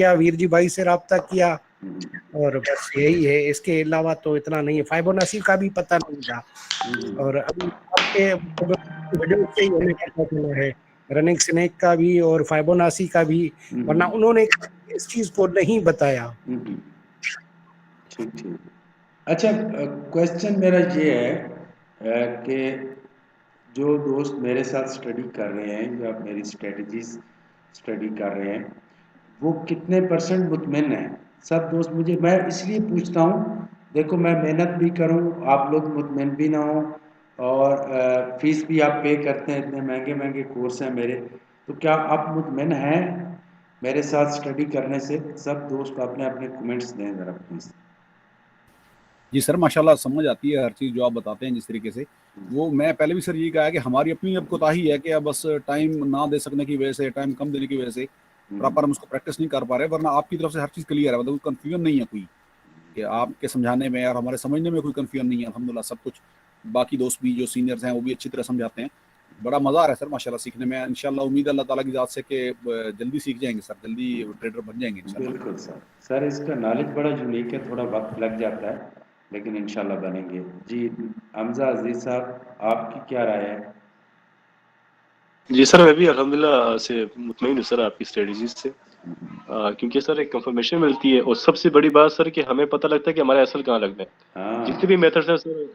किया, वीर जी भाई से राब्ता किया, और बस यही है, इसके अलावा तो इतना नहीं है। फिबोनाची का भी पता नहीं था, और अभी आपके वीडियो से ही हमें पता चला है, रनिंग स्नेक का भी और फिबोनाची का भी, वरना उन्होंने इस चीज को नहीं बताया। ठीक ठीक। अच्छा, क्वेश्चन मेरा ये है कि जो दोस्त मेरे साथ स्टडी कर रहे हैं या मेरी स्ट्रेटजीज स्टडी कर रहे हैं, वो कितने % मुतमिन हैं? सब दोस्त मुझे, मैं इसलिए पूछता हूँ, देखो मैं मेहनत भी करूँ, आप लोग मुतमिन भी ना हो, और फीस भी आप पे करते हैं, इतने महंगे महंगे कोर्स हैं मेरे, तो क्या आप मुतमिन हैं मेरे साथ स्टडी करने से? सब दोस्त अपने अपने कमेंट्स दें ज़रा प्लीज़। जी सर, माशाल्लाह समझ आती है हर चीज़ जो आप बताते हैं जिस तरीके से। वो मैं पहले भी सर यही कहा है कि हमारी अपनी अब कोताही है कि अब बस टाइम ना दे सकने की वजह से, टाइम कम देने की वजह से प्रॉपर हम उसको प्रैक्टिस नहीं कर पा रहे, वरना आपकी तरफ से हर चीज़ क्लियर है, मतलब कन्फ्यूजन नहीं है कोई, कि आपके समझाने में और हमारे समझने में कोई कन्फ्यूजन नहीं है अल्हम्दुलिल्लाह। सब कुछ बाकी दोस्त भी जो सीनियर्स हैं वो भी अच्छी तरह समझाते हैं। बड़ा मज़ा आ रहा है सर माशाल्लाह सीखने में। इंशाल्लाह उम्मीद है अल्लाह ताला की ज़ात से कि जल्दी सीख जाएंगे सर, जल्दी ट्रेडर बन जाएंगे इंशाल्लाह। बिल्कुल सर इसका नॉलेज बड़ा यूनिक है, थोड़ा वक्त लग जाता है, लेकिन इंशाल्लाह बनेंगे। जी हमजा अजीज साहब, आपकी क्या राय है? जी सर, मैं भी अल्हम्दुलिल्लाह से मुतमईन हूँ सर आपकी स्ट्रेटजीज से, क्योंकि सर एक कंफर्मेशन मिलती है, और सबसे बड़ी बात सर कि हमें पता लगता है कि हमारा असल कहाँ लगना है। जितने भी मेथड्स हैं सर,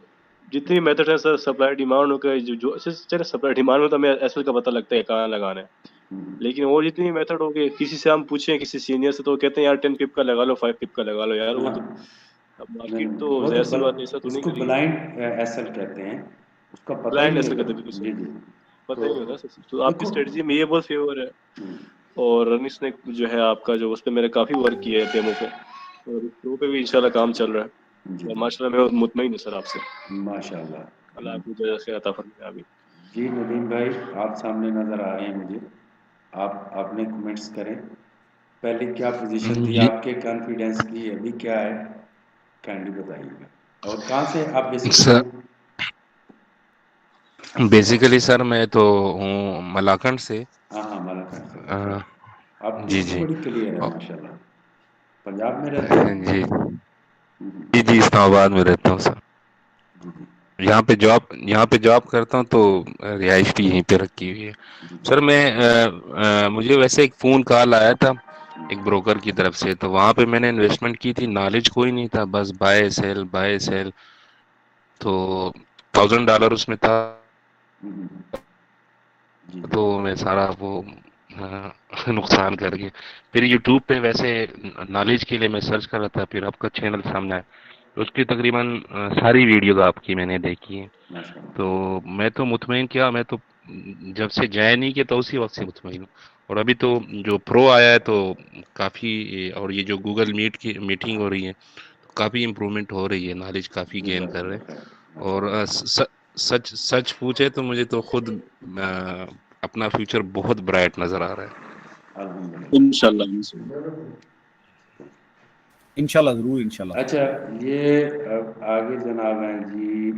जितने भी मेथड हैं सर, सप्लाई डिमांड हो गए, जो चले सप्लाई डिमांड में तो हमें एसएल का पता लगता है कहाँ लगाना है, लेकिन और जितनी मेथड हो गए, किसी से हम पूछें किसी सीनियर से तो कहते हैं यार 10 पिप का लगा लो, 5 पिप का लगा लो यार, वो तो मार्केट तो जाहिर सी बात है ऐसा तो नहीं उसको करेगी। ब्लाइंड एसएल कहते हैं, उसका पता ही ब्लाइंड नहीं एसएल होता। कहते हैं, बिल्कुल जी जी, पता ही नहीं होता सर। तो आपकी स्ट्रेटजी में ये बहुत फेवर है, और रनिंग स्नेक जो है आपका, जो उस पर मैंने काफ़ी वर्क किया है डेमो पे, और प्रो पे भी इंशाल्लाह काम चल रहा है, और माशाल्लाह मैं मुतमईन हूँ सर आपसे। माशाल्लाह, अल्लाह आपको जज़ा खैर अता फरमाए। आमीन। जी नदीम भाई, आप सामने नज़र आ रहे हैं मुझे, आप अपने कमेंट्स करें। पहले क्या पोजीशन थी आपके कॉन्फिडेंस की, अभी क्या है, काइंडली बताइएगा, और कहाँ से आप बेसिकली सर मैं तो हूँ मलाकंड से। हाँ मलाकंड से। आपकी जी उर्दू जी बड़ी क्लियर है माशाल्लाह। पंजाब में रहते हैं? जी जी जी, इस्लामाबाद में रहता हूँ सर। यहाँ पे जॉब करता हूँ, तो रिहाइश भी यहीं पे रखी हुई है सर। मैं मुझे वैसे एक फ़ोन कॉल आया था एक ब्रोकर की तरफ से, तो वहाँ पे मैंने इन्वेस्टमेंट की थी, नॉलेज कोई नहीं था, बस बाय सेल, तो $1000 उसमें था, तो मैं सारा वो नुकसान करके फिर यूट्यूब पे वैसे नॉलेज के लिए मैं सर्च कर रहा था, फिर आपका चैनल सामने आया, तो उसकी तकरीबन सारी वीडियोस आपकी मैंने देखी है, तो मैं तो मुतमईन क्या, मैं तो जब से ज्वाइन नहीं किया तो उसी वक्त से मुतमईन हूँ। और अभी तो जो प्रो आया है तो काफ़ी, और ये जो गूगल मीट की मीटिंग हो रही है तो काफ़ी इम्प्रूवमेंट हो रही है, नॉलेज काफ़ी गेन कर रहे हैं। और सच सच पूछे तो मुझे तो खुद अपना फ्यूचर बहुत ब्राइट नजर आ रहा है। इंशाल्लाह इंशाल्लाह जरूर इंशाल्लाह। अच्छा, ये आगे जनाब हैं जी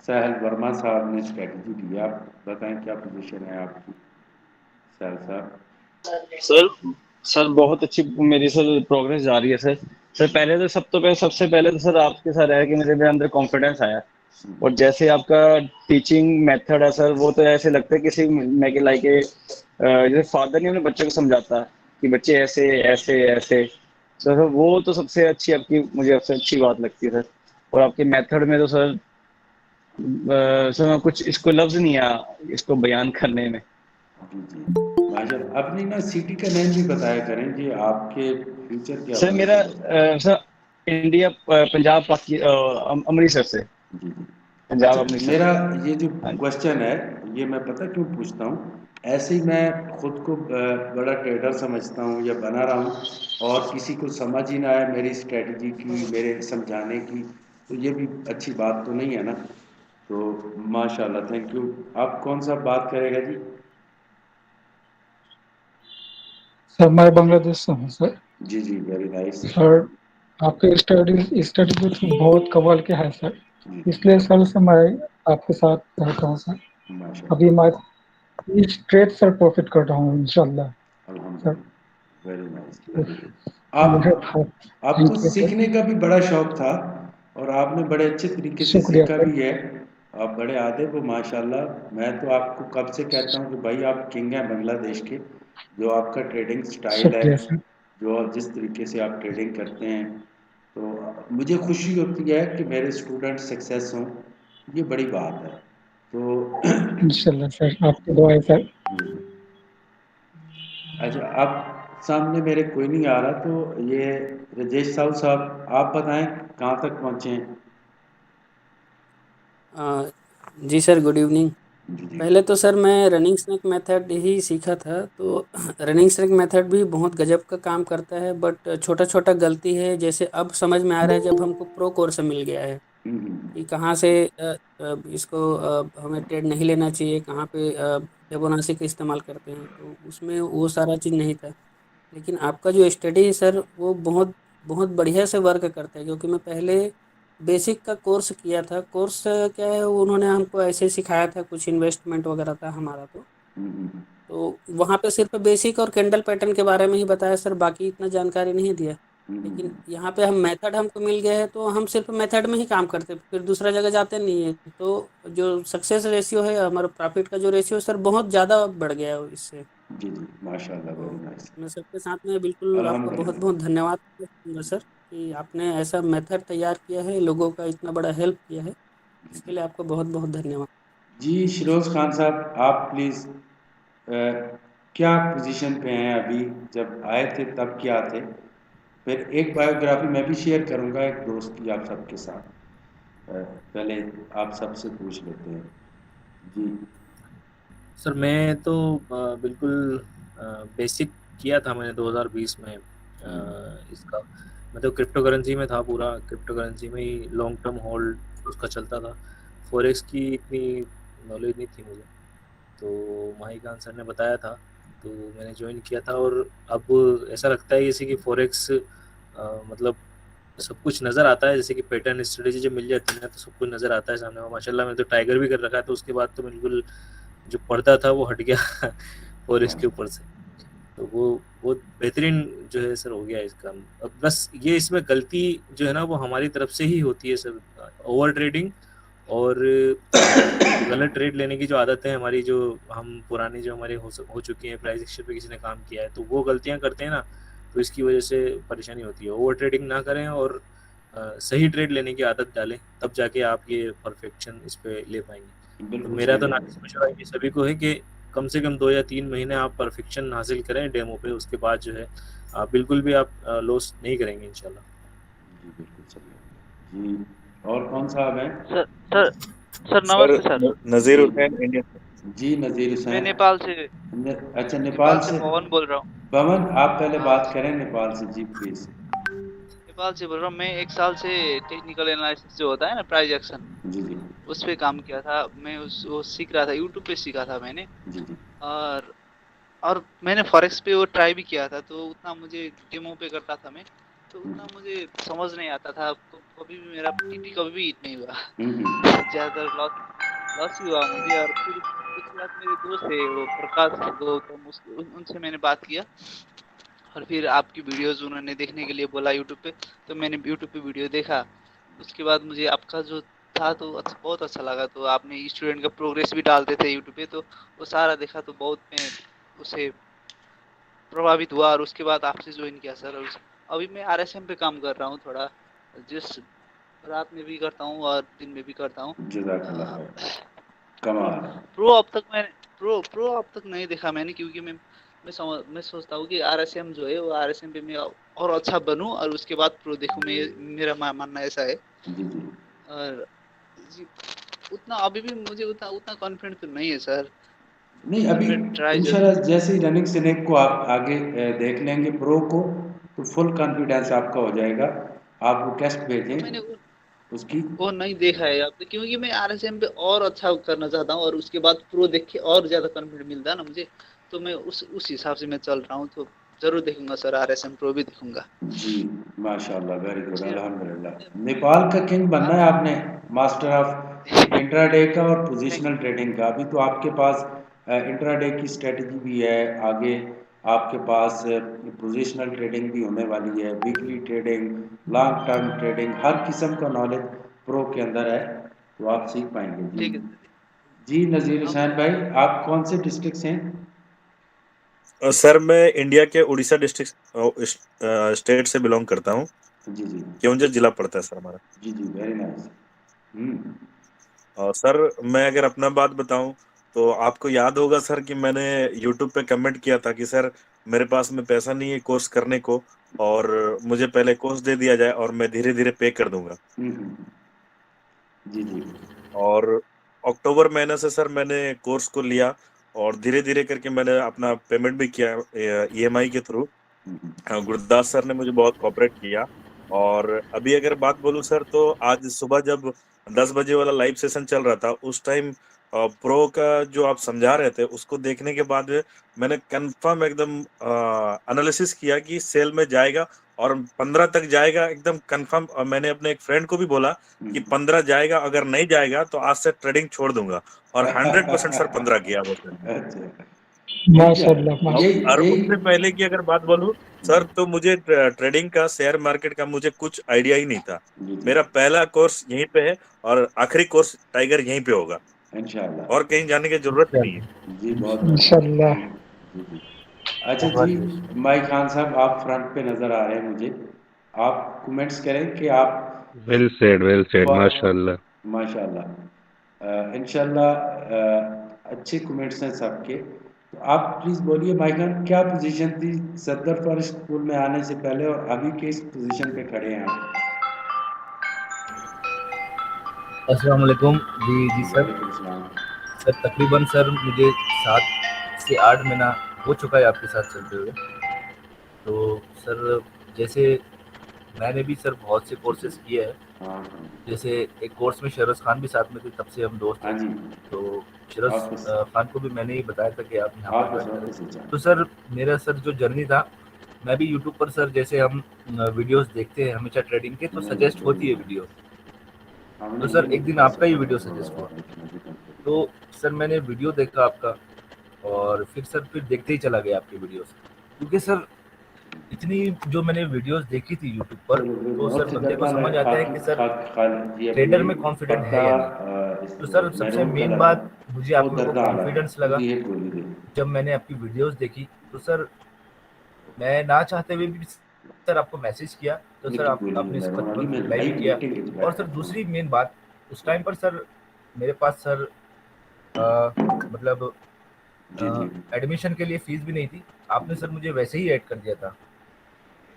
साहिल वर्मा साहब ने स्ट्रेटजी दी, आप बताएं क्या पोजीशन है आपकी साहिल साहब? सर बहुत अच्छी मेरी सर प्रोग्रेस जा रही है सर। पहले तो सबसे पहले तो सर आपके साथ है कि मेरे अंदर कॉन्फिडेंस आया, और जैसे आपका टीचिंग मेथड है सर, वो तो ऐसे लगता है किसी मैं के लाइक जैसे फादर नहीं अपने बच्चे को समझाता कि बच्चे ऐसे ऐसे ऐसे, सर वो तो सबसे अच्छी आपकी मुझे सबसे अच्छी बात लगती है सर। और आपके मेथड में तो सर सर कुछ इसको लफ्ज नहीं आया इसको बयान करने में। माशाल्लाह, अपनी ना सिटी का नेम भी बताया करें जी, आपके फ्यूचर के सर हवाले मेरा से। सर इंडिया पंजाब अमृतसर से। पंजाब अच्छा, मेरा ये जो हाँ क्वेश्चन है ये मैं पता क्यों पूछता हूँ, ऐसे ही मैं खुद को बड़ा ट्रेडर समझता हूँ या बना रहा हूँ, और किसी को समझ ही ना आए मेरी स्ट्रेटजी की, मेरे समझाने की, तो ये भी अच्छी बात तो नहीं है ना। तो माशाल्लाह, थैंक यू। आप कौन सा बात करेगा जी? सर मैं बांग्लादेश से हूँ सर। जी जी, वेरी नाइस सर आपके स्टडी तो बहुत कमाल के है सर, इसलिए सर से मैं आपके साथ रहता हूँ सर। अभी मैं इस ट्रेड सर प्रॉफिट कर रहा हूँ इंशाल्लाह sir. Very nice, very good. आपको थैंक यू सर, सीखने का भी बड़ा शौक था और आपने बड़े अच्छे तरीके से शुक्रिया सीखा सर। भी है। आप बड़े आदिब हो माशाल्लाह। मैं तो आपको कब से कहता हूँ कि भाई आप किंग हैं बांग्लादेश के। जो आपका ट्रेडिंग स्टाइल है, शुक्रिया सर। जो जिस तरीके से आप ट्रेडिंग करते हैं, तो मुझे खुशी होती है कि मेरे स्टूडेंट सक्सेस हों, ये बड़ी बात है। तो इंशाल्लाह सर, आपकी दुआ है सर। अच्छा, अब सामने मेरे कोई नहीं आ रहा, तो ये राजेश साहब आप बताएं कहाँ तक पहुँचे हैं? जी सर, गुड इवनिंग। जी जी। पहले तो सर मैं रनिंग स्नैक मेथड ही सीखा था, तो रनिंग स्नैक मेथड भी बहुत गजब का काम करता है, बट छोटा छोटा गलती है, जैसे अब समझ में आ रहा है जब हमको प्रो कोर्स मिल गया है कि कहाँ से इसको हमें ट्रेड नहीं लेना चाहिए, कहाँ पे फिबोनाची का इस्तेमाल करते हैं, तो उसमें वो सारा चीज़ नहीं था। लेकिन आपका जो स्टडी है सर, वो बहुत बहुत बढ़िया से वर्क करता है, क्योंकि मैं पहले बेसिक का कोर्स किया था। कोर्स क्या है, वो उन्होंने हमको ऐसे सिखाया था, कुछ इन्वेस्टमेंट वगैरह था हमारा, तो वहाँ पे सिर्फ बेसिक और कैंडल पैटर्न के बारे में ही बताया सर, बाकी इतना जानकारी नहीं दिया। लेकिन यहाँ पे हम मेथड हमको मिल गया है, तो हम सिर्फ मेथड में ही काम करते, फिर दूसरा जगह जाते नहीं है, तो जो सक्सेस रेशियो है, हमारा प्रॉफिट का जो रेशियो सर बहुत ज़्यादा बढ़ गया है इससे। जी जी, माशाल्लाह, तो वेरी नाइस। मैं सबके साथ में बिल्कुल आपका बहुत बहुत अल्हम्दुलिल्लाह। धन्यवाद करूँगा सर, कि आपने ऐसा मेथड तैयार किया है, लोगों का इतना बड़ा हेल्प किया है, इसके लिए आपको बहुत बहुत धन्यवाद। जी शिरोज खान साहब, आप प्लीज़ क्या पोजीशन पे हैं अभी? जब आए थे तब क्या थे? फिर एक बायोग्राफी मैं भी शेयर करूंगा एक दोस्त की आप सबके साथ। पहले आप सबसे पूछ लेते हैं जी। सर मैं तो बिल्कुल बेसिक किया था मैंने 2020 में इसका, मैं तो क्रिप्टो करेंसी में था, पूरा क्रिप्टो करेंसी में ही लॉन्ग टर्म होल्ड उसका चलता था। फॉरेक्स की इतनी नॉलेज नहीं थी मुझे, तो माही खान सर ने बताया था, तो मैंने ज्वाइन किया था। और अब ऐसा लगता है जैसे कि फॉरेक्स मतलब सब कुछ नज़र आता है, जैसे कि पैटर्न स्ट्रेटेजी जब मिल जाती है ना, तो सब कुछ नज़र आता है सामने। और माशाल्लाह मैंने तो टाइगर भी कर रखा है, तो उसके बाद तो बिल्कुल जो पर्दा था वो हट गया और इसके ऊपर से, तो वो बहुत बेहतरीन जो है सर हो गया इसका। अब बस ये इसमें गलती जो है ना, वो हमारी तरफ से ही होती है सर, ओवर ट्रेडिंग और गलत ट्रेड लेने की जो आदत है हमारी, जो हम पुरानी जो हमारी हो चुकी है, प्राइस एक्शन पे किसी ने काम किया है, तो वो गलतियां करते हैं ना, तो इसकी वजह से परेशानी होती है। ओवर ट्रेडिंग ना करें और सही ट्रेड लेने की आदत डालें, तब जाके आप ये परफेक्शन इस पे ले पाएंगे। तो बिल्कुल मेरा तो सही है। मशवरा ये सभी को है कि कम से कम 2 या 3 महीने आप परफेक्शन हासिल करें डेमो पे, उसके बाद जो है आप बिल्कुल भी आप लॉस नहीं करेंगे इंशाल्लाह। जी बिल्कुल सही है जी। और कौन साहब हैं? सर सर सर सर नमस्ते सर। नजीर जी हुसैन इंडियन से। जी, नज़ीर मैं हुसैन। नेपाल से अच्छा, नेपाल नेपाल से से। पवन बोल रहा हूँ। पवन, आप पहले हाँ बात करें नेपाल से जी प्लीज। नेपाल से बोल रहा हूँ। मैं 1 साल से टेक्निकल एनालिसिस जो होता है ना, प्राइस एक्शन, जी जी उस पे काम किया था। मैं वो सीख रहा था, यूट्यूब पे सीखा था मैंने। जी जी। और मैंने फॉरेक्स पे वो ट्राई भी किया था, तो उतना मुझे डेमो पे करता था मैं, तो उतना मुझे समझ नहीं आता था। तो कभी भी मेरा टीपी कभी भी हिट नहीं हुआ ज़्यादातर लॉस ही हुआ मुझे। और फिर उसके बाद मेरे दोस्त है वो प्रकाश गौतम, उनसे मैंने बात किया, और फिर आपकी वीडियोस उन्होंने देखने के लिए बोला यूट्यूब पे, तो मैंने यूट्यूब पे वीडियो देखा। उसके बाद मुझे आपका जो था तो बहुत अच्छा लगा। तो आपने स्टूडेंट का प्रोग्रेस भी डालते थे यूट्यूब पे, तो वो सारा देखा, तो बहुत मैं उसे प्रभावित हुआ, और उसके बाद आपसे ज्वाइन किया सर। और अभी मैं आरएसएम पे काम कर रहा हूँ थोड़ा, जिस रात में भी करता हूँ और दिन में भी करता हूँ। जज़ाकल्लाह खैर। कमाल। प्रो अब तक नहीं देखा मैंने, क्योंकि मैं सोचता हूँ कि आरएसएम जो है, वो आरएसएम पे मैं और अच्छा बनूं, और उसके बाद प्रो देखूं। मेरा मानना ऐसा है। जी जी। और उतना अभी भी मुझे उतना कॉन्फिडेंट तो नहीं है सर। नहीं, अभी मैं ट्राई इंशाल्लाह जैसे ही रनिंग स्नेक को आप आगे देख लेंगे प्रो को, तो फुल कॉन्फिडेंस आपका हो जाएगा। आप रिक्वेस्ट भेजें मैंने उसकी। वो नहीं देखा है अब, क्योंकि मैं आरएसएम पे और अच्छा करना चाहता हूँ, और उसके बाद प्रो देख के और ज्यादा कॉन्फिडेंट मिलता है ना मुझे, तो मैं उस हिसाब से मैं चल रहा हूँ। तो जरूर देखूंगा सर, आरएसएम प्रो भी देखूंगा जी माशाल्लाह, वेरी गुड, जी। अल्हम्दुलिल्लाह। नेपाल का किंग बनना है आपने, मास्टर ऑफ इंट्राडे का और थैंक पोजीशनल ट्रेडिंग का। अभी तो आपके पास इंट्राडे की स्ट्रेटजी भी है, आगे आपके पास पोजिशनल ट्रेडिंग भी होने वाली है, weekly trading, long term trading, हर किस्म का नॉलेज प्रो के अंदर है, तो आप सीख पाएंगे। जी ठीक है सर। जी नज़ीर हुसैन भाई, आप कौन से डिस्ट्रिक्ट से हैं? सर मैं इंडिया के उड़ीसा डिस्ट्रिक्ट स्टेट से बिलोंग करता हूँ। जी जी केवंझर जिला पड़ता है सर हमारा। जी जी, वेरी नाइस। और सर मैं अगर अपना बात बताऊं तो आपको याद होगा सर कि मैंने यूट्यूब पे कमेंट किया था कि सर मेरे पास में पैसा नहीं है कोर्स करने को, और मुझे पहले कोर्स दे दिया जाए और मैं धीरे धीरे पे कर दूंगा। जी जी। और अक्टूबर महीने से सर मैंने कोर्स को लिया और धीरे धीरे करके मैंने अपना पेमेंट भी किया EMI के थ्रू। गुरदास सर ने मुझे बहुत कोऑपरेट किया। और अभी अगर बात बोलूं सर, तो आज सुबह जब 10 बजे वाला लाइव सेशन चल रहा था, उस टाइम प्रो का जो आप समझा रहे थे उसको देखने के बाद मैंने कंफर्म एकदम एनालिसिस किया कि सेल में जाएगा और 15 तक जाएगा एकदम कंफर्म। और मैंने अपने एक फ्रेंड को भी बोला कि 15 जाएगा, अगर नहीं जाएगा तो आज से ट्रेडिंग छोड़ दूंगा, और 100% सर 15 किया वो सर। माशाल्लाह और उससे पहले की अगर बात बोलूं सर, तो मुझे ट्रेडिंग का, शेयर मार्केट का मुझे कुछ आइडिया ही नहीं था। मेरा पहला कोर्स यहीं पे है और आखिरी कोर्स टाइगर यहीं पे होगा, इंशाल्लाह, और कहीं जाने की जरूरत ही नहीं है। जी बहुत इंशाल्लाह। अच्छा जी, माई खान साहब आप फ्रंट पे नजर आ रहे हैं मुझे, आप कमेंट्स करें कि आप वेल सेड माशाल्लाह। माशाल्लाह। इंशाल्लाह अच्छे कमेंट्स हैं सबके। तो आप प्लीज बोलिए माई खान, क्या पोजीशन थी सदर फॉरेस्ट स्कूल में आने से पहले और अभी किस पोजीशन पे खड़े हैं आप? अस्सलाम वालेकुम जी सर। सर तकरीबन सर मुझे 7 से 8 महीना हो चुका है आपके साथ चलते हुए। तो सर जैसे मैंने भी सर बहुत से कोर्सेज किए हैं, जैसे एक कोर्स में शहरोज खान भी साथ में थे, तब से हम दोस्त हैं। तो शहरोज खान को भी मैंने ही बताया था कि आप यहाँ पर ज्वाइन करें। तो सर मेरा सर जो जर्नी था, मैं भी यूट्यूब पर सर जैसे हम वीडियोस देखते हैं हमेशा ट्रेडिंग के, तो सजेस्ट होती है वीडियो। तो सर एक दिन आपका ही वीडियो सजेस्ट हुआ, तो सर मैंने वीडियो देखा आपका, और फिर देखते ही चला गया आपकी वीडियोस, क्योंकि सर इतनी जो मैंने वीडियोस देखी थी यूट्यूब पर, तो सर बंदे को समझ आता है कि सर ट्रेडर में कॉन्फिडेंट है या नहीं। तो सर सबसे मेन बात मुझे आप में वो कॉन्फिडेंस लगा जब मैंने आपकी वीडियोस देखी। तो सर मैं ना चाहते हुए भी सर आपको मैसेज किया, तो सर आपने इस पर रिप्लाई भी किया। और सर दूसरी मेन बात, उस टाइम पर सर मेरे पास सर मतलब एडमिशन के लिए फीस भी नहीं थी, आपने सर मुझे वैसे ही ऐड कर दिया था।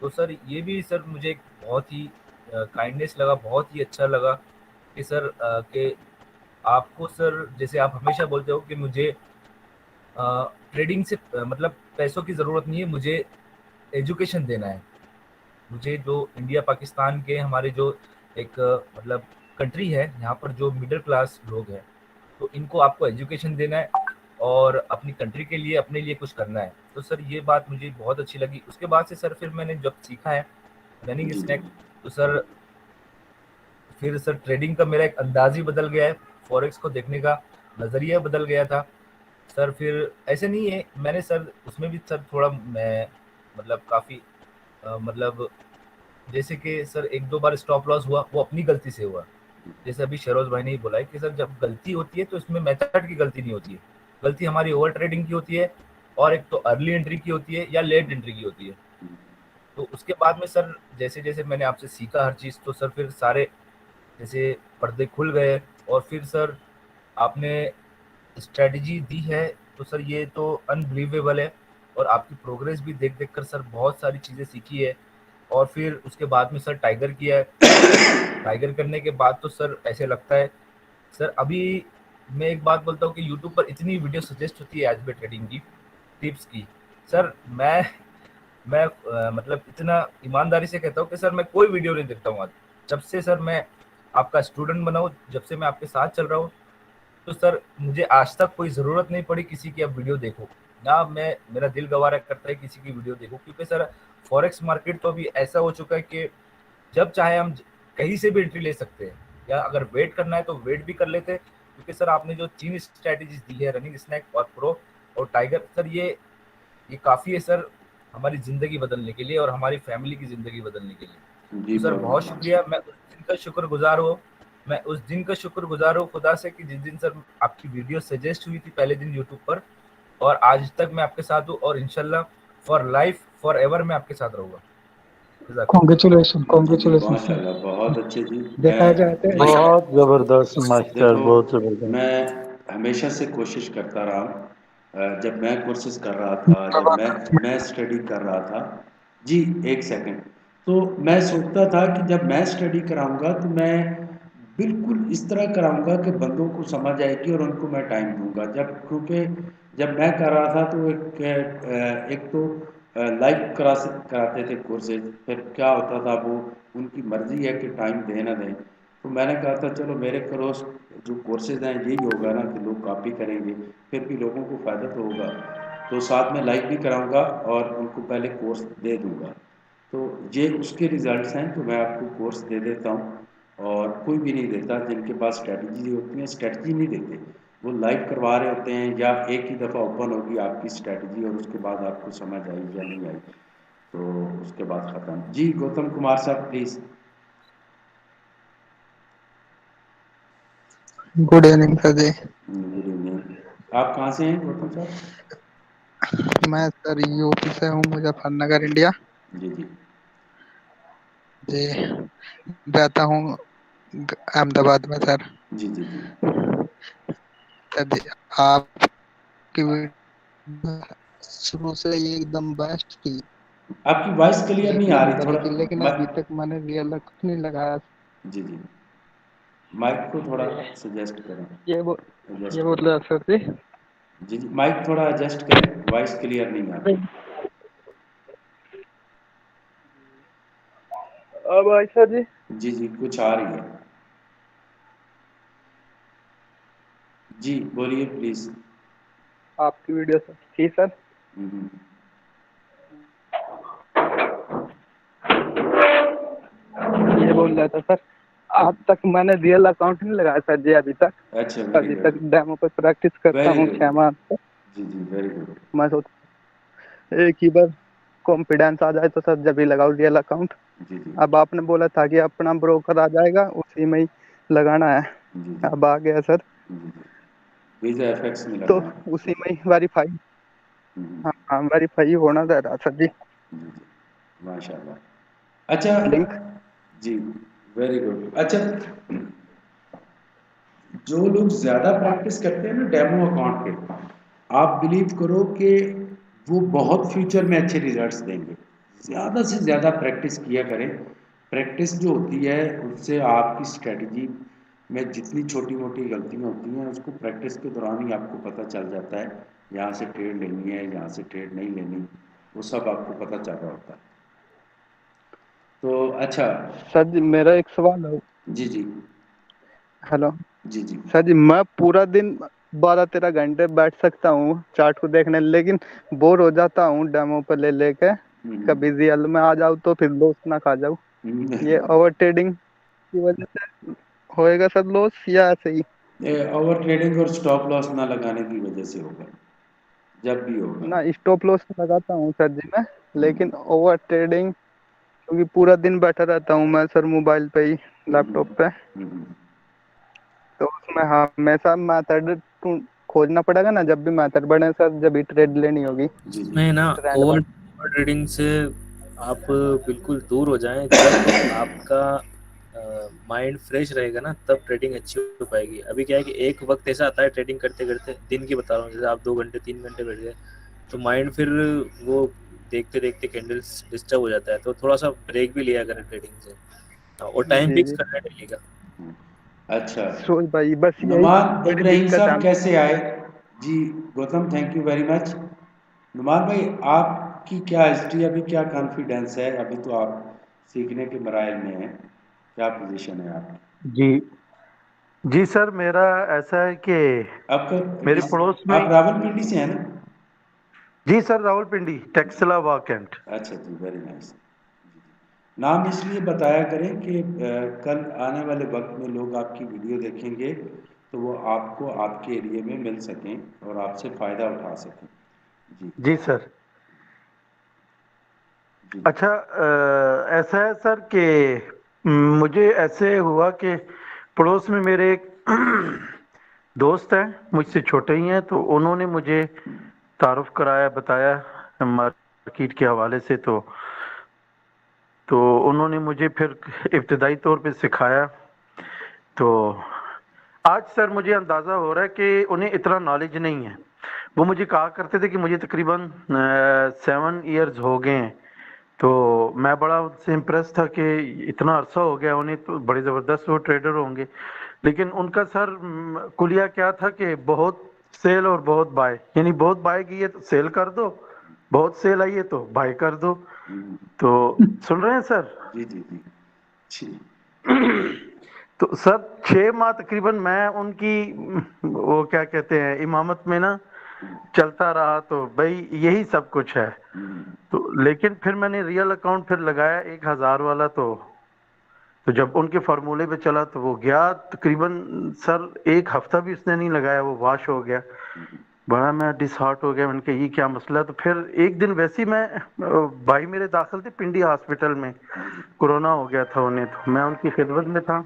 तो सर ये भी सर मुझे बहुत ही काइंडनेस लगा, बहुत ही अच्छा लगा कि सर कि आपको सर जैसे आप हमेशा बोलते हो कि मुझे ट्रेडिंग से मतलब पैसों की ज़रूरत नहीं है, मुझे एजुकेशन देना है। मुझे जो इंडिया पाकिस्तान के हमारे जो एक मतलब कंट्री है, यहाँ पर जो मिडिल क्लास लोग हैं, तो इनको आपको एजुकेशन देना है और अपनी कंट्री के लिए, अपने लिए कुछ करना है। तो सर ये बात मुझे बहुत अच्छी लगी। उसके बाद से सर फिर मैंने जब सीखा है रनिंग स्नैक, तो सर फिर सर ट्रेडिंग का मेरा एक अंदाज ही बदल गया है, फॉरेक्स को देखने का नज़रिया बदल गया था सर। फिर ऐसे नहीं है, मैंने सर उसमें भी सर थोड़ा मैं मतलब काफ़ी मतलब जैसे कि सर 1-2 बार स्टॉप लॉस हुआ, वो अपनी गलती से हुआ। जैसे अभी शहरोज भाई ने ही बोला है कि सर जब गलती होती है तो इसमें मेथड की गलती नहीं होती है, गलती हमारी ओवर ट्रेडिंग की होती है, और एक तो अर्ली एंट्री की होती है या लेट एंट्री की होती है। तो उसके बाद में सर जैसे जैसे मैंने आपसे सीखा हर चीज़, तो सर फिर सारे जैसे पर्दे खुल गए, और फिर सर आपने स्ट्रेटजी दी है, तो सर ये तो अनबिलीवेबल है। और आपकी प्रोग्रेस भी देख देख कर सर बहुत सारी चीज़ें सीखी है। और फिर उसके बाद में सर टाइगर किया है। टाइगर करने के बाद तो सर ऐसे लगता है सर, अभी मैं एक बात बोलता हूँ कि यूट्यूब पर इतनी वीडियो सजेस्ट होती है आज भी ट्रेडिंग की टिप्स की, सर मैं मतलब इतना ईमानदारी से कहता हूँ कि सर मैं कोई वीडियो नहीं देखता हूँ आज, जब से सर मैं आपका स्टूडेंट बना हूँ, जब से मैं आपके साथ चल रहा हूँ। तो सर मुझे आज तक कोई ज़रूरत नहीं पड़ी किसी की आप वीडियो देखो ना, मेरा दिल गवारा करता है किसी की वीडियो देखो, क्योंकि सर फॉरेक्स मार्केट तो अभी ऐसा हो चुका है कि जब चाहे हम कहीं से भी एंट्री ले सकते हैं, या अगर वेट करना है तो वेट भी कर लेते हैं। क्योंकि सर आपने जो 3 स्ट्रैटेजीज दी है, रनिंग स्नैक और प्रो और टाइगर, सर ये ये काफ़ी है सर हमारी ज़िंदगी बदलने के लिए और हमारी फैमिली की ज़िंदगी बदलने के लिए। तो सर बहुत शुक्रिया, मैं उस दिन का शुक्रगुजार हूँ खुदा से कि जिस दिन सर आपकी वीडियो सजेस्ट हुई थी पहले दिन यूट्यूब पर, और आज तक मैं आपके साथ हूँ और इंशाल्लाह फॉर लाइफ फॉर एवर मैं आपके साथ रहूँगा। कॉन्ग्रेचुलेशन माशाल्लाह, बहुत अच्छे जी। देखा जाए तो बहुत जबरदस्त मास्टर, देखो, बहुत जबरदस्त। मैं हमेशा से कोशिश करता रहा हूँ, जब मैं कोर्सेज कर रहा था, जब मैं स्टडी कर रहा था जी, एक सेकंड, तो मैं सोचता था कि जब मैं स्टडी कराऊंगा तो मैं बिल्कुल इस तरह कराऊंगा कि बंदों को समझ आएगी और उनको मैं टाइम दूंगा। क्योंकि जब मैं कर रहा था तो एक तो लाइव कराते थे कोर्सेज, फिर क्या होता था वो उनकी मर्जी है कि टाइम दें ना दें। तो मैंने कहा था चलो मेरे जो कोर्सेज हैं यही होगा ना कि लोग कॉपी करेंगे, फिर भी लोगों को फ़ायदा तो होगा। तो साथ में लाइव भी कराऊंगा और उनको पहले कोर्स दे दूंगा। तो ये उसके रिज़ल्ट्स हैं। तो मैं आपको कोर्स दे देता हूँ, और कोई भी नहीं देता जिनके पास स्ट्रैटेजी होती है, स्ट्रैटेजी नहीं देते, वो लाइव करवा रहे होते हैं, या एक ही दफ़ा ओपन होगी आपकी स्ट्रैटेजी और उसके बाद आपको समझ आई या नहीं आई, तो उसके बाद ख़त्म। जी गौतम कुमार साहब प्लीज़। गुड इवनिंग सर जी। Good evening. आप कहाँ से हैं गौतम साहब? मैं सर यूपी से हूँ, मुजफ्फरनगर, इंडिया। जी जी जी, रहता हूँ अहमदाबाद में सर। जी जी जी सर जी, आपकी वीडियो शुरू से ही एकदम बेस्ट थी। आपकी वॉइस क्लियर एक नहीं आ रही, नंबर की, लेकिन थोड़ा अभी तक मैंने रियल कुछ नहीं लगाया। जी जी, माइक को थोड़ा सजेस्ट करें। ये एडजस्ट बोल करें रहा सर जी। जी जी, माइक थोड़ा एडजस्ट करें, वॉइस क्लियर नहीं आ रही। अब आई सर जी? जी जी, कुछ आ रही है। जी बोलिए प्लीज। आपकी वीडियो सर थी सर। ये बोल रहा था सर, आज तक मैंने रियल अकाउंट नहीं लगाया सर जी अभी तक। अच्छा, वेरी अभी गुड, तक डेमो पर प्रैक्टिस करता वेरी हूँ गुड। 6 माह से। जी जी, वेरी गुड। मैं सोच एक ही बार कॉन्फिडेंस आ जाए तो सर जब ही लगाओ रियल अकाउंट। जी जी अब आपने बोला था कि अपना ब्रोकर आ जाएगा, उसी में ही लगाना है। जी जी अब आ गया सर, जी जी, वीजा एफएक्स में तो लगाना है। उसी में ही वेरीफाई, हाँ वेरीफाई होना रह रहा सर जी। जी जी, माशाल्लाह। अच्छा लिंक जी, वेरी गुड। अच्छा, जो लोग ज्यादा प्रैक्टिस करते हैं ना डेमो अकाउंट पे, आप बिलीव करो कि वो बहुत फ्यूचर में अच्छे रिजल्ट्स देंगे। ज़्यादा से ज़्यादा प्रैक्टिस किया करें। प्रैक्टिस जो होती है उससे आपकी स्ट्रेटजी में जितनी छोटी मोटी गलतियाँ होती हैं उसको प्रैक्टिस के दौरान ही आपको पता चल जाता है। यहाँ से ट्रेड लेनी है, यहाँ से ट्रेड नहीं लेनी, वो सब आपको पता चल रहा होता है। तो अच्छा सर जी, मेरा एक सवाल है। जी जी हेलो जी जी सर जी, मैं पूरा दिन 12-13 घंटे बैठ सकता हूँ चार्ट को देखने, लेकिन बोर हो जाता हूँ डेमो पे ले लेके। कभी रियल में आ जाऊँ तो फिर लॉस ना खा जाऊँ। ये ओवर ट्रेडिंग की वजह से होएगा सर लॉस, या ऐसे ही? ओवर ट्रेडिंग और स्टॉप लॉस ना लगाने की वजह से होगा, जब भी होगा। ना स्टॉप लॉस लगाता हूँ सर जी मैं, लेकिन ओवर ट्रेडिंग क्योंकि पूरा दिन बैठा रहता हूँ मैं सर मोबाइल पे ही, लैपटॉप पे, तो उसमें हमेशा मैथड खोजना पड़ेगा ना। जब भी मैथड बने सर, जब भी ट्रेड लेनी होगी में ना ट्रेंड ओवर बने। ट्रेडिंग से आप बिल्कुल दूर हो जाएं। जब आपका माइंड फ्रेश रहेगा ना तब ट्रेडिंग अच्छी हो पाएगी। अभी क्या है कि एक वक्त ऐसा आता है ट्रेडिंग करते करते, दिन की बता रहा हूँ, जैसे आप 2 घंटे 3 घंटे बैठ गए तो माइंड फिर वो देखते देखते कैंडल्स डिस्टर्ब हो जाता है। तो थोड़ा सा ब्रेक भी लिया करें ट्रेडिंग से, और टाइम जी फिक्स जी करना डेली का। अच्छा, सोच भाई, बस यही नुमान बड़ी इब्राहिम दिक्कत है। साहब कैसे आए? जी Gautam, thank you very much. Numan भाई, आपकी क्या हिस्ट्री, अभी क्या कॉन्फिडेंस है? अभी तो आप सीखने के मराइल में हैं, क्या पोजीशन है आपकी? जी जी सर, मेरा ऐसा है कि आपका मेरे पड़ोस में आप रावलपिंडी से हैं ना? जी सर, रावलपिंडी, टेक्सला वाकेंट। अच्छा जी, वेरी नाइस। नाम इसलिए बताया करें कि कल आने वाले वक्त में लोग आपकी वीडियो देखेंगे तो वो आपको आपके एरिया में मिल सकें और आपसे फ़ायदा उठा सकें। जी जी सर, अच्छा, ऐसा है सर कि मुझे ऐसे हुआ कि पड़ोस में मेरे एक दोस्त हैं, मुझसे छोटे ही हैं, तो उन्होंने मुझे तारुफ कराया, बताया मार्केट के हवाले से। तो उन्होंने मुझे फिर इब्तदाई तौर पे सिखाया। तो आज सर मुझे अंदाज़ा हो रहा है कि उन्हें इतना नॉलेज नहीं है। वो मुझे कहा करते थे कि मुझे तकरीबन 7 इयर्स हो गए हैं, तो मैं बड़ा उनसे इम्प्रेस था कि इतना अरसा हो गया उन्हें, तो बड़े ज़बरदस्त वो ट्रेडर होंगे। लेकिन उनका सर कुलिया क्या था कि बहुत सेल और बहुत बाय, यानी बहुत बाय की है तो सेल कर दो, बहुत सेल आई है तो बाय कर दो। तो सुन रहे हैं सर? जी जी जी। तो सर 6 माह तकरीबन मैं उनकी वो क्या कहते हैं इमामत में ना चलता रहा, तो भाई यही सब कुछ है। तो लेकिन फिर मैंने रियल अकाउंट फिर लगाया 1000 वाला, तो जब उनके फार्मूले पे चला तो वो गया तकरीबन सर 1 हफ्ता भी उसने नहीं लगाया, वो वाश हो गया। बड़ा मैं डिसहार्ट हो गया, मैंने कहा ये क्या मसला है। तो फिर एक दिन वैसे ही मैं भाई मेरे दाखिल थे पिंडी हॉस्पिटल में, कोरोना हो गया था उन्हें, तो मैं उनकी खिदमत में था।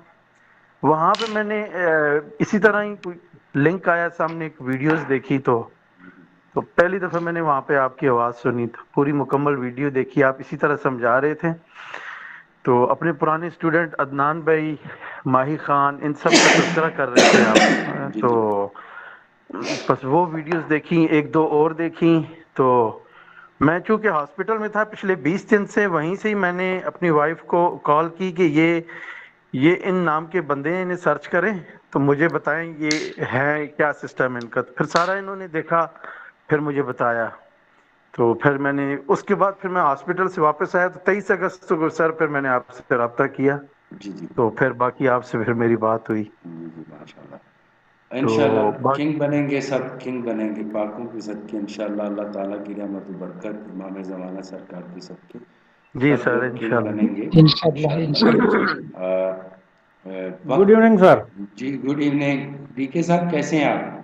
वहाँ पे मैंने इसी तरह ही कोई लिंक आया सामने, एक वीडियोस देखी, तो पहली दफ़ा मैंने वहाँ पे आपकी आवाज़ सुनी, तो पूरी मुकम्मल वीडियो देखी, आप इसी तरह समझा रहे थे। तो अपने पुराने स्टूडेंट अदनान भाई, माही खान, इन सब का तज़किरा कर रहे थे आप। तो बस वो वीडियोस देखी, 1-2 और देखी। तो मैं चूँकि हॉस्पिटल में था पिछले 20 दिन से, वहीं से ही मैंने अपनी वाइफ को कॉल की कि ये इन नाम के बंदे हैं, इन्हें सर्च करें तो मुझे बताएं ये है क्या सिस्टम है इनका। फिर सारा इन्होंने देखा, फिर मुझे बताया। तो फिर मैंने उसके बाद फिर मैं हॉस्पिटल से वापस आया, तो 23 अगस्त को सर फिर मैंने आपसे रब्ता किया। जी जी। तो फिर बाकी आपसे फिर मेरी बात हुई। माशाल्लाह, इंशाल्लाह किंग बनेंगे, सब किंग बनेंगे पाकों के सदके इंशाल्लाह। अल्लाह ताला की रहमत व बरकत, इमाम ज़माना सरकार की सबके जी सब सर, लोग किंग बनेंगे इंशाल्लाह। Good evening sir. जी गुड इवनिंग डीके साहब, कैसे हैं आप?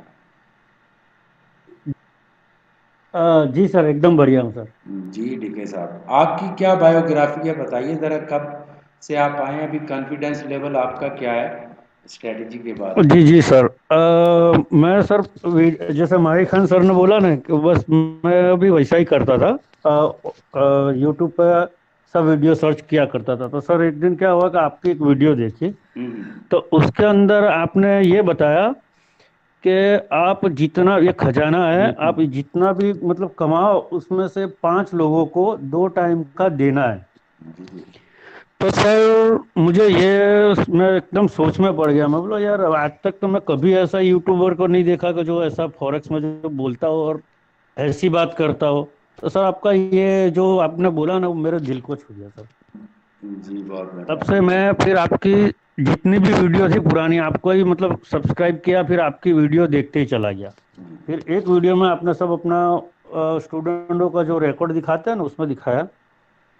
जी सर, एकदम बढ़िया हूँ सर। जी डीके साहब, आपकी क्या बायोग्राफी है, बताइए ज़रा, कब से आप आए हैं, अभी कॉन्फिडेंस लेवल आपका क्या है स्ट्रेटजी के बाद? जी सर, मैं सर जैसे माही खान सर ने बोला ना कि बस मैं अभी वैसा ही करता था, यूट्यूब पे सब वीडियो सर्च किया करता था। तो सर एक दिन क्या हुआ कि आपकी एक वीडियो देखी, तो उसके अंदर आपने ये बताया कि आप जितना ये खजाना है, आप जितना भी मतलब कमाओ उसमें से 5 लोगों को 2 टाइम का देना है। तो सर मुझे ये मैं एकदम सोच में पड़ गया। मैं बोला यार आज तक तो मैं कभी ऐसा यूट्यूबर को नहीं देखा कि जो ऐसा फॉरेक्स में जो बोलता हो और ऐसी बात करता हो। तो सर आपका ये जो आपने बोला ना, वो मेरे दिल को छू गया सर। जी बहुत। तब से मैं फिर आपकी जितनी भी वीडियो थी पुरानी, आपको ही मतलब सब्सक्राइब किया, फिर आपकी वीडियो देखते ही चला गया। फिर एक वीडियो में आपने सब अपना स्टूडेंटों का जो रिकॉर्ड दिखाते हैं ना, उसमें दिखाया।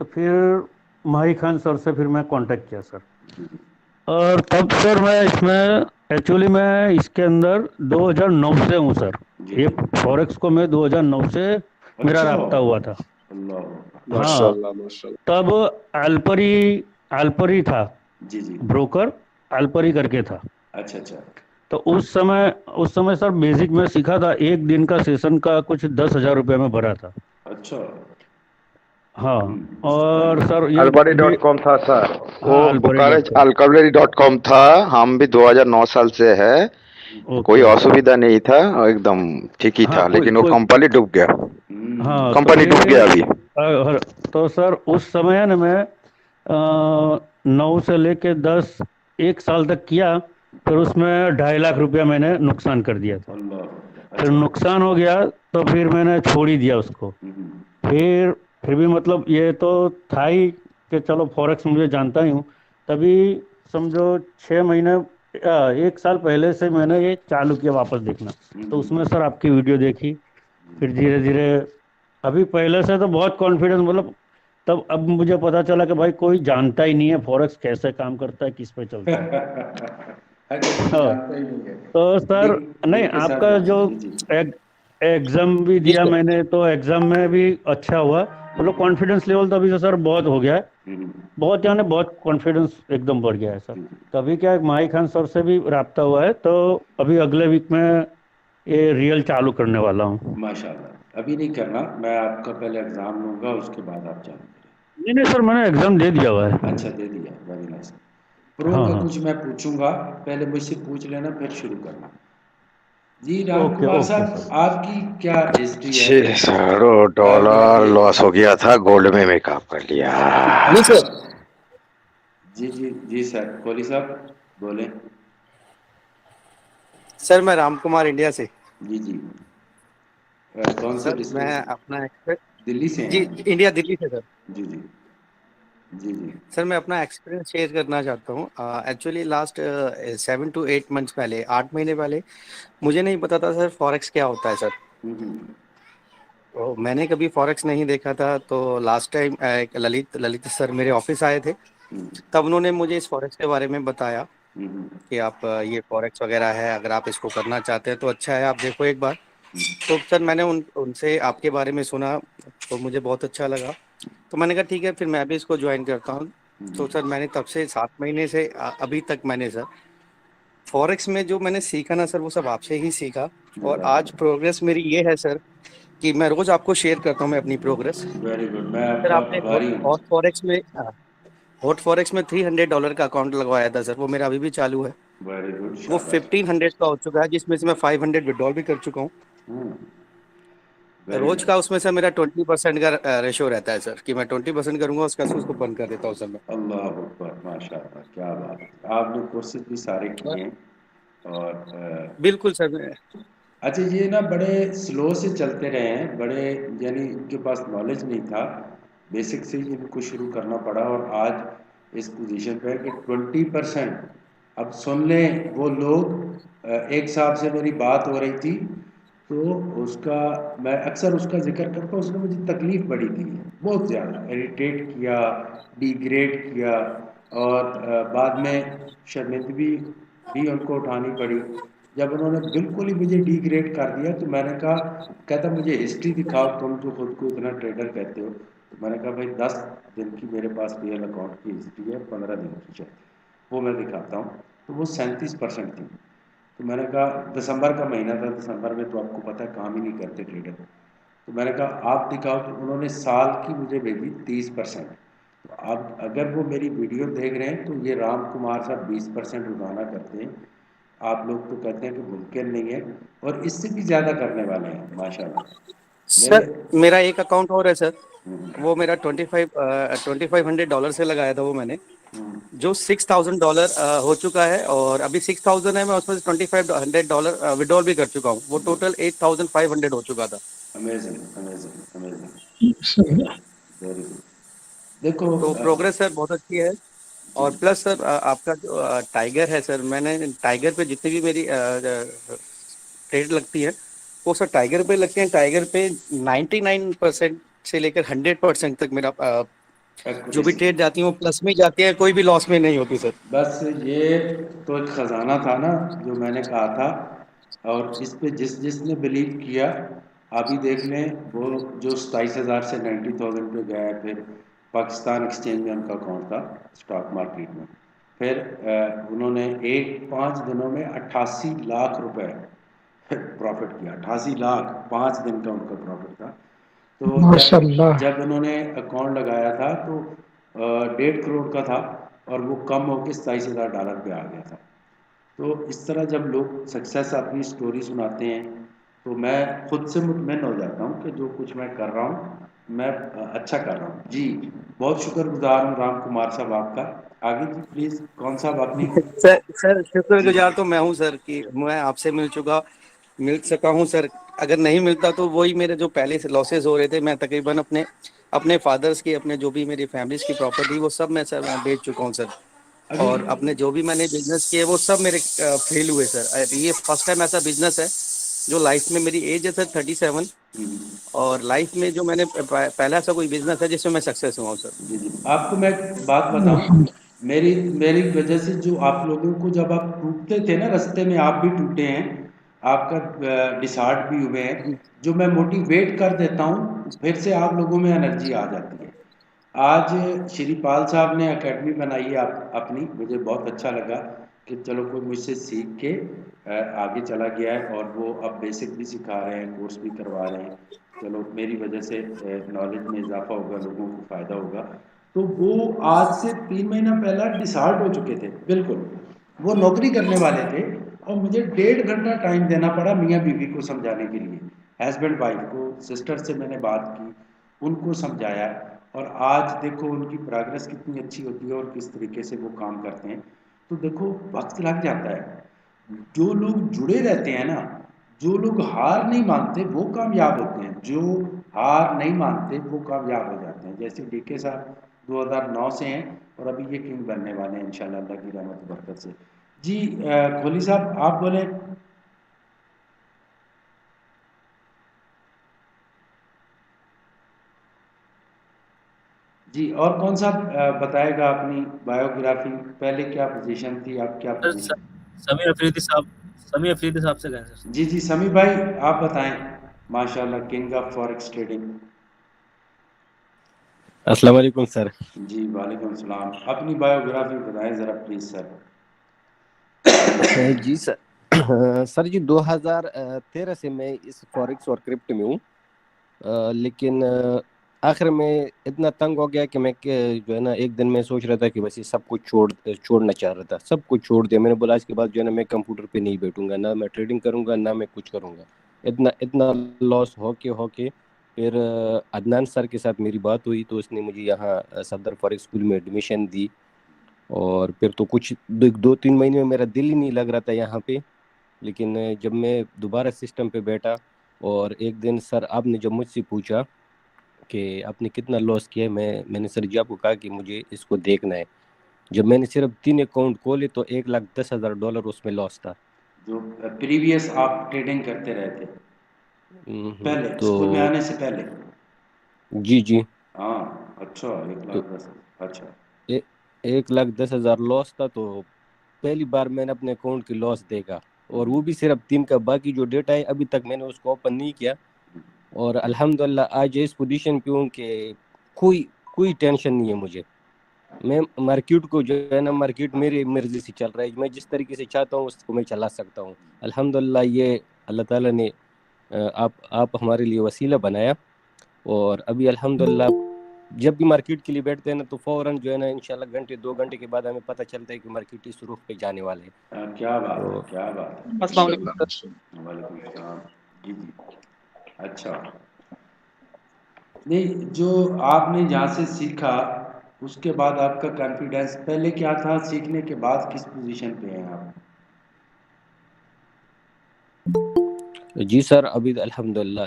तो फिर माही खान सर से फिर मैं कांटेक्ट किया सर, और तब सर मैं इसमें एक्चुअली मैं इसके अंदर 2009 से हूँ सर। ये फॉरेक्स को मैं 2009 से मेरा राब्ता हुआ था। माशाल्लाह तब आलपरी था जी जी, ब्रोकर आलपरी करके था। अच्छा अच्छा। तो उस समय सर बेसिक में सीखा था, एक दिन का सेशन का कुछ 10,000 रुपये में भरा था। अच्छा हाँ, और सर alpari.com था सर, वो बुकारेस्ट alpari.com था। हम भी 2009 साल से है, कोई असुविधा नहीं था, एकदम ठीक ही था। लेकिन वो कंपनी डूब गया। हाँ, कंपनी डूब गया अभी। तो सर उस समय है ना, मैं 9 से लेके 10 1 साल तक किया। फिर उसमें 2.5 लाख रुपया मैंने नुकसान कर दिया था। फिर नुकसान हो गया तो फिर मैंने छोड़ ही दिया उसको। फिर भी मतलब ये तो था ही कि चलो फॉरेक्स मुझे जानता ही हूँ। तभी समझो 6 महीने 1 साल पहले से मैंने ये चालू किया वापस देखना। तो उसमें सर आपकी वीडियो देखी, फिर धीरे धीरे अभी पहले से तो बहुत कॉन्फिडेंस, मतलब तब अब मुझे पता चला कि भाई कोई जानता ही नहीं है फॉरेक्स कैसे काम करता है, किस पे चलता है। तो सर नहीं, आपका जो एग्जाम भी दिया मैंने, तो एग्जाम में भी अच्छा हुआ। मतलब कॉन्फिडेंस लेवल तो अभी से सर बहुत हो गया है, बहुत यानी बहुत कॉन्फिडेंस एकदम बढ़ गया है सर। तभी क्या है, माही खान सर से भी राब्ता हुआ है, तो अभी अगले वीक में ये रियल चालू करने वाला हूँ। माशाल्लाह। अभी नहीं करना, मैं आपका पहले एग्जाम लूंगा, उसके बाद आप चालू करें। नहीं सर, मैंने एग्जाम दे दिया हुआ है। अच्छा, दे दिया, वेरी नाइस। प्रो हाँ, का हाँ। कुछ मैं पूछूंगा, पहले मुझसे पूछ लेना, फिर शुरू करना। जी राम ओके कुमार ओके साहब, सर। आपकी क्या हिस्ट्री है? 600 डॉलर लॉस हो गया था, गोल्ड में मेकअप कर लिया। जी सर। जी जी जी सर, कोहली साहब बोले। सर मैं राम कुमार इंडिया से। जी जी। कौन से सर मैं डिस्ट्रिक्ट से? अपना एक्सपीरियंस दिल्ली से जी, हैं? इंडिया दिल्ली से सर। जी जी जी जी। सर मैं अपना एक्सपीरियंस शेयर करना चाहता हूँ। एक्चुअली लास्ट 7 to 8 मंथ्स पहले, 8 महीने पहले मुझे नहीं पता था सर फॉरेक्स क्या होता है सर। तो मैंने कभी फॉरेक्स नहीं देखा था, तो लास्ट टाइम एक ललित सर मेरे ऑफिस आए थे, तब उन्होंने मुझे इस फॉरेक्स के बारे में बताया कि आप ये फॉरेक्स वगैरह है, अगर आप इसको करना चाहते हैं तो अच्छा है, आप देखो एक बार। तो सर मैंने उनसे आपके बारे में सुना, तो मुझे बहुत अच्छा लगा, तो मैंने कहा ठीक है फिर मैं भी इसको ज्वाइन करता हूँ। तो सर मैंने तब से 7 महीने से अभी तक मैंने सर फॉरेक्स में जो मैंने सीखा ना सर, वो सब आपसे ही सीखा। और आज प्रोग्रेस मेरी ये है सर कि मैं रोज आपको शेयर करता हूँ मैं अपनी प्रोग्रेस। वेरी गुड, मैं सर आपका आपने आभारी हूँ। हॉट फॉरेक्स में $300 का अकाउंट लगवाया था सर, वो मेरा अभी भी चालू है। वेरी गुड, वो शाबाश। 1500 का हो चुका है, जिसमें से मैं 500 विड्रॉल भी कर चुका हूँ। वेरी रोज नाइस। का उसमें से मेरा 20% का रेशो रहता है सर, कि मैं 20% करूंगा, उसको बंद कर देता हूँ सर मैं। अल्लाह अकबर, माशाअल्लाह, क्या बात है। आपने कोर्सेज भी सारे किए हैं और बिल्कुल सर। अच्छा, ये ना बड़े स्लो से चलते रहे हैं, बड़े यानी इनके पास नॉलेज नहीं था, बेसिक से ही इनको शुरू करना पड़ा और आज इस पोजीशन पे है कि 20%। अब सुन लें वो लोग, एक साहब से मेरी बात हो रही थी, तो उसका मैं अक्सर उसका जिक्र करता हूँ, उसने मुझे तकलीफ़ बड़ी दी है, बहुत ज़्यादा इरिटेट किया, डिग्रेड किया, और बाद में शर्मिंदगी भी उनको उठानी पड़ी जब उन्होंने बिल्कुल ही मुझे डिग्रेड कर दिया। तो मैंने कहा, कहता मुझे हिस्ट्री दिखाओ, तुम जो खुद को इतना ट्रेडर कहते हो। तो मैंने कहा भाई 10 दिन की मेरे पास रियल अकाउंट की हिस्ट्री है, 15 दिन की शायद, वो मैं दिखाता हूँ। तो वो 37% थी। तो मैंने कहा, दिसंबर का महीना था, दिसंबर में तो आपको पता है काम ही नहीं करते ट्रेडर। तो मैंने कहा आप दिखाओ, तो उन्होंने साल की मुझे भेजी 30%। तो अब अगर वो मेरी वीडियो देख रहे हैं, तो ये राम कुमार साहब 20% रोजाना करते हैं, आप लोग तो कहते हैं कि मुमकिन नहीं है, और इससे भी ज़्यादा करने वाले हैं माशाल्लाह। सर मेरा एक अकाउंट और है सर, वो मेरा $2500 से लगाया था वो मैंने, जो $6000 हो चुका है, और अभी 6000 है, मैं उसमें से $2500 विड्रॉल भी कर चुका हूँ, वो टोटल 8500 हो चुका था। Amazing amazing amazing, very good. देखो तो प्रोग्रेस सर बहुत अच्छी है। और प्लस सर आपका जो टाइगर है सर, मैंने टाइगर पे जितनी भी मेरी ट्रेड लगती है, वो सर टाइगर पे लगते हैं। टाइगर पे 99% से लेकर 100% तक मेरा जो भी ट्रेड जाती है वो प्लस में जाती है, कोई भी लॉस में नहीं होती सर। बस ये तो एक खजाना था ना जो मैंने कहा था, और इस पे जिसने बिलीव किया, अभी देख लें, वो जो 27,000 से 90,000 पे गया, फिर पाकिस्तान एक्सचेंज में उनका अकाउंट था, स्टॉक मार्केट में, फिर उन्होंने 5 दिनों में 88 लाख रुपए प्रॉफिट किया। 88 लाख 5 दिन का उनका प्रॉफिट था। तो माशाल्लाह। जब उन्होंने अकाउंट लगाया था तो 1.5 करोड़ का था, और वो कम होकर $27,000 पे आ गया था। तो इस तरह जब लोग सक्सेस अपनी स्टोरी सुनाते हैं, तो मैं खुद से मुतमईन हो जाता हूँ कि जो कुछ मैं कर रहा हूँ, मैं अच्छा कर रहा हूँ। जी, बहुत शुक्रगुजार हूँ राम कुमार साहब आपका। आगे जी प्लीज, कौन सा अपनी सर शुक्रगुजार तो मैं हूँ सर, कि मैं आपसे मिल सका हूँ सर। अगर नहीं मिलता तो वही मेरे जो पहले से लॉसेस हो रहे थे, मैं तकरीबन अपने फादर्स की, अपने जो भी मेरी फैमिलीज की प्रॉपर्टी, वो सब मैं सर बेच चुका हूँ सर। और अपने जो भी मैंने बिजनेस किए वो सब मेरे फेल हुए सर। ये फर्स्ट टाइम ऐसा बिजनेस है जो लाइफ में, मेरी एज है सर 37, और लाइफ में जो मैंने पहला ऐसा कोई बिजनेस है जिसमें मैं सक्सेस हुआ हूँ सर। जी जी। आपको मैं बात बताऊं, मेरी वजह से जो आप लोगों को, जब आप टूटते थे ना रास्ते में, आप भी टूटे हैं, आपका डिसहार्ट भी हुए हैं, जो मैं मोटिवेट कर देता हूँ, फिर से आप लोगों में एनर्जी आ जाती है। आज श्री पाल साहब ने एकेडमी बनाई है अपनी, मुझे बहुत अच्छा लगा कि चलो कोई मुझसे सीख के आगे चला गया है, और वो अब बेसिक भी सिखा रहे हैं, कोर्स भी करवा रहे हैं। चलो मेरी वजह से नॉलेज में इजाफा होगा, लोगों को फ़ायदा होगा। तो वो आज से 3 महीना पहला डिसहार्ट हो चुके थे, बिल्कुल वो नौकरी करने वाले थे, और मुझे 1.5 घंटा टाइम देना पड़ा मियाँ बीवी को समझाने के लिए, हस्बैंड वाइफ को, सिस्टर से मैंने बात की, उनको समझाया, और आज देखो उनकी प्रोग्रेस कितनी अच्छी होती है और किस तरीके से वो काम करते हैं। तो देखो वक्त लग जाता है, जो लोग जुड़े रहते हैं ना, जो लोग हार नहीं मानते वो कामयाब होते हैं, जो हार नहीं मानते वो कामयाब हो जाते हैं। जैसे डीके साहब 2009 से हैं और अभी ये किंग बनने वाले हैं इंशाल्लाह अल्लाह की रहमत बरकत से। जी खोली साहब आप बोले। जी और कौन सा बताएगा अपनी बायोग्राफी, पहले क्या पोजीशन थी, अब क्या पोजीशन? समीर अफरीदी साहब से कहें सर। जी जी समीर भाई आप बताएं, माशाल्लाह किंग ऑफ फॉरेक्स ट्रेडिंग। अस्सलाम वालेकुम सर। जी वालेकुम सलाम, अपनी बायोग्राफी बताएं जरा प्लीज सर। जी सर। सर जी 2013 से मैं इस फॉरेक्स और क्रिप्टो में हूँ, लेकिन आखिर में इतना तंग हो गया कि मैं जो है ना एक दिन मैं सोच रहा था कि बस ये सब कुछ छोड़ना चाह रहा था, सब कुछ छोड़ दिया मैंने। बोला इसके बाद जो है ना मैं कंप्यूटर पे नहीं बैठूंगा, ना मैं ट्रेडिंग करूंगा, ना मैं कुछ करूंगा। इतना इतना लॉस हो के फिर अदनान सर के साथ मेरी बात हुई, तो उसने मुझे यहाँ सफदर फॉरेक्स स्कूल में एडमिशन दी, और फिर तो कुछ 2-3 महीने में मेरा दिल ही नहीं लग रहा था यहाँ पे। लेकिन जब मैं दोबारा सिस्टम पे बैठा, और एक दिन सर आपने जब मुझसे पूछा कि आपने कितना लॉस किया है, मैंने सर जी आपको कहा कि मुझे इसको देखना है। जब मैंने सिर्फ 3 अकाउंट खोले तो $1,10,000 उसमें लॉस था। जो प्रीवियस आप ट्रेडिंग करते रहे थे पहले, तो स्कूल में आने से पहले? जी हाँ अच्छा, 1,10,000 अच्छा। 1,10,000 लॉस था। तो पहली बार मैंने अपने अकाउंट की लॉस देखा, और वो भी सिर्फ 3 का। बाकी जो डेटा है अभी तक मैंने उसको ओपन नहीं किया, और अल्हम्दुलिल्लाह आज इस पोजीशन पे हूँ कि कोई टेंशन नहीं है मुझे। मैं मार्केट को जो है ना, मार्केट मेरी मर्जी से चल रहा है, मैं जिस तरीके से चाहता हूँ उसको मैं चला सकता हूँ। अल्हम्दुलिल्लाह ये अल्लाह ताला ने आप हमारे लिए वसीला बनाया, और अभी अल्हम्दुलिल्लाह जब भी मार्केट के लिए बैठते हैं ना तो फौरन जो है ना इंशाल्लाह 1-2 घंटे के बाद हमें पता चलता है कि मार्केट इस रुख पे जाने वाले है। क्या बात है, क्या बात है। अस्सलाम वालेकुम सलाम। जी जी अच्छा। नहीं, जो आपने जहाँ से सीखा उसके बाद आपका कॉन्फिडेंस पहले क्या था, सीखने के बाद किस पोजीशन पे हैं आप? जी सर अभी अल्हम्दुलिल्लाह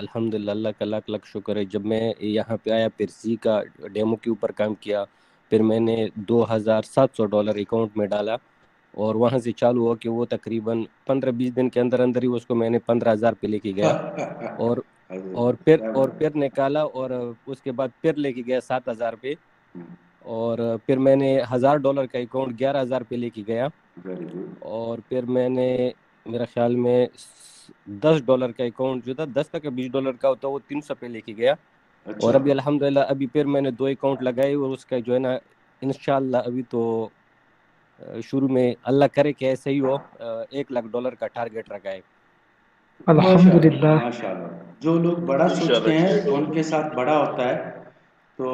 अल्लाह का लाख लाख शुक्र है। जब मैं यहाँ पे आया फिर सी का डेमो के ऊपर काम किया, फिर मैंने $2,700 अकाउंट में डाला, और वहाँ से चालू हो कि वो तकरीबन 15-20 दिन के अंदर अंदर ही उसको मैंने 15,000 पे लेके गया, और फिर निकाला, और उसके बाद फिर लेके गया 7,000 पे, और फिर मैंने $1,000 का अकाउंट 11,000 पे लेके गया, और फिर मैंने मेरा ख्याल में $10 का अकाउंट जो था 10 का $20 का होता वो 300 पे लेके गया। और अभी अल्हम्दुलिल्लाह अभी फिर मैंने 2 अकाउंट लगाए, और उसका जो है ना इंशाल्लाह अभी तो शुरू में अल्लाह करे कि ऐसे ही हो, $1,00,000 का टारगेट रखा है। अल्हम्दुलिल्लाह। माशाल्लाह, जो लोग बड़ा सोचते हैं उनके साथ बड़ा होता है, तो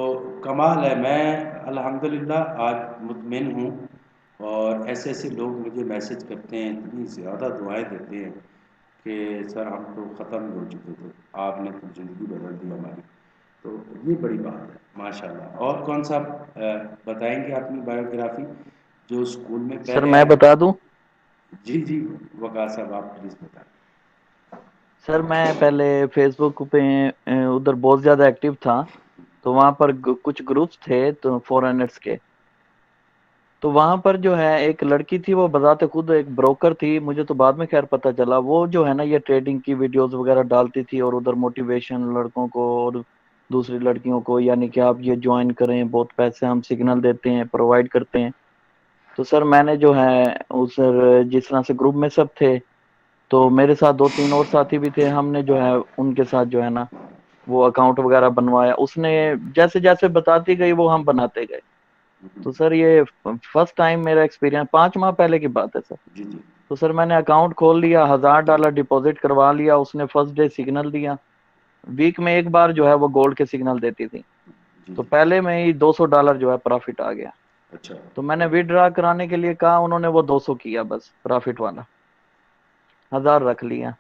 कमाल है। मैं अल्हम्दुलिल्लाह आज मुतमिन हूँ, और ऐसे ऐसे लोग मुझे मैसेज करते हैं, इतनी ज़्यादा दुआएं देते हैं कि सर हम तो ख़त्म हो चुके थे, आपने तो ज़िंदगी बदल दी हमारी। तो ये बड़ी बात है माशाल्लाह। और कौन सा बताएंगे अपनी बायोग्राफी जो स्कूल में पहले? सर मैं बता दूं? जी जी वकार साहब आप प्लीज़ बताएं। सर मैं पहले फेसबुक पे उधर बहुत ज़्यादा एक्टिव था, तो वहाँ पर कुछ ग्रुप्स थे तो फॉरेनर्स के, तो वहाँ पर जो है एक लड़की थी, वो बताते खुद एक ब्रोकर थी, मुझे तो बाद में खैर पता चला, वो जो है ना ये ट्रेडिंग की वीडियोस वगैरह डालती थी, और उधर मोटिवेशन लड़कों को और दूसरी लड़कियों को, यानी कि आप ये ज्वाइन करें, बहुत पैसे हम सिग्नल देते हैं, प्रोवाइड करते हैं। तो सर मैंने जो है उस जिस तरह से ग्रुप में सब थे, तो मेरे साथ 2-3 और साथी भी थे, हमने जो है उनके साथ जो है ना वो अकाउंट वगैरह बनवाया, उसने जैसे जैसे बताती गई वो हम बनाते गए। तो सर ये फर्स्ट टाइम मेरा एक्सपीरियंस 5 माह पहले की बात है सर। तो सर मैंने अकाउंट खोल लिया, $1000 डिपॉजिट करवा लिया, उसने फर्स्ट डे सिग्नल दिया, वीक में एक बार जो है वो गोल्ड के सिग्नल देती थी, तो पहले में ही $200 जो है प्रॉफिट आ गया। अच्छा तो मैंने विड्रॉ कराने के लिए कहा, उन्होंने वो 200 किया बस प्रॉफिट वाला, 1000 रख लिया।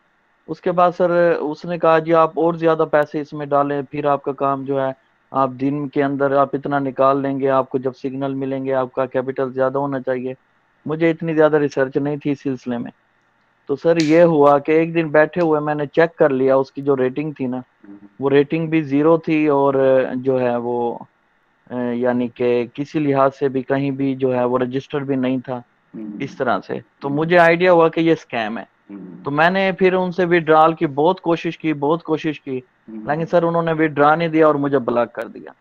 उसके बाद सर उसने कहा जी आप और ज्यादा पैसे इसमें डालें, फिर आपका काम जो है आप दिन के अंदर आप इतना निकाल लेंगे, आपको जब सिग्नल मिलेंगे आपका कैपिटल ज्यादा होना चाहिए। मुझे इतनी ज्यादा रिसर्च नहीं थी इस सिलसिले में। तो सर ये हुआ कि एक दिन बैठे हुए मैंने चेक कर लिया, उसकी जो रेटिंग थी ना वो रेटिंग भी 0 थी, और जो है वो यानी कि किसी लिहाज से भी कहीं भी जो है वो रजिस्टर भी नहीं था इस तरह से। तो मुझे आइडिया हुआ कि ये स्कैम है। तो मैंने फिर उनसे विड्रॉल की बहुत कोशिश की, लेकिन सर उन्होंने विड्रॉ नहीं दिया और मुझे ब्लॉक कर दिया।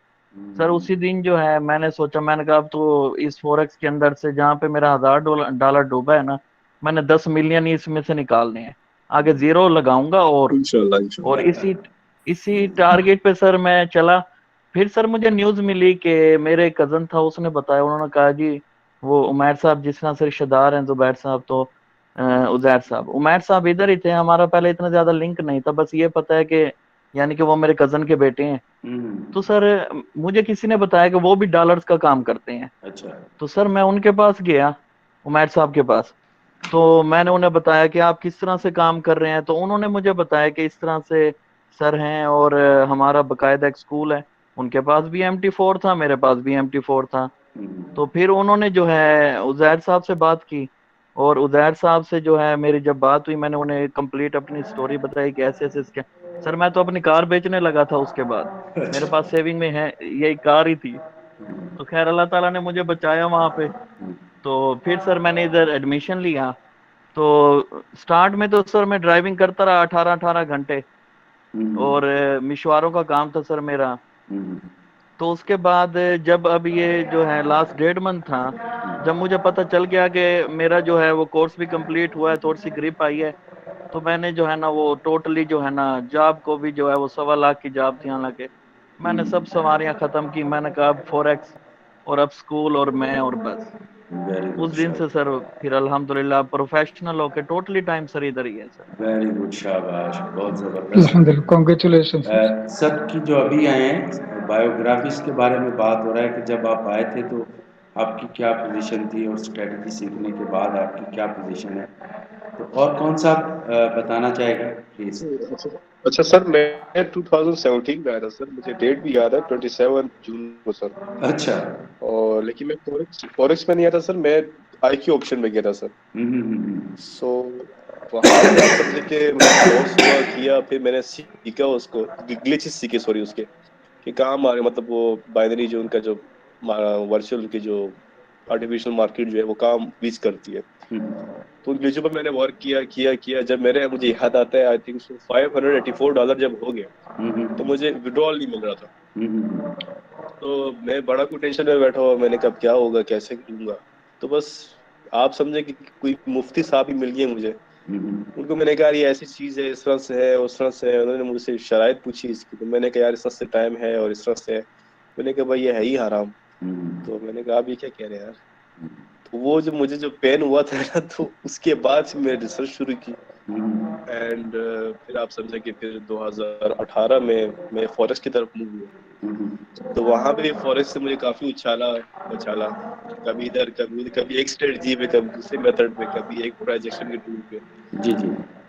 सर उसी दिन जो है मैंने सोचा, मैंने कहा अब तो इस फॉरेक्स के अंदर से जहाँ पे मेरा $1000 डूबा है ना, मैंने 10 मिलियन ही इसमें से निकालने हैं, आगे 0 लगाऊंगा और इसी टारगेट पे सर मैं चला। फिर सर मुझे न्यूज मिली कि मेरे कजन था, उसने बताया, उन्होंने कहा जी वो उमैर साहब जिस तरह से रिश्तेदार हैं जुबैर साहब, तो उजैर साहब, उमैर साहब इधर ही थे, हमारा पहले इतना ज्यादा लिंक नहीं था, बस ये पता है कि यानी कि वो मेरे कजन के बेटे हैं। तो सर मुझे किसी ने बताया कि वो भी डॉलर्स का काम करते हैं। अच्छा तो सर मैं उनके पास गया, उमैर साहब के पास, तो मैंने उन्हें बताया कि आप किस तरह से काम कर रहे हैं। तो उन्होंने मुझे बताया कि इस तरह से सर हैं, और हमारा बकायदा एक स्कूल है, उनके पास भी MT4 था, मेरे पास भी MT4 था। तो फिर उन्होंने जो है उजैर साहब से बात की, और उजैर साहब से जो है मेरी जब बात हुई, मैंने उन्हें कंप्लीट अपनी स्टोरी बताई कि ऐसे ऐसे इसके। सर मैं तो अपनी कार बेचने लगा था उसके बाद, मेरे पास सेविंग में है यही कार ही थी। तो खैर अल्लाह ताला ने मुझे बचाया वहां पे। तो फिर सर मैंने इधर एडमिशन लिया। तो स्टार्ट में तो सर मैं ड्राइविंग करता रहा 18-18 घंटे, और मिशवारों का काम था सर मेरा। तो उसके बाद जब अब ये जो है लास्ट 1.5 मंथ था, जब मुझे पता चल गया कि मेरा जो है वो कोर्स भी कंप्लीट हुआ है, थोड़ी सी ग्रिप आई है, तो मैंने जो है ना वो टोटली जो है ना जॉब को भी जो है वो 1.25 लाख की जॉब थी, हालांकि मैंने सब सवारियां खत्म की। मैंने कहा अब फॉरेक्स और अब स्कूल और मैं, और बस वेरी उस गुड दिन से सर फिर अल्हम्दुलिल्लाह प्रोफेशनल होके टोटली टाइम सर इधर ही है सर। वेरी गुड, शाबाश, बहुत जबरदस्त। अल्हम्दुलिल्लाह, कांग्रेचुलेशन सर। सर की जो अभी आए हैं बायोग्राफीज के बारे में बात हो रहा है कि जब आप आए थे तो आपकी क्या पोजीशन थी और स्ट्रेटजी सीखने के बाद आपकी क्या पोजीशन है, तो और कौन सा बताना चाहेगा प्लीज। अच्छा सर, मैं 2017 में आया था सर, मुझे डेट भी याद है 27 जून को सर। अच्छा। और लेकिन मैं फॉरेक्स में नहीं आया था सर, मैं IQ ऑप्शन में गया था सर। सो वहाँ पे आप समझे कि कोर्स हुआ किया, फिर मैंने सीखा उसको, ग्लिचेस सीखे सॉरी उसके कि कहाँ मारे, मतलब वो बाइनरी जो उनका जो वर्चुअल की जो आर्टिफिशियल मार्केट जो है वो काम बीच करती है। तो उन ग्लिचों पर मैंने वर्क किया। जब मुझे याद आता है आई थिंक $584 जब हो गया तो मुझे विड्रॉल नहीं मिल रहा था। तो मैं बड़ा कोई टेंशन में बैठा हुआ, मैंने कहा क्या होगा, कैसे लूंगा। तो बस आप समझे कि कोई मुफ्ती साहब ही मिल गए मुझे। उनको मैंने कहा ये ऐसी चीज है, इस तरह से है, उस तरह से है। उन्होंने मुझसे शराइत पूछी इसकी, तो मैंने कहा यार इस तरह से टाइम है और इस तरह से है। मैंने कहा भाई ये है ही हराम। तो मैंने कहा आप ये क्या कह रहे हैं यार। तो वो जो मुझे जो पेन हुआ था ना, तो उसके बाद से मैंने रिसर्च शुरू की। एंड फिर आप समझे कि फिर 2018 में मैं फॉरेक्स की तरफ मूव हुआ। तो वहां पे फॉरेक्स से मुझे काफी उछाला, कभी इधर कभी एक स्ट्रेटजी पे, कभी दूसरे मेथड पे, कभी एक ट्रांजैक्शन के टूल पे। जी।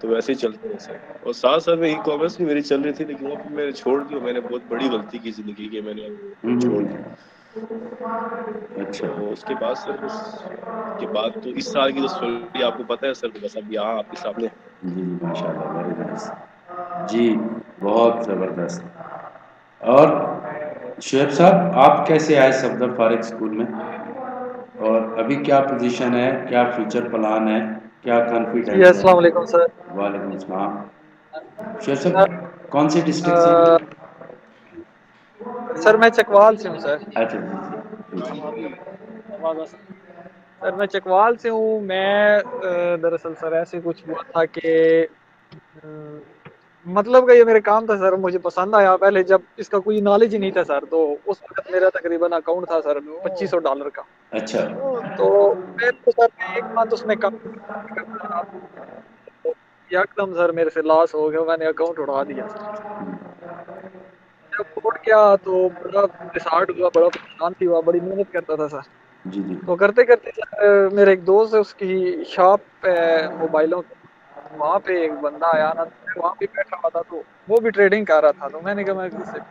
तो वैसे ही चलते हैं सर। और साथ साथ में ई-कॉमर्स भी मेरी चल रही थी, लेकिन वो फिर मैंने छोड़ दी। मैंने बहुत बड़ी गलती की जिंदगी के, मैंने छोड़ दी। अच्छा। तो उसके बाद सर के बाद तो इस साल की तो स्टोरी आपको पता है सर, तो बस अब यहाँ आपके सामने। जी माशाल्लाह, वेरी नाइस जी, बहुत ज़बरदस्त। और शुएब साहब आप कैसे आए सफदर फारिग स्कूल में, और अभी क्या पोजीशन है, क्या फ्यूचर प्लान है, क्या कॉन्फिडेंस है। अस्सलाम वालेकुम सर। वालेकुम सलाम। शुएब साहब कौन सी डिस्ट्रिक्ट से हैं? सर मैं चकवाल से हूँ सर। अच्छा जी। सर मैं चकवाल से हूँ। मैं दरअसल सर ऐसे कुछ हुआ था कि मतलब का ये मेरे काम था सर, मुझे पसंद आया पहले जब इसका कोई नॉलेज ही नहीं था सर, तो उस वक्त मेरा तकरीबन अकाउंट था सर $2500 का। अच्छा। तो मैं तो सर एक मंथ उसमें काम करता रहा, तो एकदम सर मेरे से लॉस हो गया, मैंने अकाउंट उड़ा दिया सर। जब उठ गया तो बड़ा डिसहार्ट हुआ, बड़ा परेशान भी हुआ, बड़ी मेहनत करता था सर। जी जी। तो करते करते सर मेरा एक दोस्त है, उसकी शॉप है मोबाइलों की, वहाँ पे एक बंदा आया ना, तो मैं वहाँ पे बैठा हुआ था, तो वो भी ट्रेडिंग कर रहा था, तो मैंने कहा मैं इससे चेक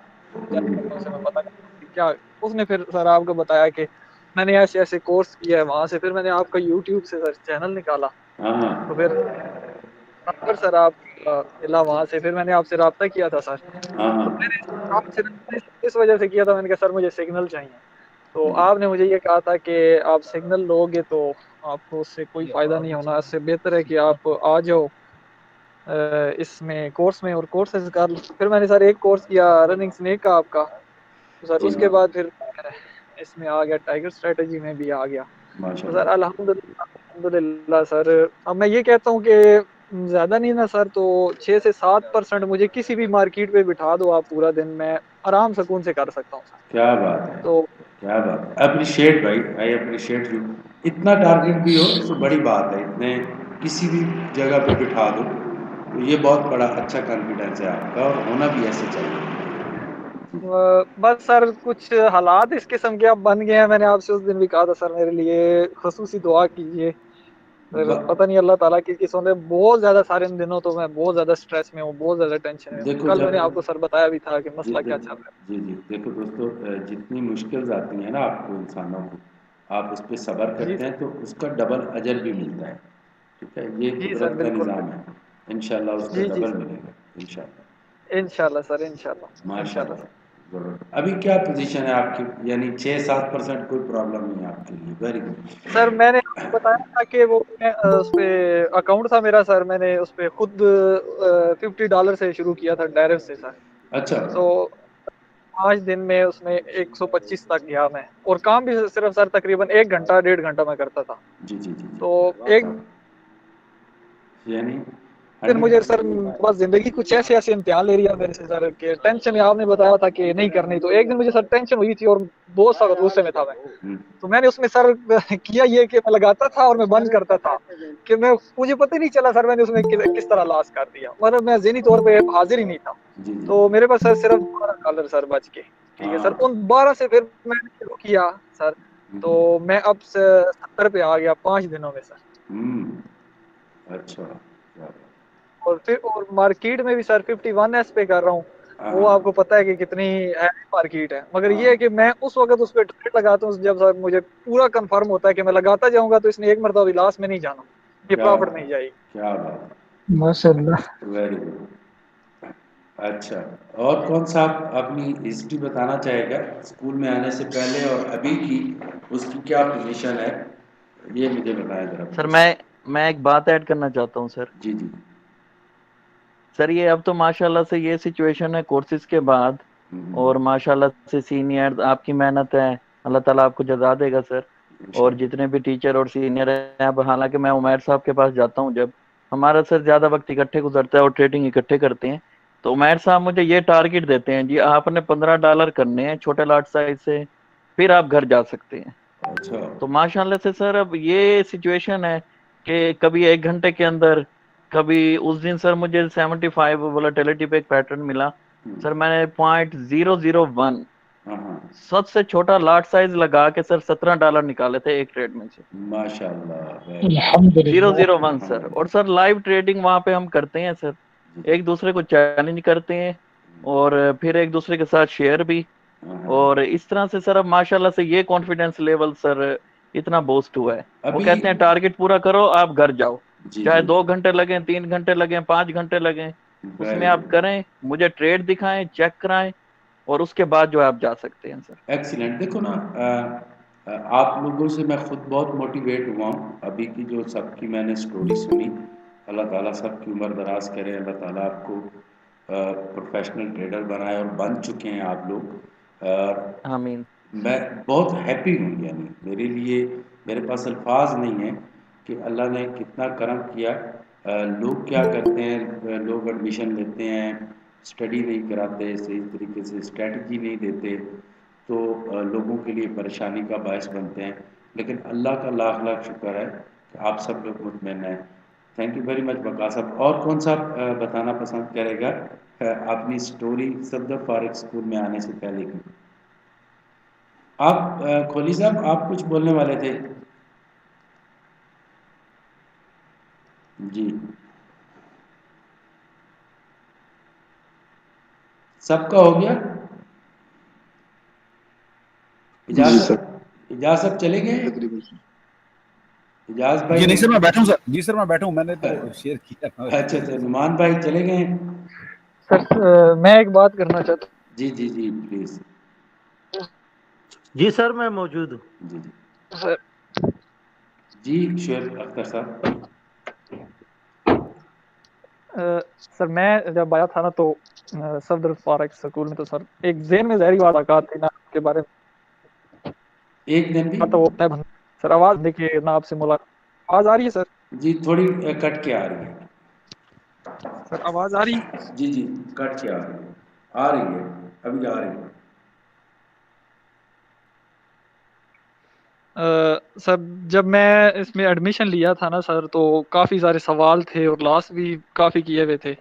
करता हूँ, मैं पता करता हूँ क्या। उसने फिर सर आपको बताया कि मैंने ऐसे ऐसे कोर्स किया है वहाँ से, फिर मैंने आपका यूट्यूब से सर चैनल निकाला, हाँ तो फिर नंबर सर आपका मिला वहाँ से, फिर मैंने आपसे राब्ता किया था सर। हाँ तो हाँ। मैंने आपसे इस वजह से किया था, मैंने कहा सर मुझे सिग्नल चाहिए, तो आपने मुझे ये कहा था कि आप सिग्नल लोगे तो आपको उससे कोई फायदा नहीं होना, इससे बेहतर है कि आप आ जाओ इसमें कोर्स में और कोर्सेज कर लो। फिर मैंने सर एक कोर्स किया रनिंग स्नेक का आपका, तो सर जी उसके बाद फिर मैं इसमें आ गया, टाइगर स्ट्रेटेजी में भी आ गया। तो सर माशाल्लाह। अल्हम्दुलिल्लाह सर, अब मैं ये कहता हूँ कि ज्यादा नहीं ना सर, तो 6 से 7% मुझे किसी भी मार्केट पे बिठा दो आप पूरा दिन, मैं आराम सुकून से कर सकता हूँ सर। क्या बात है, तो क्या बात है। अप्रिशिएट भाई, आई अप्रिशिएट यू। इतना टारगेट भी हो तो बड़ी बात है, इतने किसी भी जगह पे बिठा दो, तो ये बहुत बड़ा अच्छा कॉन्फिडेंस है आपका, और होना भी ऐसे चाहिए। बस सर कुछ हालात इस किस्म के अब बन गए हैं, मैंने आपसे उस दिन भी कहा था सर मेरे लिए खसूसी दुआ कीजिए। फिर ब- पता नहीं अल्लाह ताला की किस्मों ने बहुत ज्यादा सारे इन दिनों तो मैं बहुत ज्यादा स्ट्रेस में हूँ, बहुत ज्यादा टेंशन में हूँ। देखो कल मैंने जब आपको सर बताया भी था कि जी मसला क्या जी चल रहा है। जी जी, देखो दोस्तों, जितनी मुश्किल आती है ना आपको, इंसानों को, आप उस पर सब्र जी करते सर। हैं तो उसका डबल अजर भी मिलता है। ठीक है, ये जी सर कुदरत का बिल्कुल निज़ाम है। इंशाल्लाह उसका जी जी डबल सर, मिलेगा इंशाल्लाह। इंशाल्लाह सर, इंशाल्लाह इंशाल्लाह माशाल्लाह। सर। जरूर। अभी क्या पोजीशन है आपकी, यानी 6-7% कोई प्रॉब्लम नहीं है आपके लिए। Very good. सर मैंने आपको बताया था कि वो मैं उस पे अकाउंट था मेरा सर, मैंने उस पे खुद $50 से शुरू किया था डायरेक्ट से सर। अच्छा। तो 5 दिन में उसमें 125 तक गया मैं, और काम भी सिर्फ सर तकरीबन 1 घंटा 1.5 घंटा मैं करता था। जी जी जी तो जी। एक यानी दिन मुझे 100। सर बस जिंदगी कुछ ऐसे ऐसे इम्तिहान ले रही है मेरे से सर, कि टेंशन आपने बताया था कि नहीं करनी, तो एक दिन मुझे सर टेंशन हुई थी और बहुत सारा गुस्से में था मैं। तो मैंने उसमें सर किया ये कि मैं लगाता था और मैं बंद करता था, कि मैं मुझे पता ही नहीं चला सर मैंने उसमें किस तरह लॉस कर दिया, मतलब मैं ज़हनी तौर पे हाजिर ही नहीं था। जी जी। तो मेरे पास सर सिर्फ $12 सर बच के, ठीक है सर, हाँ। उन 12 से फिर मैंने शुरू किया सर, तो मैं अब 70 पे आ गया 5 दिनों में सर। अच्छा, क्या बात। और फिर और मार्केट में भी सर 51s पे कर रहा हूँ। वो हाँ आपको पता है कि कितनी हैवी मार्केट है, मगर ये है हाँ। कि मैं उस वक़्त उस पे ट्रेड लगाता हूँ जब सर मुझे पूरा कन्फर्म होता है कि मैं लगाता जाऊँगा तो इसने एक मरतबा भी लॉस में नहीं जाना, ये क्या प्रॉफिट में ही जाएगी। क्या बात। माशाल्लाह। Very good. अच्छा, और कौन सा आप अपनी हिस्ट्री बताना चाहेगा, स्कूल में आने से पहले और अभी की, उसकी क्या पोजीशन है, ये मुझे बताएं जरा सर प्लीज। मैं एक बात ऐड करना चाहता हूँ सर। जी जी। सर ये अब तो माशाल्लाह से ये सिचुएशन है कोर्सेज के बाद, और माशाल्लाह से सीनियर आपकी मेहनत है, अल्लाह ताला आपको जज़ा देगा सर। और जितने भी टीचर और सीनियर हैं, अब हालांकि मैं उमैर साहब के पास जाता हूँ जब, हमारा सर ज़्यादा वक्त इकट्ठे गुजरता है और ट्रेडिंग इकट्ठे करते हैं, तो उमैर साहब मुझे ये टारगेट देते हैं जी आपने $15 करने हैं छोटे लॉट साइज से, फिर आप घर जा सकते हैं। अच्छा। तो माशाल्लाह से सर अब ये सिचुएशन है कि कभी 1 घंटे के अंदर, कभी उस दिन सर मुझे 75 वोलेटिलिटी पे एक पैटर्न मिला सर, मैंने .001 हाँ हाँ। सबसे छोटा लॉट साइज लगा के सर $17 निकाले थे एक ट्रेड में से। माशाल्लाह। जीरो अल्हम्दुलिल्लाह। जीरो वन सर, और सर लाइव ट्रेडिंग वहां पे हम करते हैं सर, एक दूसरे को चैलेंज करते हैं और फिर एक दूसरे के साथ शेयर भी, और इस तरह से सर अब माशाल्लाह से ये कॉन्फिडेंस लेवल सर इतना बूस्ट हुआ है। वो अभी कहते हैं टारगेट पूरा करो आप घर जाओ, जी चाहे जी। 2 घंटे लगे, 3 घंटे लगे, 5 घंटे लगे, वेरी उसमें आप गुड। करें, मुझे ट्रेड दिखाएं, चेक कराएं, और उसके बाद जो है आप जा सकते हैं सर। एक्सीलेंट। देखो ना, आप लोगों से मैं खुद बहुत मोटिवेट हुआ हूँ, अभी की जो सबकी मैंने स्टोरी सुनी। अल्लाह ताला सबकी उम्र दराज करे, अल्लाह ताला आपको प्रोफेशनल ट्रेडर बनाए, और बन चुके हैं आप लोग। आमीन। मैं बहुत हैप्पी हूँ, यानी मेरे लिए मेरे पास अल्फाज नहीं है कि अल्लाह ने कितना करम किया। लोग क्या करते हैं, लोग एडमिशन लेते हैं, स्टडी नहीं कराते, सही तरीके से स्ट्रेटजी नहीं देते, तो लोगों के लिए परेशानी का बायस बनते हैं। लेकिन अल्लाह का लाख लाख शुक्र है कि आप सब लोग मुतमईन हैं। थैंक यू वेरी मच बका साहब। और कौन सा बताना पसंद करेगा अपनी स्टोरी सफदर फारूक स्कूल में आने से पहले की? आप खोली साहब, आप कुछ बोलने वाले थे जी। सबका हो गया? इजाज साहब चले गए? इजाज भाई जी नहीं सर, मैं बैठा हूँ सर। जी सर मैं बैठा हूँ, मैंने तो शेयर किया। अच्छा, नुमान भाई चले गए? सर मैं एक बात करना चाहता हूँ। जी जी जी प्लीज। जी सर मैं मौजूद हूँ। जी जी सर जी शेर अख्तर साहब। सर मैं जब आया था ना तो सफदर फारूक स्कूल में, तो सर एक ज़हन में ज़हरी मुलाकात थी ना आपके बारे में। एक दिन भी तो सर आवाज देखिए ना, आपसे मुलाकात, आवाज आ रही है सर? जी थोड़ी कट के आ रही है सर, आवाज आ रही है? जी जी कट के आ रही है, अभी आ रही है। सर जब मैं इसमें एडमिशन लिया था ना सर, तो काफ़ी सारे सवाल थे और क्लास भी काफ़ी किए हुए थे।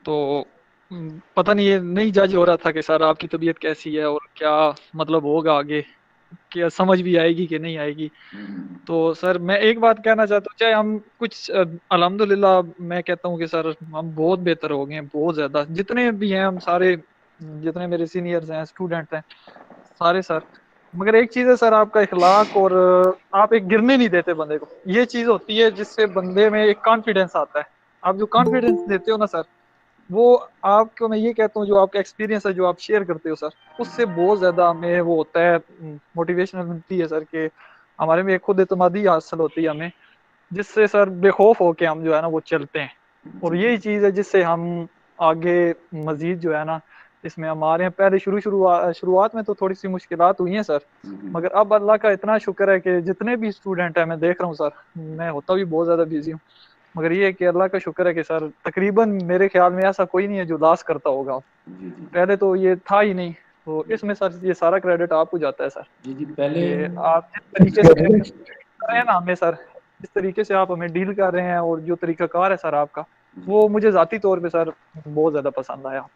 तो पता नहीं, ये नहीं जज हो रहा था कि सर आपकी तबीयत कैसी है और क्या मतलब होगा आगे, क्या समझ भी आएगी कि नहीं आएगी। तो सर मैं एक बात कहना चाहता हूँ, चाहे हम कुछ अल्हम्दुलिल्लाह मैं कहता हूँ कि सर हम बहुत बेहतर हो गए हैं, बहुत ज़्यादा। जितने भी हैं हम सारे, जितने मेरे सीनियर्स हैं, स्टूडेंट हैं, सारे सर। मगर एक चीज़ है सर, आपका इखलाक, और आप एक गिरने नहीं देते बंदे को। ये चीज़ होती है जिससे बंदे में एक कॉन्फिडेंस आता है। आप जो कॉन्फिडेंस देते हो ना सर, वो आपको, मैं ये कहता हूँ, जो आपका एक्सपीरियंस है जो आप शेयर करते हो सर, उससे बहुत ज़्यादा हमें वो होता है, मोटिवेशनल मिलती है सर, कि हमारे में एक खुद एतमादी हासिल होती है हमें, जिससे सर बेखौफ होके हम जो है ना वो चलते हैं। और यही चीज़ है जिससे हम आगे मजीद जो है ना इसमें हमारे पहले शुरुआत में तो थोड़ी सी मुश्किलात हुई हैं सर, मगर अब अल्लाह का इतना शुक्र है कि जितने भी स्टूडेंट हैं, मैं देख रहा हूँ सर, मैं होता भी बहुत ज़्यादा बिजी हूँ, मगर ये है कि अल्लाह का शुक्र है कि सर तकरीबन मेरे ख्याल में ऐसा कोई नहीं है जो उदास करता होगा। पहले तो ये था ही नहीं, तो इसमें सर ये सारा क्रेडिट आपको जाता है सर। जी जी पहले आप जिस तरीके से कर रहे हैं ना हमें सर, जिस तरीके से आप हमें डील कर रहे हैं और जो तरीकाकार है सर आपका, वो मुझे ज़ाती तौर पे सर बहुत ज़्यादा पसंद आया।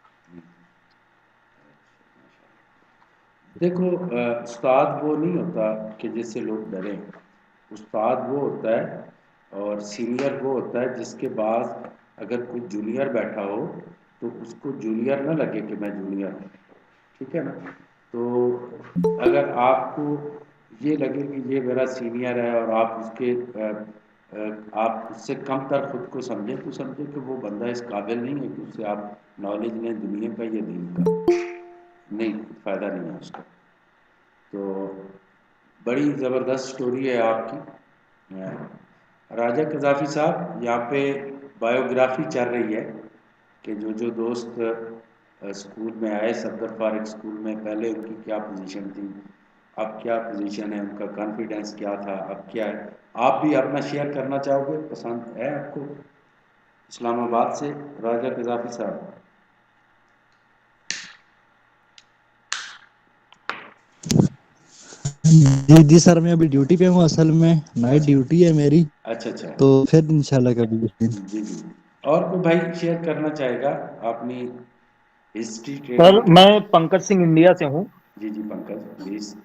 देखो उस्ताद वो नहीं होता कि जिससे लोग डरें। उस्ताद वो होता है और सीनियर वो होता है जिसके बाद अगर कोई जूनियर बैठा हो तो उसको जूनियर ना लगे कि मैं जूनियर हूँ, ठीक है ना। तो अगर आपको ये लगे कि ये मेरा सीनियर है और आप उसके आप उससे कम तर खुद को समझें, तो समझें कि वो बंदा इस काबिल नहीं है कि उससे आप नॉलेज लें दुनिया का या दीन का, नहीं फ़ायदा नहीं है उसका। तो बड़ी ज़बरदस्त स्टोरी है आपकी। राजा कज़ाफ़ी साहब, यहाँ पे बायोग्राफी चल रही है कि जो दोस्त स्कूल में आए, सफदर फारूक स्कूल में, पहले उनकी क्या पोजीशन थी, अब क्या पोजीशन है, उनका कॉन्फिडेंस क्या था, अब क्या है। आप भी अपना शेयर करना चाहोगे? पसंद है आपको? इस्लामाबाद से राजा कज़ाफ़ी साहब। जी जी सर, मैं अभी ड्यूटी पे हूँ, असल में नाइट ड्यूटी है मेरी। अच्छा अच्छा। तो फिर इंशाल्लाह कभी जी जी। और कोई भाई शेयर करना चाहेगा अपनी हिस्ट्री सर ट्रेडिंग? मैं पंकज सिंह इंडिया से हूँ। जी जी पंकज प्लीज।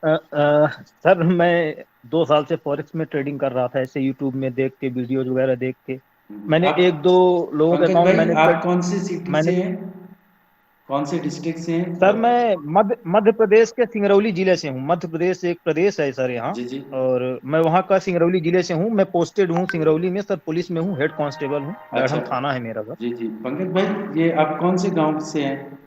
सर मैं 2 साल से फॉरेक्स में ट्रेडिंग कर रहा था, ऐसे यूट्यूब में देख के, वीडियोज वगैरह देख के। मैंने आप 1-2 लोगों के पंकज अकाउंट भाई मैंने आप कौन से सिटी से हैं, कौन से डिस्ट्रिक्ट से हैं? सर मैं मध्य प्रदेश के सिंगरौली जिले से हूँ। मध्य प्रदेश एक प्रदेश है सर यहाँ, जी जी। और मैं वहाँ का सिंगरौली जिले से हूँ। मैं पोस्टेड हूँ सिंगरौली में सर, पुलिस में हूँ, हेड कांस्टेबल हूँ, अच्छा बैढ़म थाना है मेरा सर। जी जी। पंकज भाई ये आप कौन से गांव से हैं?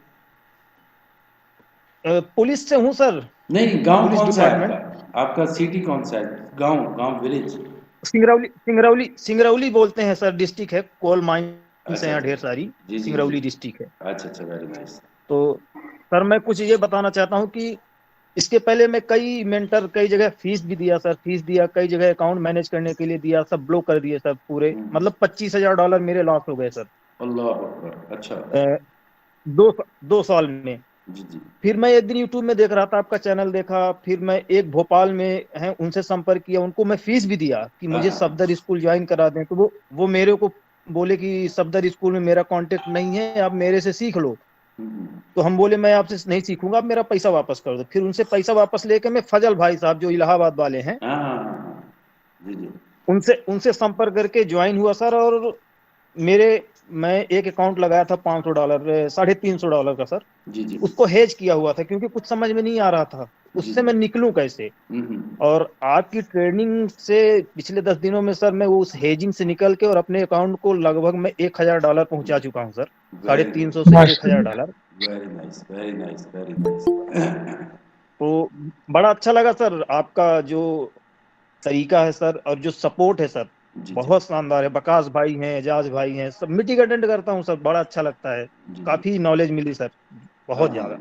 पुलिस से हूँ सर। नहीं, गांव पुलिस कौन सा है डिपार्टमेंट। आपका सिटी कौन सा है? गांव विलेज? सिंगरौली बोलते हैं सर, डिस्ट्रिक्ट है, कोल माइंस अच्छा हैं यहाँ अच्छा। ढेर सारी, जी जी सिंगरौली जी। डिस्ट्रिक्ट है। अच्छा अच्छा, वेरी नाइस। तो सर मैं कुछ ये बताना चाहता हूँ कि इसके पहले मैं कई मेंटर कई जगह फीस भी दिया सर, फीस दिया, कई जगह अकाउंट मैनेज करने के लिए दिया, सब ब्लॉक कर दिए सब पूरे, मतलब $25,000 मेरे लॉस हो गए सर। अल्लाह अकबर। अच्छा। 2 साल में। जी जी। फिर मैं एक दिन यूट्यूब में देख रहा था, आपका चैनल देखा, फिर मैं एक भोपाल में है उनसे संपर्क किया, उनको मैं फीस भी दिया कि मुझे सफदर स्कूल ज्वाइन करा दें, तो वो मेरे को बोले कि सफदर स्कूल में मेरा कांटेक्ट नहीं है, आप मेरे से सीख लो। तो हम बोले मैं आपसे नहीं सीखूंगा, आप मेरा पैसा वापस कर दो। फिर उनसे पैसा वापस लेके मैं फजल भाई साहब जो इलाहाबाद वाले हैं, जी जी, उनसे उनसे संपर्क करके ज्वाइन हुआ सर। और मैं एक अकाउंट लगाया था $500, $350 का सर। जी जी। उसको हेज किया हुआ था क्योंकि कुछ समझ में नहीं आ रहा था उससे मैं निकलूं कैसे। और आपकी ट्रेनिंग से पिछले 10 दिनों में सर मैं उस हेजिंग से निकल के और अपने अकाउंट को लगभग मैं $1,000 पहुंचा चुका हूं सर। 350 से $1,000। Very nice, very nice, very nice. तो बड़ा अच्छा लगा सर आपका जो तरीका है सर, और जो सपोर्ट है सर बहुत शानदार है। बकास भाई हैं, एजाज भाई हैं, सब मीटिंग अटेंड करता हूँ सर, बड़ा अच्छा लगता है, काफी नॉलेज मिली सर, बहुत ज्यादा।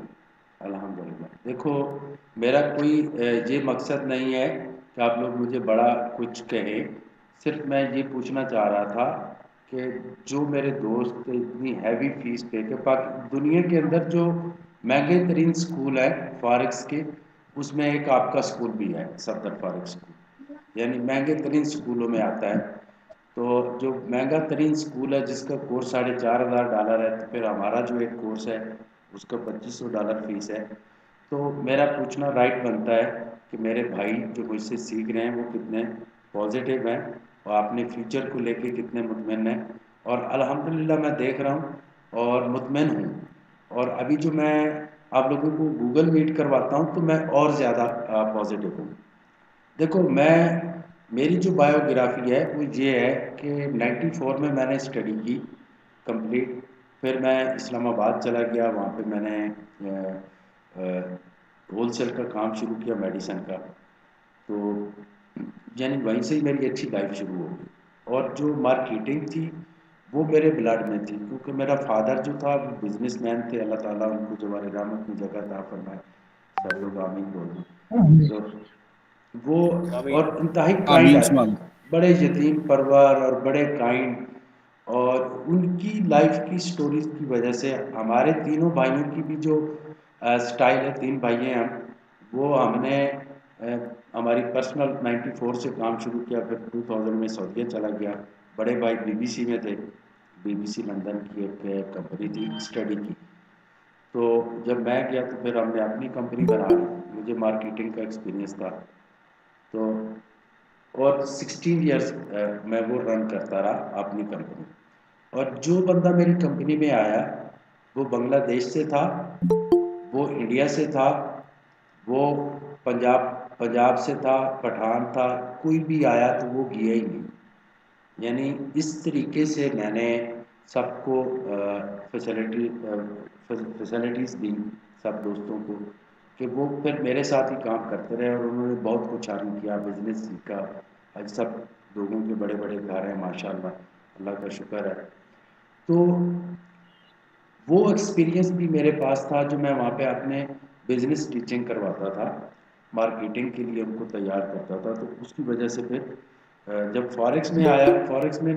अल्हम्दुलिल्लाह। देखो मेरा कोई ये मकसद नहीं है कि आप लोग मुझे बड़ा कुछ कहें, सिर्फ मैं ये पूछना चाह रहा था कि जो मेरे दोस्त इतनी हैवी फीस पे के दुनिया के अंदर जो महंगे तरीन स्कूल है फॉरेक्स के, उसमें एक आपका स्कूल भी है, सफदर फॉरेक्स स्कूल, यानी महंगे तरीन स्कूलों में आता है। तो जो महंगा तरीन स्कूल है जिसका कोर्स $4,500 है, तो फिर हमारा जो एक कोर्स है उसका $2,500 फीस है। तो मेरा पूछना राइट बनता है कि मेरे भाई जो मुझसे सीख रहे हैं वो कितने पॉजिटिव हैं और अपने फ्यूचर को लेके कितने मुतमइन हैं। और अल्हम्दुलिल्लाह मैं देख रहा हूँ और मुतमइन हूँ। और अभी जो मैं आप लोगों को गूगल मीट करवाता हूँ तो मैं और ज़्यादा पॉजिटिव हूँ। देखो मेरी जो बायोग्राफी है वो ये है कि 94 में मैंने स्टडी की कंप्लीट, फिर मैं इस्लामाबाद चला गया, वहाँ पे मैंने होलसेल का काम शुरू किया मेडिसिन का। तो यानी वहीं से ही मेरी अच्छी लाइफ शुरू हो गई। और जो मार्केटिंग थी वो मेरे ब्लड में थी, क्योंकि मेरा फादर जो था वो बिजनेसमैन थे, अल्लाह ताला उनको जवारे रहमत में जगह अता फरमाए, सब लोग आमीन बोलो। तो वो और इंतहाई काइंड है, बड़े यतीम परवर और बड़े काइंड, और उनकी लाइफ की स्टोरीज की वजह से हमारे तीनों भाइयों की भी जो स्टाइल है, 3 भाई हैं हम, वो हमने हमारी पर्सनल 94 से काम शुरू किया, फिर 2000 में सऊदीया चला गया। बड़े भाई BBC में थे, BBC लंदन की एक कंपनी थी स्टडी की। तो जब मैं गया तो फिर हमने अपनी कंपनी बना ली, मुझे मार्केटिंग का एक्सपीरियंस था। तो और 16 ईयर्स मैं वो रन करता रहा अपनी कंपनी। और जो बंदा मेरी कंपनी में आया वो बांग्लादेश से था, वो इंडिया से था, वो पंजाब से था, पठान था, कोई भी आया तो वो गया ही नहीं। यानी इस तरीके से मैंने सबको फैसिलिटीज़ दी सब दोस्तों को कि वो फिर मेरे साथ ही काम करते रहे और उन्होंने बहुत कुछ अर्न किया, बिजनेस सीखा। आज सब लोगों के बड़े बड़े घर हैं माशाल्लाह, अल्लाह का शुक्र है। तो वो एक्सपीरियंस भी मेरे पास था जो मैं वहाँ पे अपने बिजनेस टीचिंग करवाता था, मार्केटिंग के लिए उनको तैयार करता था। तो उसकी वजह से फिर जब फॉरेक्स में आया, फॉरेक्स में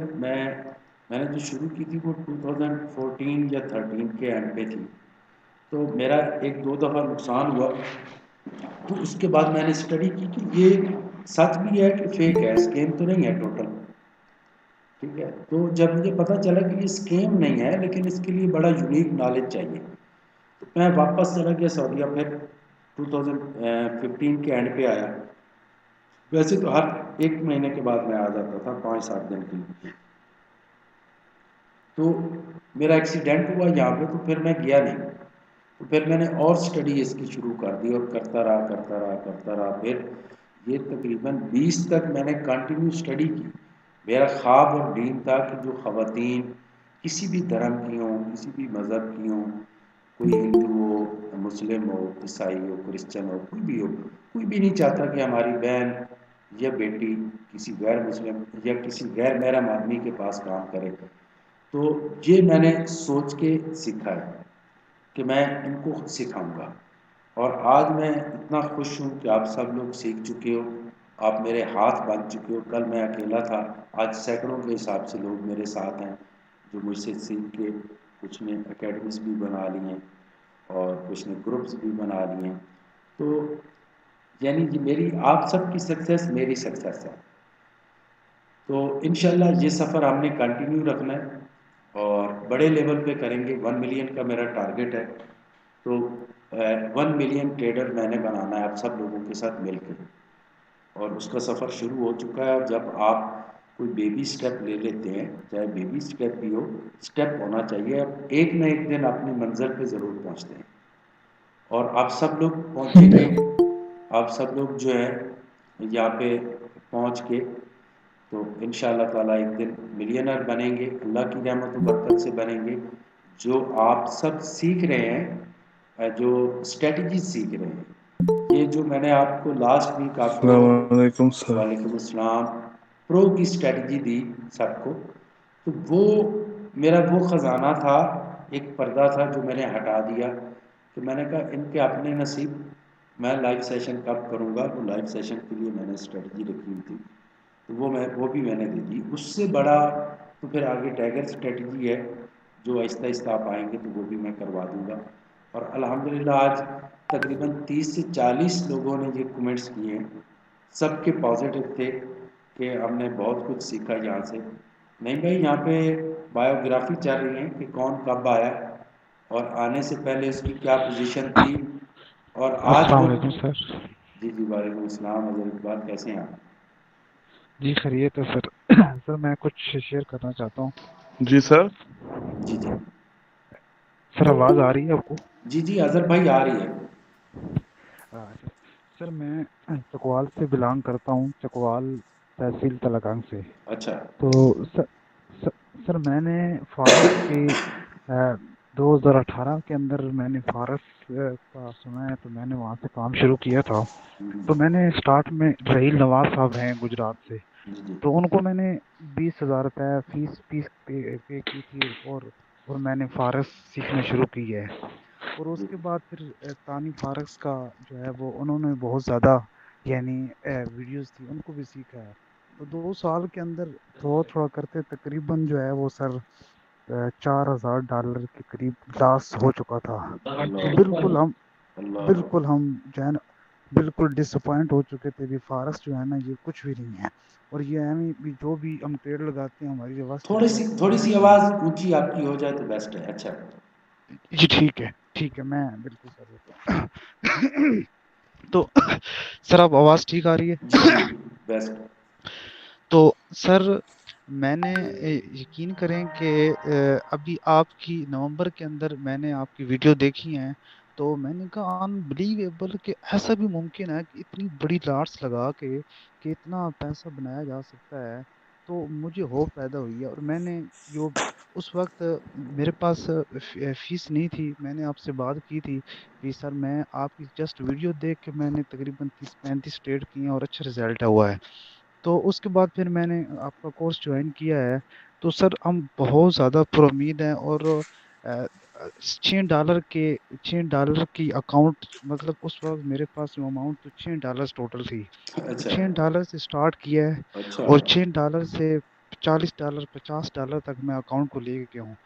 मैंने जो शुरू की थी वो 2014 या 13 के एंड पे थी। तो मेरा 1-2 दफ़ा नुकसान हुआ, तो उसके बाद मैंने स्टडी की कि ये सच भी है कि फेक है, स्कैम तो नहीं है टोटल, ठीक है। तो जब मुझे पता चला कि ये स्कैम नहीं है लेकिन इसके लिए बड़ा यूनिक नॉलेज चाहिए, तो मैं वापस चला गया सऊदीया, फिर 2015 के एंड पे आया। वैसे तो हर 1 महीने के बाद मैं आ जाता था 5-7 दिन के लिए। तो मेरा एक्सीडेंट हुआ यहाँ पे, तो फिर मैं गया नहीं, तो फिर मैंने और स्टडी इसकी शुरू कर दी और करता रहा। फिर ये तकरीबन 20 तक मैंने कंटिन्यू स्टडी की। मेरा ख्वाब और ड्रीम था कि जो ख़वातीन किसी भी धर्म की हों, किसी भी मज़हब की हों, कोई हिंदू हो, मुस्लिम हो, ईसाई हो, क्रिश्चियन हो, कोई भी नहीं चाहता कि हमारी बहन या बेटी किसी गैर मुस्लिम या किसी गैर महरम आदमी के पास काम करे। तो ये मैंने सोच के सीखा है कि मैं इनको सिखाऊंगा। और आज मैं इतना खुश हूँ कि आप सब लोग सीख चुके हो, आप मेरे हाथ बांध चुके हो। कल मैं अकेला था, आज सैकड़ों के हिसाब से लोग मेरे साथ हैं जो मुझसे सीख के कुछ ने एकेडमीज भी बना ली हैं और कुछ ने ग्रुप्स भी बना लिए हैं। तो यानी कि मेरी आप सबकी सक्सेस मेरी सक्सेस है। तो इंशाल्लाह ये सफ़र हमने कंटिन्यू रखना है और बड़े लेवल पे करेंगे। 1 मिलियन का मेरा टारगेट है। तो 1 मिलियन ट्रेडर मैंने बनाना है आप सब लोगों के साथ मिलकर, और उसका सफ़र शुरू हो चुका है। जब आप कोई बेबी स्टेप ले लेते हैं, चाहे बेबी स्टेप भी हो, स्टेप होना चाहिए। अब एक न एक दिन अपनी मंजिल पे ज़रूर पहुंचते हैं और आप सब लोग पहुंचेंगे। आप सब लोग जो है यहाँ पे पहुंच के तो इंशाअल्लाह ताला एक दिन मिलियनर बनेंगे, अल्लाह की रहमत व बरकत से बनेंगे। जो आप सब सीख रहे हैं, जो स्ट्रेटजी सीख रहे हैं, ये जो मैंने आपको लास्ट वीक आपको अस्सलामुअलैकुम सर। वालेकुम अस्सलाम प्रो की स्ट्रेटजी दी सबको, तो वो मेरा वो ख़जाना था, एक पर्दा था जो मैंने हटा दिया कि मैंने कहा इनके अपने नसीब, मैं लाइव सेशन कब करूँगा। वो लाइव सेशन के लिए मैंने स्ट्रेटजी रखी हुई थी, तो वो भी मैंने दे दी। उससे बड़ा तो फिर आगे टाइगर स्ट्रेटजी है जो आहिस्ता आहिस्ता आप आएंगे तो वो भी मैं करवा दूँगा। और अल्हम्दुलिल्लाह आज तकरीबन 30 से 40 लोगों ने ये कमेंट्स किए हैं, सबके पॉजिटिव थे कि हमने बहुत कुछ सीखा यहाँ से। नहीं भाई, यहाँ पे बायोग्राफी चल रही है कि कौन कब आया और आने से पहले उसकी क्या पोजीशन थी और आज वो। अस्सलामुअलैकुम सर। जी जी वालेकुम अस्सलाम। अजहर इकबाल कैसे हैं आप? जी खैरियत है सर। सर मैं कुछ शेयर करना चाहता हूँ। जी सर। जी जी सर आवाज़ आ रही है आपको? जी जी अजहर भाई आ रही है। सर मैं चकवाल से बिलोंग करता हूँ, चकवाल तहसील तलाकांग से। अच्छा। तो सर मैंने फारस के 2018 के अंदर मैंने फारस का सुना है, तो मैंने वहाँ से काम शुरू किया था। तो मैंने स्टार्ट में रहील नवाज साहब हैं गुजरात से, तो उनको मैंने 20,000 रुपये फीस पे की थी और मैंने फारस सीखना शुरू की है। और उसके बाद फिर तानी फारस का जो है वो उन्होंने बहुत ज़्यादा यानी वीडियोस थी उनको भी सीखा है। तो 2 साल के अंदर थोड़ा करते तकरीबन जो है वो सर $4,000 के करीब लॉस हो चुका था। तो बिल्कुल हम जो है ना बिल्कुल डिसअपॉइंट हो चुके थे। भी फारस जो है ना ये कुछ भी नहीं है, और ये हमें भी जो भी हम ट्रेड लगाते हैं हमारी आवाज़ थोड़ी सी आवाज़ ऊंची आपकी हो जाए तो बेस्ट है। अच्छा जी ठीक है मैं बिल्कुल कर देता हूँ। तो सर अब आवाज़ ठीक आ रही है? बेस्ट। तो सर मैंने यकीन करें कि अभी आपकी नवंबर के अंदर मैंने आपकी वीडियो देखी हैं, तो मैंने कहा अनबिलीवेबल कि ऐसा भी मुमकिन है कि इतनी बड़ी लाट्स लगा के कि इतना पैसा बनाया जा सकता है। तो मुझे होप पैदा हुई है, और मैंने जो उस वक्त मेरे पास फीस नहीं थी, मैंने आपसे बात की थी कि सर मैं आपकी जस्ट वीडियो देख के मैंने तकरीबन 30-35 ट्रेड किए हैं और अच्छा रिजल्ट हुआ है। तो उसके बाद फिर मैंने आपका कोर्स ज्वाइन किया है। तो सर हम बहुत ज़्यादा पुरुम्मीद हैं, और $6 की अकाउंट, मतलब उस वक्त मेरे पास जो अमाउंट तो $6 टोटल थी। अच्छा। $6 से स्टार्ट किया है, अच्छा। और $6 से $40 $50 तक मैं अकाउंट को लेके गया हूँ।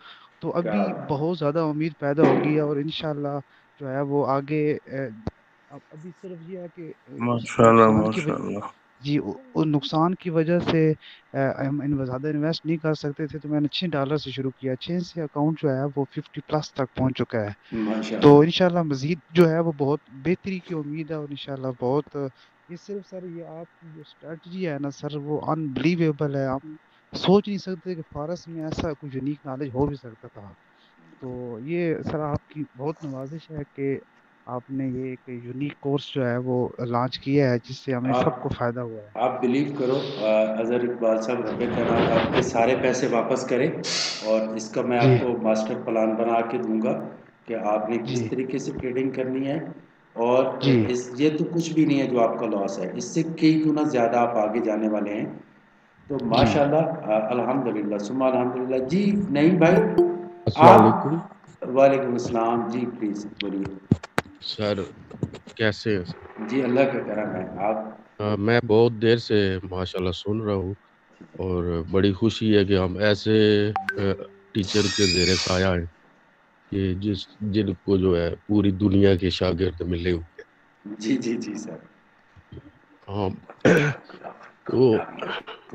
तो अभी बहुत ज़्यादा उम्मीद पैदा हो गई है, और इंशाल्लाह जो है वो आगे अब अभी सिर्फ ये है कि उस माशाल्लाह नुकसान की वजह माशाल्लाह। जी उस नुकसान की वजह से हम ज़्यादा इन्वेस्ट नहीं कर सकते थे, तो मैंने $6 से शुरू किया। 6 से अकाउंट जो है वो 50+ तक पहुंच चुका है। तो माशाल्लाह। इंशाल्लाह मज़ीद जो है वो बहुत बेहतरी की उम्मीद है, और इंशाल्लाह बहुत ये सिर्फ सर ये आपकी जो स्ट्रेटजी है ना सर वो अनबिलीवेबल है। हम सोच नहीं सकते कि फारस में ऐसा कोई यूनिक नॉलेज हो भी सकता था। तो ये सर आपकी बहुत नवाजिश है कि आपने ये एक यूनिक कोर्स जो है वो लॉन्च किया है, जिससे हमें सबको फ़ायदा हुआ है। आप बिलीव करो अजहर इकबाल साहब, रब्बे कायनात आपके सारे पैसे वापस करें, और इसका मैं जी आपको मास्टर प्लान बना के दूंगा कि आपने किस जी तरीके से ट्रेडिंग करनी है। और जी ये तो कुछ भी नहीं है जो आपका लॉस है, इससे कई गुना ज़्यादा आप आगे जाने वाले हैं। तो जी माशाल्लाह अल्हम्दुलिल्लाह सुम्मा अल्हम्दुलिल्लाह। जी नहीं भाई अस्सलाम वालेकुम। आप वालेकुम अस्सलाम। जी प्लीज़ बोलिए। सर कैसे हैं सर? जी अल्लाह का करम है। आप मैं बहुत देर से माशाल्लाह सुन रहा हूँ और बड़ी खुशी है कि हम ऐसे टीचर के ज़ेरे साया हैं कि जिनको जो है पूरी दुनिया के शागिर्द मिले हुए हैं। जी सर। हाँ तो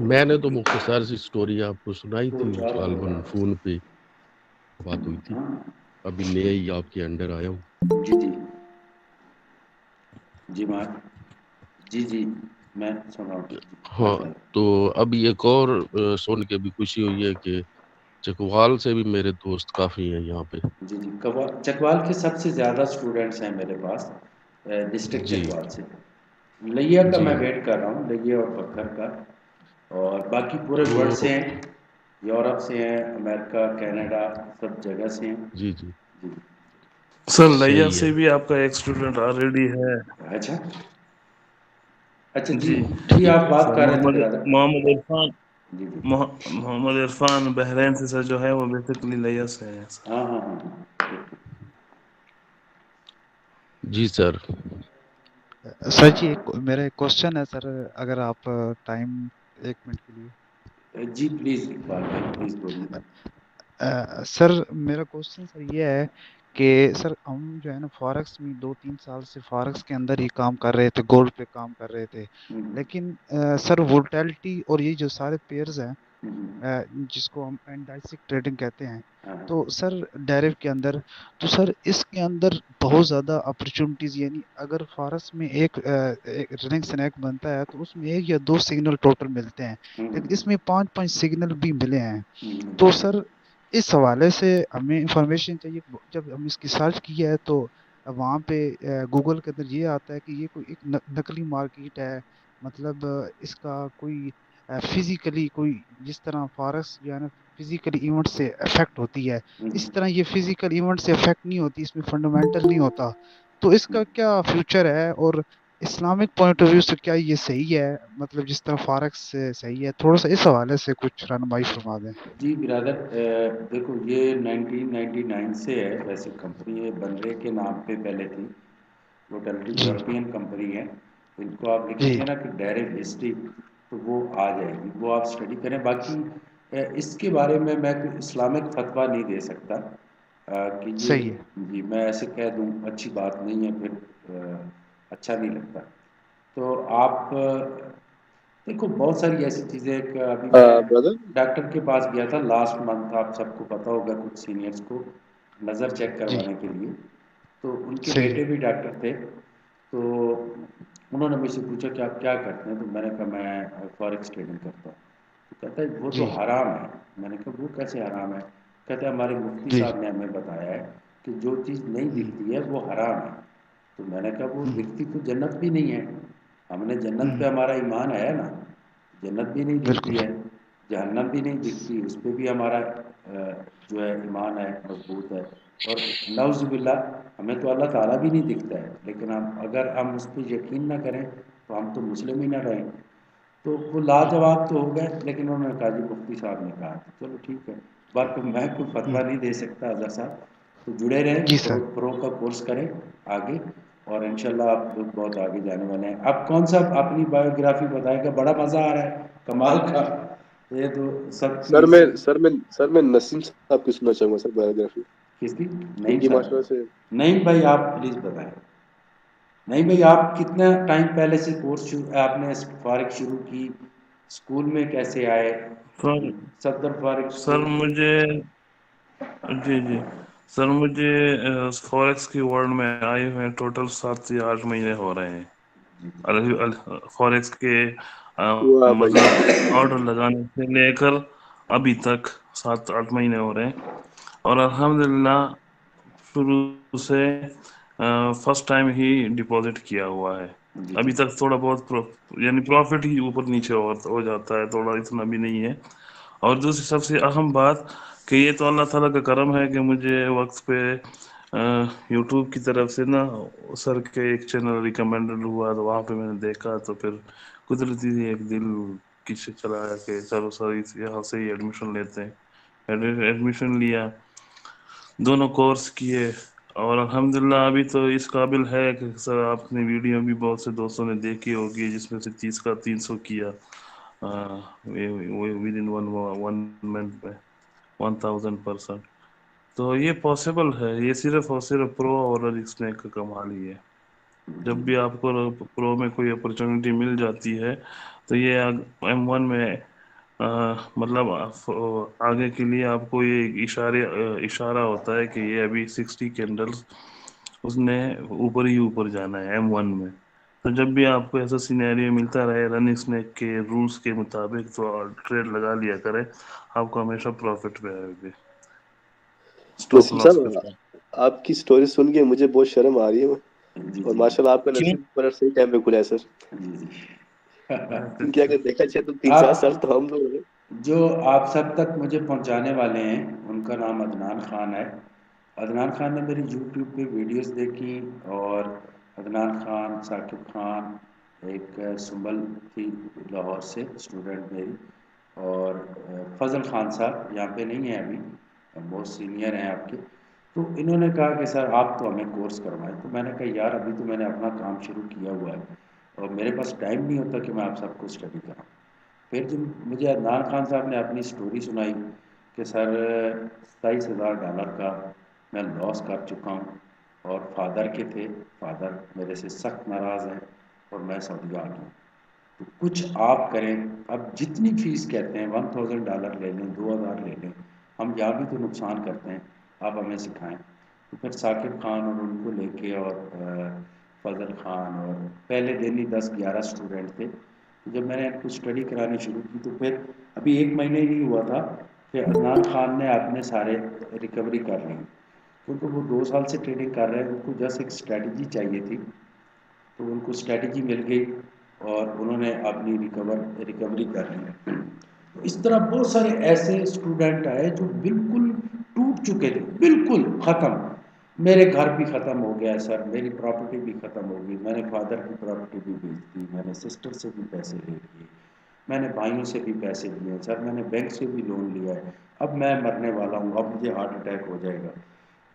मैंने तो मुख्तसर सी स्टोरी आपको सुनाई थी, गालबन फ़ोन पे बात हुई थी। अभी नया ही आपके अंडर आया हूँ। जी मैं सुन रहा हूँ। हाँ, तो अभी एक और सुन के भी खुशी हुई है कि चकवाल से भी मेरे दोस्त काफ़ी हैं यहाँ पे। जी चकवाल के सबसे ज़्यादा स्टूडेंट्स हैं मेरे पास डिस्ट्रिक्ट जी। चकवाल से। लिया का मैं जी। वेट कर रहा हूँ, लिया और बकर का, और बाकी पूरे वर्ल्ड से तो हैं, यूरोप से हैं, अमेरिका, कनाडा, सब जगह से हैं। जी सर लैया सही से है। भी आपका एक स्टूडेंट ऑलरेडी है। अच्छा जी जी आप बात सर कर रहे थे ब्रदर। मोहम्मद इरफान मोहम्मद इरफान बहरीन से सर जो है वो बेसिकली लैया से है। हाँ। जी सर। सर जी मेरा एक क्वेश्चन है सर, अगर आप टाइम 1 मिनट के लिए। जी प्लीज इकबाल भाई प्लीज बोलिए। सर मेरा क्वेश्चन सर ये है कि सर हम जो है ना फॉरेक्स में 2-3 साल से फॉरेक्स के अंदर ही काम कर रहे थे, गोल्ड पे काम कर रहे थे, लेकिन सर वोलेटिलिटी और ये जो सारे पेयर्स हैं जिसको हम इंडाइसिक ट्रेडिंग कहते हैं, तो सर डेरिव के अंदर, तो सर इसके अंदर बहुत ज़्यादा अपॉर्चुनिटीज़, यानी अगर फॉरेक्स में एक रनिंग स्नैक बनता है तो उसमें 1 या 2 सिग्नल टोटल मिलते हैं, लेकिन इसमें 5-5 सिग्नल भी मिले हैं। तो सर इस हवाले से हमें इंफॉर्मेशन चाहिए। जब हम इसकी सर्च किया है तो वहाँ पे गूगल के अंदर ये आता है कि ये कोई एक नकली मार्केट है, मतलब इसका कोई फिजिकली कोई, जिस तरह फॉरेक्स जो है ना फिजिकली इवेंट से अफेक्ट होती है, इस तरह ये फिजिकल इवेंट से अफेक्ट नहीं होती, इसमें फंडामेंटल नहीं होता। तो इसका क्या फ्यूचर है, और इस्लामिक पॉइंट ऑफ व्यू से क्या ये सही है, मतलब जिस तरह फॉरेक्स से सही है? थोड़ा सा इस हवाले से कुछ रहनुमाई फरमा दें। जी ब्रदर, देखो ये 1999 से है, वैसे कंपनी ये बनरे के नाम पे पहले थी, वोलेटिलिटी यूरोपियन कंपनी है। इनको आप लिखेंगे ना कि डेरिव हिस्ट्री तो वो आ जाएगी, वो आप स्टडी करें। बाकी इसके बारे में मैं कोई इस्लामिक फतवा नहीं दे सकता कि ये सही है। जी मैं ऐसे कह दूं अच्छी बात नहीं है, फिर अच्छा नहीं लगता। तो आप देखो बहुत सारी ऐसी चीज़ें, अभी मैं डॉक्टर के पास गया था लास्ट मंथ, आप सबको पता होगा, कुछ सीनियर्स को नज़र चेक करवाने के लिए, तो उनके सही बेटे भी डॉक्टर थे। तो उन्होंने मुझसे पूछा कि आप क्या करते हैं, तो मैंने कहा मैं फॉरेक्स ट्रेडिंग करता हूँ। तो कहता है वो तो हराम है। मैंने कहा वो कैसे हराम है? कहता है हमारे मुफ्ती साहब ने हमें बताया है कि जो चीज़ नहीं दिखती है वो हराम है। तो मैंने कहा वो दिखती तो जन्नत भी नहीं है, हमने जन्नत पे हमारा ईमान है ना, जन्नत भी नहीं दिखती है, जहन्नम भी नहीं दिखती, उस पर भी हमारा जो है ईमान है, मजबूत है। और नौज़ुबिल्लाह हमें तो अल्लाह ताला भी नहीं दिखता है, लेकिन अगर हम उस पर यकीन ना करें तो हम तो मुस्लिम ही ना रहें। तो वो लाजवाब तो हो गए, लेकिन उन्होंने कहा जी मुफ्ती साहब ने कहा, चलो ठीक है। बाकी मैं कोई फतवा नहीं दे सकता अज़हर साहब। तो जुड़े रहें, प्रो का कोर्स करें आगे, और इंशाल्लाह आप लोग बहुत आगे जाने वाले हैं। आप कौन सा अपनी बायोग्राफी बताएगा? बड़ा मज़ा आ रहा है, कमाल का। ये तो सबकी सर मैं नसीम साहब की सुनना चाहूंगा सर बायोग्राफी। किसकी? इनकी माशाल्लाह से। नहीं भाई आप प्लीज बताएं। नहीं भाई आप कितना टाइम पहले से कोर्स आपने फारिग शुरू की, स्कूल में कैसे आए? सदर फारिग सर मुझे जी सर मुझे फॉरेक्स की वर्ल्ड में आए हुए टोटल 7 से 8 महीने हो रहे हैं। फॉरेक्स के मतलब ऑर्डर लगाने से लेकर अभी तक 7-8 महीने हो रहे हैं, और अल्हम्दुलिल्लाह शुरू से फर्स्ट टाइम ही डिपॉजिट किया हुआ है। अभी तक थोड़ा बहुत यानी प्रॉफिट ही ऊपर नीचे हो जाता है, थोड़ा, इतना भी नहीं है। और दूसरी सबसे अहम बात कि ये तो अल्लाह ताला का करम है कि मुझे वक्त पे यूट्यूब की तरफ से ना सर के एक चैनल रिकमेंडेड हुआ, तो वहाँ पे मैंने देखा, तो फिर कुदरती ही एक दिल किसी चला आया कि चलो सर यहाँ से ही एडमिशन लेते हैं। एडमिशन लिया, दोनों कोर्स किए, और अल्हम्दुलिल्लाह अभी तो इस काबिल है कि सर आपने वीडियो भी बहुत से दोस्तों ने देखी होगी जिसमें से 30 का 300 किया विद इन वन मंथ में 1000%। तो ये पॉसिबल है, ये सिर्फ और सिर्फ प्रो और इसमें का कमाल ही है। जब भी आपको प्रो में कोई अपॉर्चुनिटी मिल जाती है तो ये M1 में मतलब आगे के लिए आपको ये इशारा होता है कि ये अभी 60 कैंडल्स उसने ऊपर ही ऊपर जाना है M1 में। तो जब भी आपको ऐसा सिनेरियो मिलता रहे रनिंग स्नेक के रूल्स के मुताबिक तो ट्रेड लगा लिया करें, आपको हमेशा प्रॉफिट में आएगी। नसीम साहब, आपकी स्टोरी सुन के मुझे बहुत शर्म आ रही है और माशाल्लाह आपका नसीब बड़ा सही टाइम पे खुला है सर। क्योंकि अगर देखा जाए तो 3-4 साल तो हम लोग जो आप सब तक मुझे पहुंचाने वाले हैं उनका नाम अदनान खान है। अदनान खान ने मेरी यूट्यूब पे वीडियोस देखी और अदनान खान, साकिब खान, एक सुंबल थी लाहौर से स्टूडेंट मेरी, और फजल खान साहब यहाँ पे नहीं है अभी, बहुत सीनियर हैं आपके। तो इन्होंने कहा कि सर आप तो हमें कोर्स करवाएं। तो मैंने कहा यार अभी तो मैंने अपना काम शुरू किया हुआ है और मेरे पास टाइम नहीं होता कि मैं आप सबको स्टडी कराऊँ। फिर जब मुझे अदनान खान साहब ने अपनी स्टोरी सुनाई कि सर $27,000 का मैं लॉस कर चुका हूँ और फादर के थे, फादर मेरे से सख्त नाराज़ हैं और मैं सऊदी आ गया। तो कुछ आप करें, अब जितनी फ़ीस कहते हैं $1,000 ले लें, 2,000 ले लें, हम यहाँ भी तो नुकसान करते हैं, आप हमें सिखाएं। तो फिर साकिब खान और उनको लेके और फजल खान और पहले दिन ही 10-11 स्टूडेंट थे। तो जब मैंने इनको स्टडी करानी शुरू की तो फिर अभी 1 महीने ही हुआ था कि अदनान खान ने अपने सारे रिकवरी कर ली, क्योंकि वो 2 साल से ट्रेडिंग कर रहे हैं। उनको जस्ट एक स्ट्रैटेजी चाहिए थी, तो उनको स्ट्रैटेजी मिल गई और उन्होंने अपनी रिकवरी कर ली। तो इस तरह बहुत सारे ऐसे स्टूडेंट आए जो बिल्कुल टूट चुके थे, बिल्कुल ख़त्म। मेरे घर भी ख़त्म हो गया सर, मेरी प्रॉपर्टी भी ख़त्म हो गई, मैंने फादर की प्रॉपर्टी भी बेच दी, मैंने सिस्टर से भी पैसे ले लिए, मैंने भाइयों से भी पैसे लिए सर, मैंने बैंक से भी लोन लिया है, अब मैं मरने वाला हूँ, अब मुझे हार्ट अटैक हो जाएगा।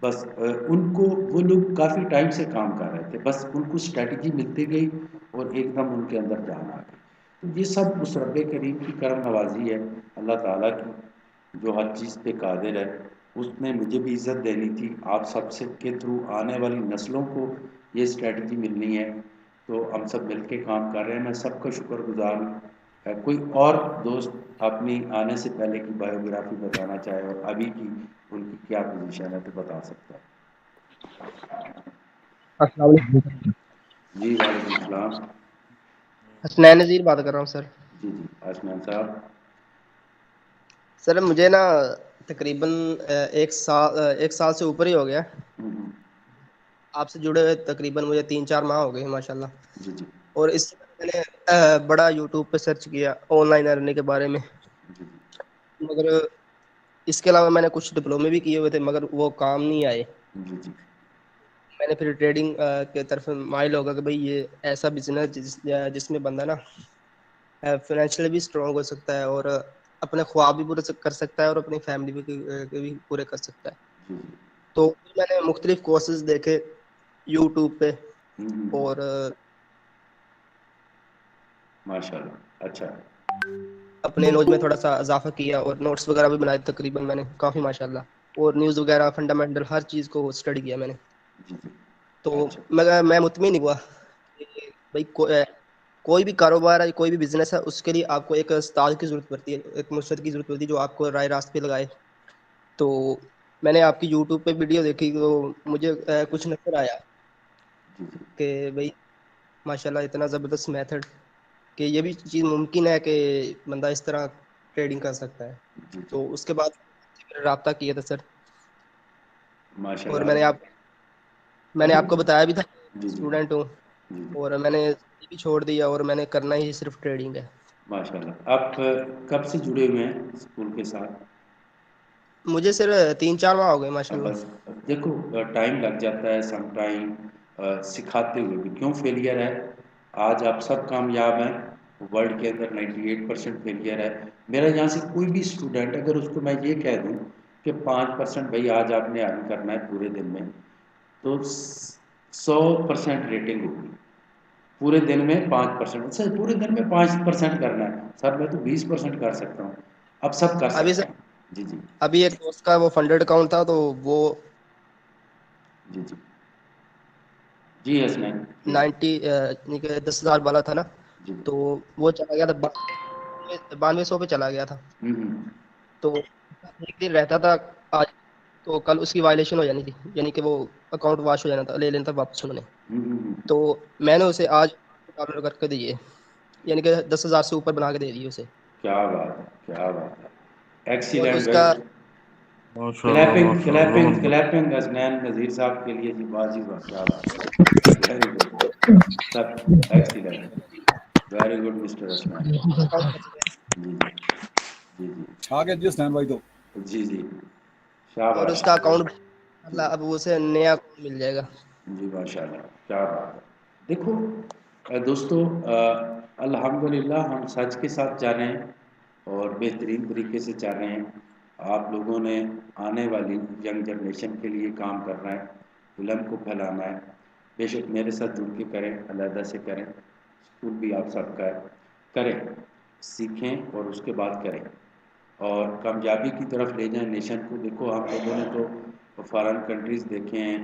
बस उनको, वो लोग काफ़ी टाइम से काम कर रहे थे, बस उनको स्ट्रैटेजी मिलती गई और एकदम उनके अंदर जान आ गई। तो ये सब उस रब्बे करीम की करम नवाजी है, अल्लाह ताला की, जो हर चीज़ पे कादिर है। उसने मुझे भी इज़्ज़त देनी थी, आप सब से के थ्रू आने वाली नस्लों को ये स्ट्रैटेजी मिलनी है, तो हम सब मिल के काम कर रहे हैं। मैं सबका शुक्रगुजार हूँ। कोई और दोस्त अपनी आने से पहले की बायोग्राफी बताना चाहे और अभी की उनकी क्या पोजीशन है तो बता सकता है। अस्सलाम वालेकुम। जी वालेकुम सलाम। हसनैन नज़ीर बात कर रहा हूँ सर। जी जी हसनैन साहब। सर मुझे ना तकरीबन 1 साल से ऊपर ही हो गया आपसे जुड़े हुए। तकरीबन मुझे 3-4 माह हो गए माशाल्लाह। जी जी। और इससे मैंने बड़ा यूट्यूब पे सर्च किया ऑनलाइन अर्निंग के बारे में, मगर इसके अलावा मैंने कुछ डिप्लोमे भी किए हुए थे मगर वो काम नहीं आए। जी जी। मैंने फिर ट्रेडिंग के तरफ माइल होगा कि भाई ये ऐसा बिजनेस जिसमें बंदा ना फाइनेंशियली भी स्ट्रांग हो सकता है और अपने ख्वाब भी पूरे कर सकता है और अपनी फैमिली भी पूरे कर सकता है। तो मैंने मुख्तलिफ कोर्सेज देखे यूट्यूब पे और माशाल्लाह अच्छा अपने नॉलेज में थोड़ा सा इजाफा किया और नोट्स वगैरह भी बनाए तकरीबन मैंने काफ़ी माशाल्लाह, और न्यूज़ वगैरह फंडामेंटल हर चीज़ को स्टडी किया मैंने। तो मैं मुतमिन हुआ कि भाई कोई भी कारोबार है, कोई भी बिजनेस है, उसके लिए आपको एक उस्ताद की ज़रूरत पड़ती है, एक मुर्शिद की ज़रूरत पड़ती है जो आपको राह रास्ते पे लगाए। तो मैंने आपकी यूट्यूब पे वीडियो देखी तो मुझे कुछ नजर आया कि भाई माशाल्लाह इतना ज़बरदस्त मेथड कि ये भी चीज़ मुमकिन है कि बंदा इस तरह ट्रेडिंग कर सकता है। तो उसके बाद रब्ता किया था सर, और मैंने आपको बताया भी था स्टूडेंट हूँ और मैंने भी छोड़ दिया और मैंने करना ही सिर्फ ट्रेडिंग है। माशाल्लाह। आप कब से जुड़े हुए हैं स्कूल के साथ? मुझे सिर्फ 3-4 माह हो गए माशाल्लाह। बस देखो टाइम लग जाता है सम टाइम, सिखाते हुए भी क्यों फेलियर है। आज आप सब कामयाब हैं, वर्ल्ड के अंदर 98% फेलियर है। मेरा यहाँ से कोई भी स्टूडेंट अगर उसको मैं ये कह दूँ कि 5% भाई आज आपने अर्न करना है पूरे दिन में, तो 100% रेटिंग होगी। पूरे दिन में 5%, सर पूरे दिन में 5% करना है सर, मैं तो 20% कर सकता हूँ, अब सब कर अभी सकते सर हैं। जी जी अभी एक दोस्त का वो फंडेड अकाउंट था, तो वो जी जी जी हसनैन जी 10,000 वाला था ना, जी तो वो चला गया था 9200 पे चला गया था। तो एक दिन रहता था आज, तो कल उसकी वायलेशन हो जानी थी, यानी कि वो अकाउंट वाश हो जाना था, ले लेना था वापस उन्होंने। तो मैंने उसे आज डाउनलोड करके दिए, यानी कि 10,000 से ऊपर बना के दे दिए उसे। क्या बात है, क्या बात है, और एक्सीलेंट। उसका माशाल्लाह क्लैपिंग माशाल्लाह क्लैपिंग जबरदस्त। क्लैपिंग हसनैन नज़ीर साहब के लिए जी, बाजी वाह, क्या बात है, very good sir, excellent, very good mister Hasnain. जी जी जी आ गया जी हसनैन भाई तो। जी जी और शाबाश। उसका अकाउंट अब उसे नया अकाउंट मिल जाएगा। जी माशाल्लाह, क्या बात है। देखो दोस्तों, अल्हम्दुलिल्लाह हम सच के साथ जा रहे हैं और बेहतरीन तरीके से जा रहे हैं। आप लोगों ने आने वाली यंग जनरेशन के लिए काम करना है, इल्म को फैलाना है। बेशक मेरे साथ जुड़ के करें, अलहदा से करें, स्कूल भी आप सबका है, करें, सीखें और उसके बाद करें और कामयाबी की तरफ ले जाएं नेशन को। देखो हम लोगों ने तो फॉरेन कंट्रीज़ देखे हैं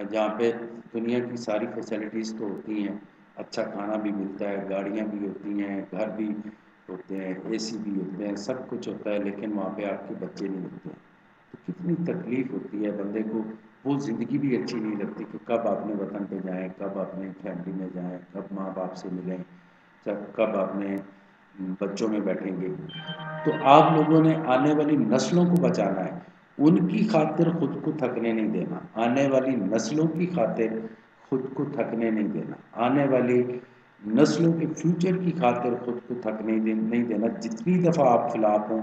जहाँ पे दुनिया की सारी फैसिलिटीज़ तो होती हैं, अच्छा खाना भी मिलता है, गाड़ियाँ भी होती हैं, घर भी होते हैं, एसी भी होते हैं, सब कुछ होता है, लेकिन वहाँ पे आपके बच्चे नहीं होते हैं। तो कितनी तकलीफ़ होती है बंदे को, वो ज़िंदगी भी अच्छी नहीं लगती कि कब अपने वतन पे जाएं, कब अपने फैमिली में जाएं, कब माँ बाप से मिलें, कब अपने बच्चों में बैठेंगे। तो आप लोगों ने आने वाली नस्लों को बचाना है, उनकी खातिर खुद को थकने नहीं देना, आने वाली नस्लों की खातिर खुद को थकने नहीं देना, आने वाली नस्लों के फ्यूचर की खातिर खुद को थकने नहीं देना। जितनी दफ़ा आप खिलाफ हों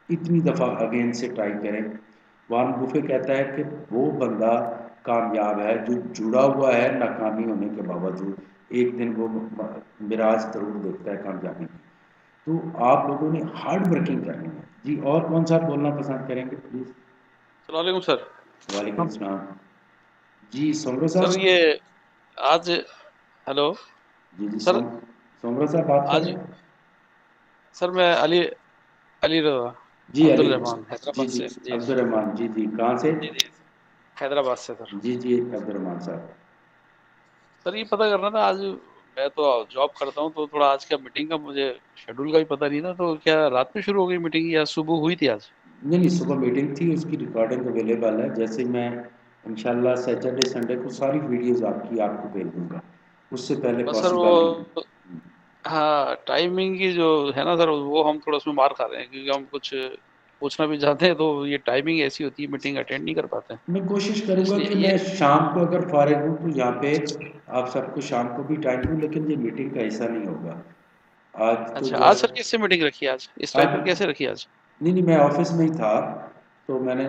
इतनी दफ़ा अगेन से ट्राई करें। वार्न बुफे कहता है कि वो बंदा कामयाब है जो जुड़ा हुआ है नाकामी होने के बावजूद, एक दिन वो मिराज जरूर देखता है कामयाबी की। तो आप लोगों ने हार्ड वर्किंग करनी है जी। और कौन सा बोलना पसंद करेंगे प्लीज? अस्सलाम वालेकुम सर। वालेकुम सलाम जी। सोमरो सर साहब। ये आज हेलो जी जी सर, सोमरो साहब बात कर आज रहे हैं? सर मैं अली अली रजा जी अब्दुल अली रहमान जी हैदराबाद जी से। जी अब्दुल रहमान जी जी, कहाँ से? जी जी हैदराबाद से सर। जी जी अब्दुल रहमान साहब। सर ये पता करना था, आज मैं तो जॉब करता हूँ, तो थोड़ा आज का मीटिंग का मुझे शेड्यूल का भी पता नहीं था, तो क्या रात में शुरू हो गई मीटिंग या सुबह हुई थी आज? नहीं सुबह मीटिंग थी, उसकी रिकॉर्डिंग अवेलेबल है। जैसे मैं इंशाल्लाह सैटरडे संडे को सारी वीडियोस आपको भेज दूंगा, उससे पहले बस सर पॉसिबल नहीं। वो हाँ, टाइमिंग की जो है ना सर, वो हम थोड़ा उसमें मार खा रहे हैं, क्योंकि हम कुछ पूछना भी चाहते हैं, तो ये टाइमिंग ऐसी होती है, मीटिंग अटेंड नहीं कर पाते हैं। मैं कोशिश करूंगा इसलिए कि ये मैं शाम को अगर फारिग हूँ तो यहाँ पे आप सबको शाम को भी टाइम दूँ, लेकिन ये मीटिंग का हिस्सा नहीं होगा आज तो। अच्छा, आज सर जस्ट किससे मीटिंग रखी है आज, इस आज टाइम पर कैसे रखी आज? नहीं मैं ऑफिस में ही था, तो मैंने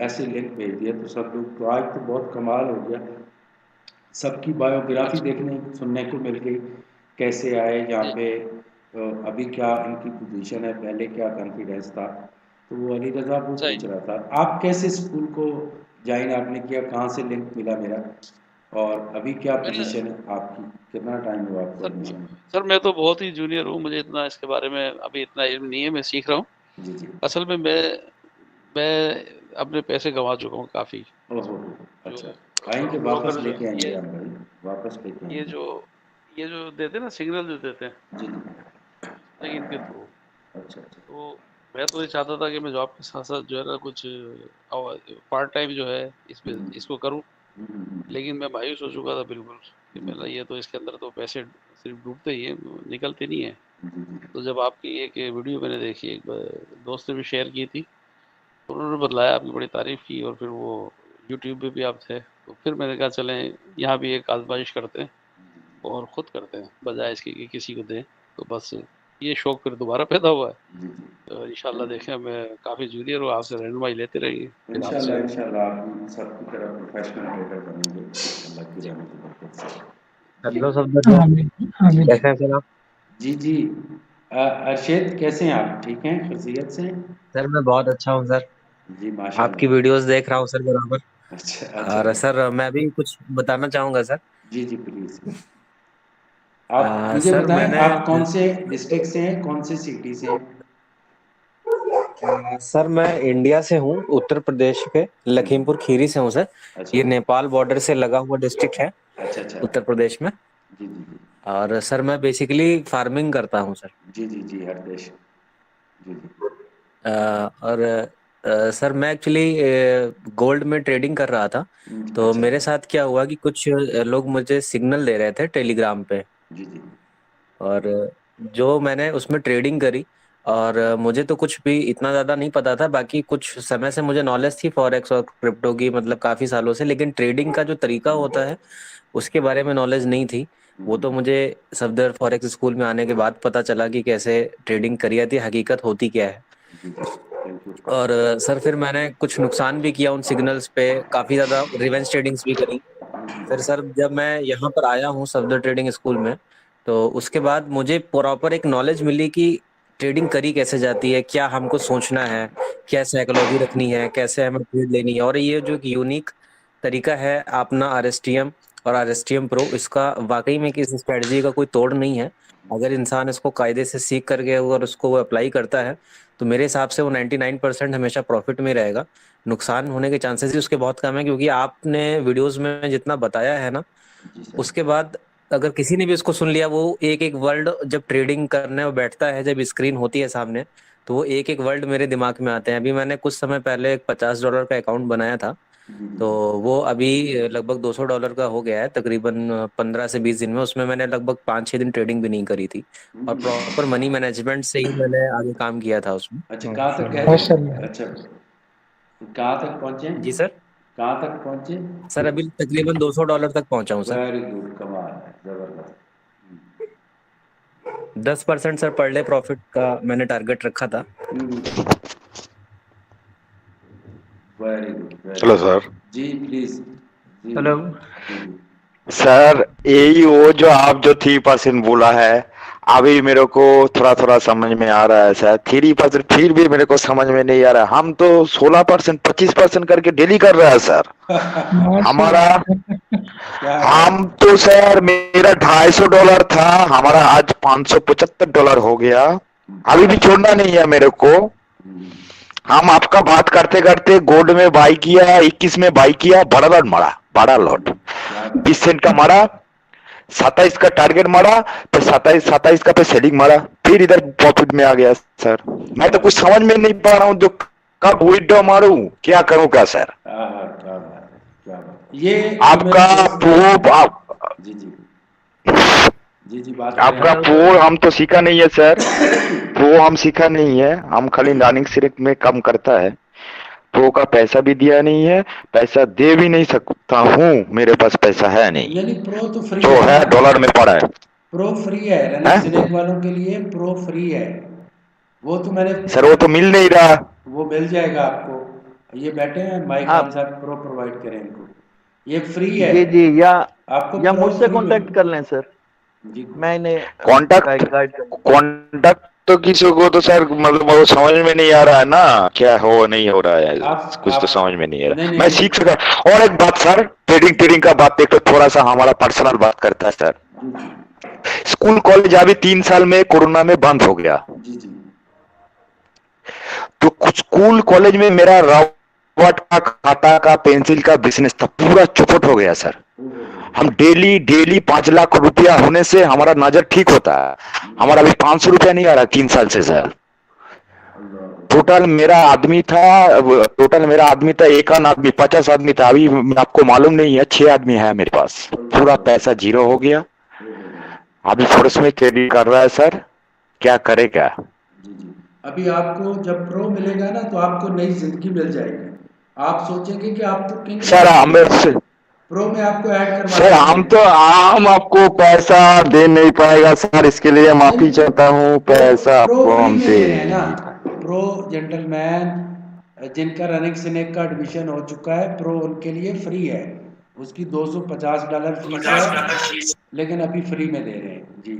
ऐसे लिंक भेज दिया, तो सब लोग, तो आज तो बहुत कमाल हो गया, सबकी बायोग्राफी अच्छा देखने सुनने को मिल गई, कैसे आए यहाँ जी पे, अभी क्या इनकी पोजीशन है, पहले क्या कॉन्फिडेंस था। तो वो अली रजा वो सही। पूछ रहा था आप कैसे स्कूल को ज्वाइन आपने किया, कहाँ से लिंक मिला मेरा, और अभी क्या मैंने पोजीशन है आपकी, कितना टाइम हुआ आपको सर एडमिशन? सर मैं तो बहुत ही जूनियर हूँ, मुझे इतना इसके बारे में अभी इतना इल्म नहीं है, मैं सीख रहा हूँ। जी जी। असल में मैं अपने पैसे गंवा चुका हूँ काफ़ी। ओहो जो अच्छा, आएंगे वापस ब्रोकर जो लेके आएंगे हम भाई, वापस लेके ये आएंगे। जो ये जो देते हैं ना, सिग्नल जो देते हैं जी जी। इनके थ्रू, अच्छा अच्छा। तो मैं तो ये चाहता था कि मैं जॉब के साथ साथ जो है ना कुछ पार्ट टाइम जो है इसमें इसको करूं, लेकिन मैं मायूस हो चुका था बिल्कुल कि मेरा ये तो इसके अंदर तो पैसे सिर्फ डूबते ही हैं, निकलते नहीं है। तो जब आपकी एक वीडियो मैंने देखी, एक दोस्त ने भी शेयर की थी, तो उन्होंने बतलाया, आपकी बड़ी तारीफ की, और फिर वो यूट्यूब पे भी आप थे, तो फिर मैंने कहा चलें यहाँ भी एक आजमाइश करते हैं और खुद करते हैं, बजाय इसके कि किसी को दें। तो बस ये शौक फिर दोबारा पैदा हुआ है। तो इंशाल्लाह देखें, मैं काफ़ी जूनियर हूँ, आपसे रहनुमाई लेते रहेंगे, फिर इंशाल्लाह आपसे। इंशाल्लाह आप सबकी तरह प्रोफेशनल ट्रेडर बनेंगे अल्लाह की रहमत से, बरकत से। जी हेलो सफदर, आमीन आमीन। कैसे हैं सर आप? जी जी। अरशद कैसे हैं आप, ठीक हैं, खैरियत से हैं? सर मैं बहुत अच्छा हूँ सर, जी आपकी माशाल्लाह। वीडियोस देख रहा हूँ सर बराबर। अच्छा और सर मैं भी कुछ बताना चाहूँगा सर। जी जी प्लीज। आप मुझे सर बताएं मैंने आप कौन से डिस्ट्रिक्ट से हैं, कौन से सिटी से हैं? सर मैं इंडिया से हूँ, उत्तर प्रदेश के लखीमपुर खीरी से हूँ सर। अच्छा ये नेपाल बॉर्डर से लगा हुआ डिस्ट्रिक्ट है अच्छा अच्छा उत्तर प्रदेश में। जी जी जी और सर मैं बेसिकली फार्मिंग करता हूँ सर। जी जी जी हरदेश जी जी और सर मैं एक्चुअली गोल्ड में ट्रेडिंग कर रहा था। तो अच्छा मेरे साथ क्या हुआ कि कुछ लोग मुझे सिग्नल दे रहे थे टेलीग्राम पे। जी जी और जो मैंने उसमें ट्रेडिंग करी, और मुझे तो कुछ भी इतना ज़्यादा नहीं पता था। बाकी कुछ समय से मुझे नॉलेज थी फॉरेक्स और क्रिप्टो की, मतलब काफ़ी सालों से, लेकिन ट्रेडिंग का जो तरीका होता है उसके बारे में नॉलेज नहीं थी। वो तो मुझे सफदर फॉरेक्स स्कूल में आने के बाद पता चला कि कैसे ट्रेडिंग करी जाती है, हकीकत होती क्या है। जी जी थैंक यू। और सर फिर मैंने कुछ नुकसान भी किया उन सिग्नल्स पे, काफ़ी ज़्यादा रिवेंज ट्रेडिंग्स भी करी। फिर सर जब मैं यहाँ पर आया हूँ सफदर ट्रेडिंग स्कूल में, तो उसके बाद मुझे प्रॉपर एक नॉलेज मिली कि ट्रेडिंग करी कैसे जाती है, क्या हमको सोचना है, क्या साइकोलॉजी रखनी है, कैसे हमें ट्रेड लेनी है। और ये जो एक यूनिक तरीका है अपना RSTM और RSTM प्रो, इसका वाकई में कि इस स्ट्रेटजी का कोई तोड़ नहीं है। अगर इंसान इसको कायदे से सीख करके अगर उसको वो अप्लाई करता है तो मेरे हिसाब से वो 99% हमेशा प्रॉफिट में रहेगा। नुकसान होने के चांसेस ही उसके बहुत कम है, क्योंकि आपने वीडियोस में जितना बताया है ना, जी सर उसके बाद अगर किसी ने भी इसको सुन लिया, वो एक एक वर्ड जब ट्रेडिंग करने में बैठता है, जब स्क्रीन होती है सामने, तो वो एक एक वर्ड मेरे दिमाग में आते हैं। अभी मैंने कुछ समय पहले एक $50 का अकाउंट बनाया था, जी जी तो वो अभी लगभग $200 का हो गया है तकरीबन 15 से 20 दिन में। उसमें मैंने लगभग 5-6 दिन ट्रेडिंग भी नहीं करी थी, और प्रॉपर मनी मैनेजमेंट से ही मैंने आगे काम किया था उसमें। अच्छा कहाँ तक गए माशाल्लाह। थे? अच्छा कहाँ तक पहुँचे? जी सर। कहाँ तक पहुँचे? सर अभी तकरीबन $200 तक पहुंचा हूँ सर। वेरी गुड कमाल है जबरदस्त। 10% सर पर डे प्रॉफिट का मैंने टारगेट रखा था। Very good hello sir. जी प्लीज। हेलो जी सर, यही वो जो आप जो 3% बोला है, अभी मेरे को थोड़ा थोड़ा समझ में आ रहा है सर। 3% फिर भी मेरे को समझ में नहीं आ रहा। हम तो 16%, 25% करके डेली कर रहे हैं सर। हमारा हम तो सर, मेरा $250 था, हमारा आज $575 हो गया। अभी भी छोड़ना नहीं है मेरे को। हम आपका बात करते करते गोल्ड में बाई किया, 21 में बाई किया, बड़ा लॉट मारा, बड़ा लॉट 20 सेंट का मारा, 27 का टारगेट मारा, फिर 27 का पे सेलिंग मारा, फिर इधर प्रॉफिट में आ गया सर। मैं तो कुछ समझ में नहीं पा रहा हूँ, जो कब विड्रॉ मारूं, क्या करूं क्या सर? क्या बात है क्या बात। ये आपका प्रूफ जी जी जी जी बात आपका प्रूफ हम तो सीखा नहीं है सर। वो हम सीखा नहीं है, हम खाली रनिंग सिर्फ में कम करता है। प्रो का पैसा भी दिया नहीं है, पैसा दे भी नहीं सकता हूँ, मेरे पास पैसा है नहीं। यानी प्रो तो फ्री जो है डॉलर में पड़ा है। प्रो फ्री है, रनिंग सिनेक वालों के लिए प्रो फ्री है। वो तो मैंने सर वो तो मिल नहीं रहा। वो मिल जाएगा आपको। ये बैठे हैं माइक खान साहब, प्रो प्रोवाइड करें इनको, ये फ्री है जी जी, या आपको। या मुझसे कांटेक्ट कर लें सर, मैं इन्हें कॉन्टैक्ट तो किसी को तो सर, मतलब वो समझ में नहीं आ रहा है ना, क्या हो नहीं हो रहा है, कुछ तो समझ में नहीं आ रहा। मैं सीख सका। और एक बात सर, ट्रेडिंग का बात देखो, थोड़ा सा हमारा पर्सनल बात करता है सर। स्कूल कॉलेज अभी 3 साल में कोरोना में बंद हो गया, तो कुछ स्कूल कॉलेज में मेरा रबड़ का, खाता का, पेंसिल का बिजनेस था, पूरा चौपट हो गया सर। हम डेली 5 लाख रुपया होने से हमारा नजर ठीक होता है, हमारा अभी 500 रुपया नहीं आ रहा 3 साल से सर। टोटल मेरा आदमी था 51 आदमी, 50 आदमी था। अभी आपको मालूम नहीं है, 6 आदमी है मेरे पास, पूरा पैसा जीरो हो गया। अभी फोर्स में ट्रेडिंग कर रहा है सर, क्या करेगा? अभी आपको जब प्रो मिलेगा ना, तो आपको नई जिंदगी मिल जाएगी। आप सोचेंगे कि आप तो किंग सर हमें प्रो में आपको ऐड करवा सर हम आपको पैसा दे नहीं पाएगा सर, इसके लिए माफी चाहता हूँ। पैसा आपको हम दे प्रो जेंटलमैन जिनका रनिंग सिनेक का एडमिशन हो चुका है, प्रो उनके लिए फ्री है। उसकी $250 फीस है, लेकिन अभी फ्री में दे रहे हैं जी।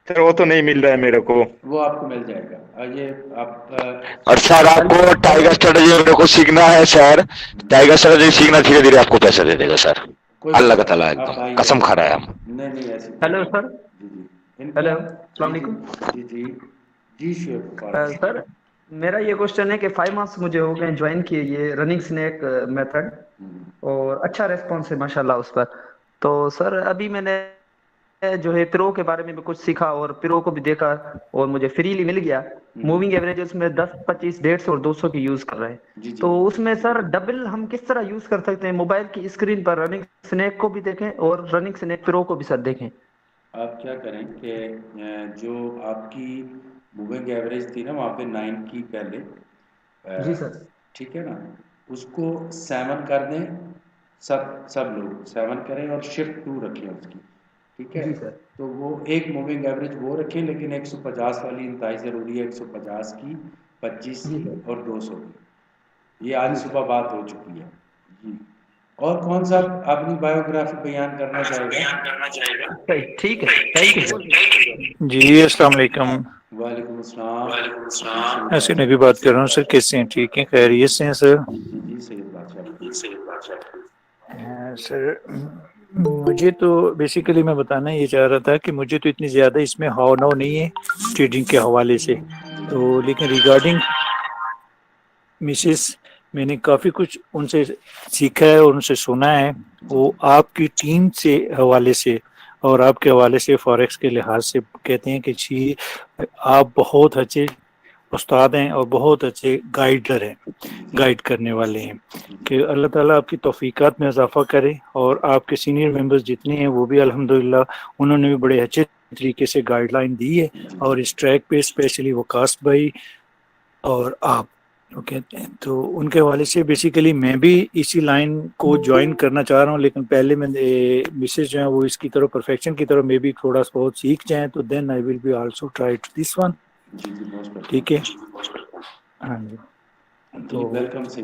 सर वो तो नहीं मिल रहा है मेरे को। वो आपको मिल जाएगा। ये आप और सर आपको टाइगर स्ट्रेटेजी मेरे को सीखना है सर, टाइगर स्ट्रेटेजी सीखना, धीरे धीरे आपको पैसा दे देगा सर, अल्लाह का ताला एकदम कसम खा रहा है हम। नहीं ऐसी। Hello sir. इनका हेलो, अस्सलाम वालेकुम। जी सर मेरा ये क्वेश्चन है कि 5 मंथ्स मुझे हो गए ज्वाइन किए ये रनिंग स्नैक मेथड, और अच्छा रेस्पॉन्स है माशाल्लाह उस पर। तो सर अभी मैंने जो है प्रो के बारे में भी कुछ सीखा और प्रो को भी देखा और मुझे फ्रीली मिल गया। मूविंग एवरेजेस में 10, 25, 150 और 200 की यूज कर रहे हैं। तो उसमें सर डबल हम किस तरह यूज कर सकते हैं? मोबाइल की स्क्रीन पर रनिंग स्नैक को भी देखें और रनिंग स्नैक प्रो को भी सर देखें। आप क्या करें कि जो आपकी मूविंग एवरेज थी ना वहाँ पे 9 की पहले, जी सर, ठीक है ना, उसको 7 कर दें। सब लोग 7 करें और शिफ्ट 2 रखें उसकी, ठीक है। जी सर। तो वो एक मूविंग एवरेज वो रखें, लेकिन 150 वाली इंतहाई ज़रूरी है, 150 की, 25 की और 200 की। ये आज सुबह बात हो चुकी है जी। और कौन सा अपनी बायोग्राफी बयान करना चाहेगा? ठीक है, थैंक यू जी। अस्सलाम वालेकुम। वालेकुम अस्सलाम। ऐसे नबी बात कर रहा हूँ सर, कैसे हैं? ठीक है, खैरियत से हैं सर? जी सही बात है सर मुझे तो बेसिकली मैं बताना ये चाह रहा था कि मुझे तो इतनी ज़्यादा इसमें हाव नाव नहीं है ट्रेडिंग के हवाले से, तो लेकिन रिगार्डिंग मिसेस मैंने काफ़ी कुछ उनसे सीखा है और उनसे सुना है। वो आपकी टीम से हवाले से और आपके हवाले से फॉरेक्स के लिहाज से कहते हैं कि जी आप बहुत अच्छे उस्ताद हैं और बहुत अच्छे गाइडर हैं, गाइड करने वाले हैं। कि अल्लाह ताला आपकी तौफीकात में इजाफा करे और आपके सीनियर मेंबर्स जितने हैं वो भी अल्हम्दुलिल्लाह उन्होंने भी बड़े अच्छे तरीके से गाइडलाइन दी है। और इस ट्रैक पे स्पेशली वकास भाई और आप कहते हैं, तो उनके हवाले से बेसिकली मैं भी इसी लाइन को ज्वाइन करना चाह रहा हूँ। लेकिन पहले मैं मिसेज जो है वो इसकी तरफ परफेक्शन की तरफ मे भी थोड़ा बहुत सीख जाएं, तो then I will be also try to this one. ठीक है, हाँ जी। तो वेलकम से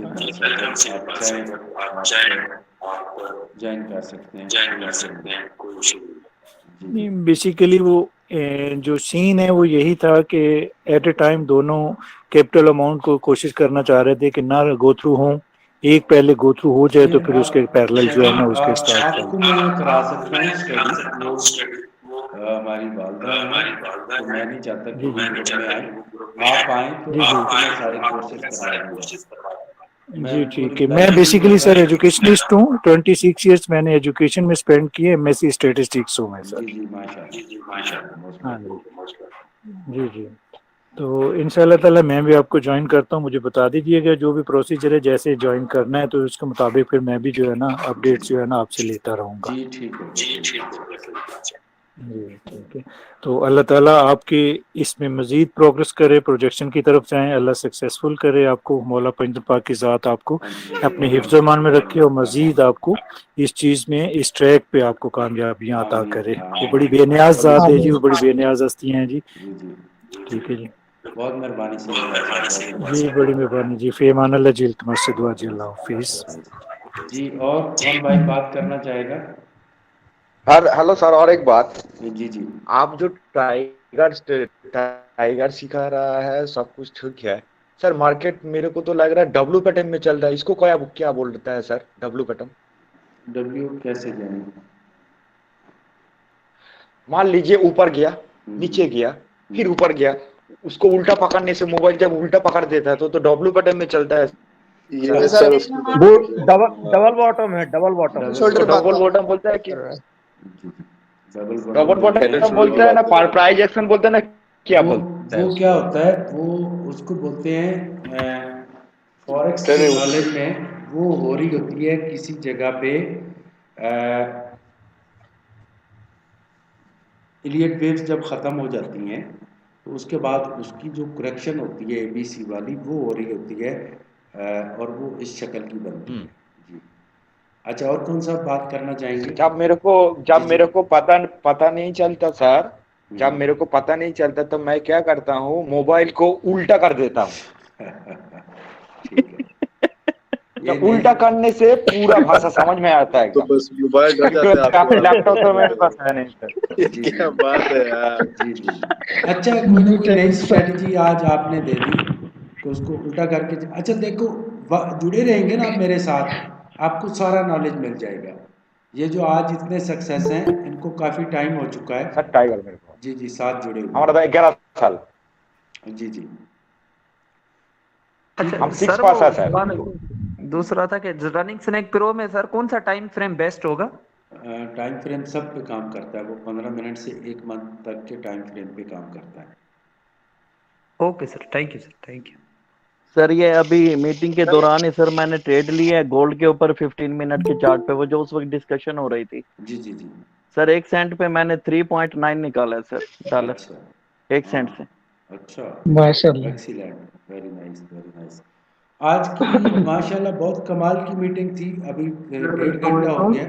ज्वाइन कर सकते हैं। बेसिकली वो जो सीन है वो यही था कि एट ए टाइम दोनों कैपिटल अमाउंट को कोशिश करना चाह रहे थे कि ना गो थ्रू हो, एक पहले गो थ्रू हो जाए तो फिर उसके पैरेलल जो है ना उसके स्टार्ट करा सकता हूँ स्टडी। हमारी वालदा है, तो मैं नहीं चाहता कि वो ग्रुप में आए। आप आए तो आपको मैं सारे कोर्सेज करा जी ठीक है। मैं बेसिकली सर एजुकेशनिस्ट हूँ, 26 इयर्स मैंने एजुकेशन में स्पेंड किए, एमएससी स्टैटिस्टिक्स हूँ मैं सर। हाँ जी जी। तो इंशाल्लाह ताला मैं भी आपको ज्वाइन करता हूँ, मुझे बता दीजिएगा जो भी प्रोसीजर है, जैसे ज्वाइन करना है तो उसके मुताबिक फिर मैं भी जो है ना अपडेट जो है ना आपसे लेता रहूँगा। जी ठीक है जी ठीक है। तो अल्लाह ताला आपके इसमें मजीद प्रोग्रेस करे, प्रोजेक्शन की तरफ जाएं, अल्लाह सक्सेसफुल करे आपको, मौला पंजतन पाक की ज़ात आपको अपने हिफ्ज़ मान में रखे और मजीद आपको इस चीज़ में, इस ट्रैक पे आपको कामयाबियाँ अता करे। वो बड़ी बेनियाज ज़ात है जी, वो बड़ी बेनियाज हस्तियाँ हैं जी। ठीक है जी, बहुत मेहरबानी से जी, बड़ी मेहरबानी जी। फ़ेमान अल्लाह जी, इल्तिमास से दुआ जी, अल्लाह हाफिज़ जी। और कौन भाई बात करना चाहेगा? हेलो सर, और एक बात जी जी, आप जो टाइगर सिखा रहा है सब कुछ ठीक है सर, मार्केट मेरे को तो लग रहा है डब्ल्यू पैटर्न में चल रहा है, इसको क्या बोलता है सर? डब्ल्यू पैटर्न, डब्ल्यू कैसे जाने? मान लीजिए ऊपर गया, नीचे गया, फिर ऊपर गया, उसको उल्टा पकड़ने से मोबाइल जब उल्टा पकड़ देता है तो डब्ल्यू पैटर्न में चलता है। वो डबल बॉटम है, डबल बॉटम बोलता है कि डबल बॉटम बोलता है ना, प्राइस एक्शन बोलता है ना, क्या बोलता है? वो क्या होता है, वो उसको बोलते हैं फॉरेक्स नॉलेज में, वो हो रही होती है किसी जगह पे इलियट वेव्स जब ख़त्म हो जाती हैं तो उसके बाद उसकी जो करेक्शन होती है ABC वाली, वो हो रही होती है और वो इस शक्ल की बनती है जी। अच्छा, और कौन सा बात करना चाहेंगे? जब मेरे को पता नहीं चलता सर, जब मेरे को पता नहीं चलता तो मैं क्या करता हूँ, मोबाइल को उल्टा कर देता हूँ। ये उल्टा करने से पूरा भाषा समझ में आता है तो एकदम। बस मोबाइल डर जाते हैं काफी आपके लैपटॉप तो मेरे पास है नहीं सर। ये क्या बात है यार। जी जी अच्छा, कोई ना कोई नई स्ट्रेटजी आज आपने दे दी कि उसको उल्टा करके। अच्छा देखो, जुड़े रहेंगे ना आप मेरे साथ, आपको सारा नॉलेज मिल जाएगा। ये जो आज इतने सक्सेस हैं, इनको काफी टाइम हो चुका है। सर टाइगर मेरे को जी जी, साथ जुड़े हुए हमारा था 11 साल। जी जी। अच्छा हम 6 सर, पास वो है सर। दूसरा था कि रनिंग स्नैक प्रो में सर कौन सा टाइम फ्रेम बेस्ट होगा? टाइम फ्रेम सब पे काम करता है वो, 15 मिनट से 1 मंथ तक के टाइम फ्रेम पे काम करता है। Okay sir, thank you sir, thank you. Sir ये अभी मीटिंग के दौरान ही सर मैंने ट्रेड लिया है गोल्ड के ऊपर 15 मिनट के चार्ट पे, वो जो उस वक्त डिस्कशन हो रही थी। जी जी जी। सर 1 सेंट पे मैंने 3.9 निकाला है सर डॉलर। अच्छा 1 सेंट से। अच्छा, माशाल्लाह। Excellent, very nice very nice. आज की माशाल्लाह बहुत कमाल की मीटिंग थी। अभी 1.5 घंटा हो गया,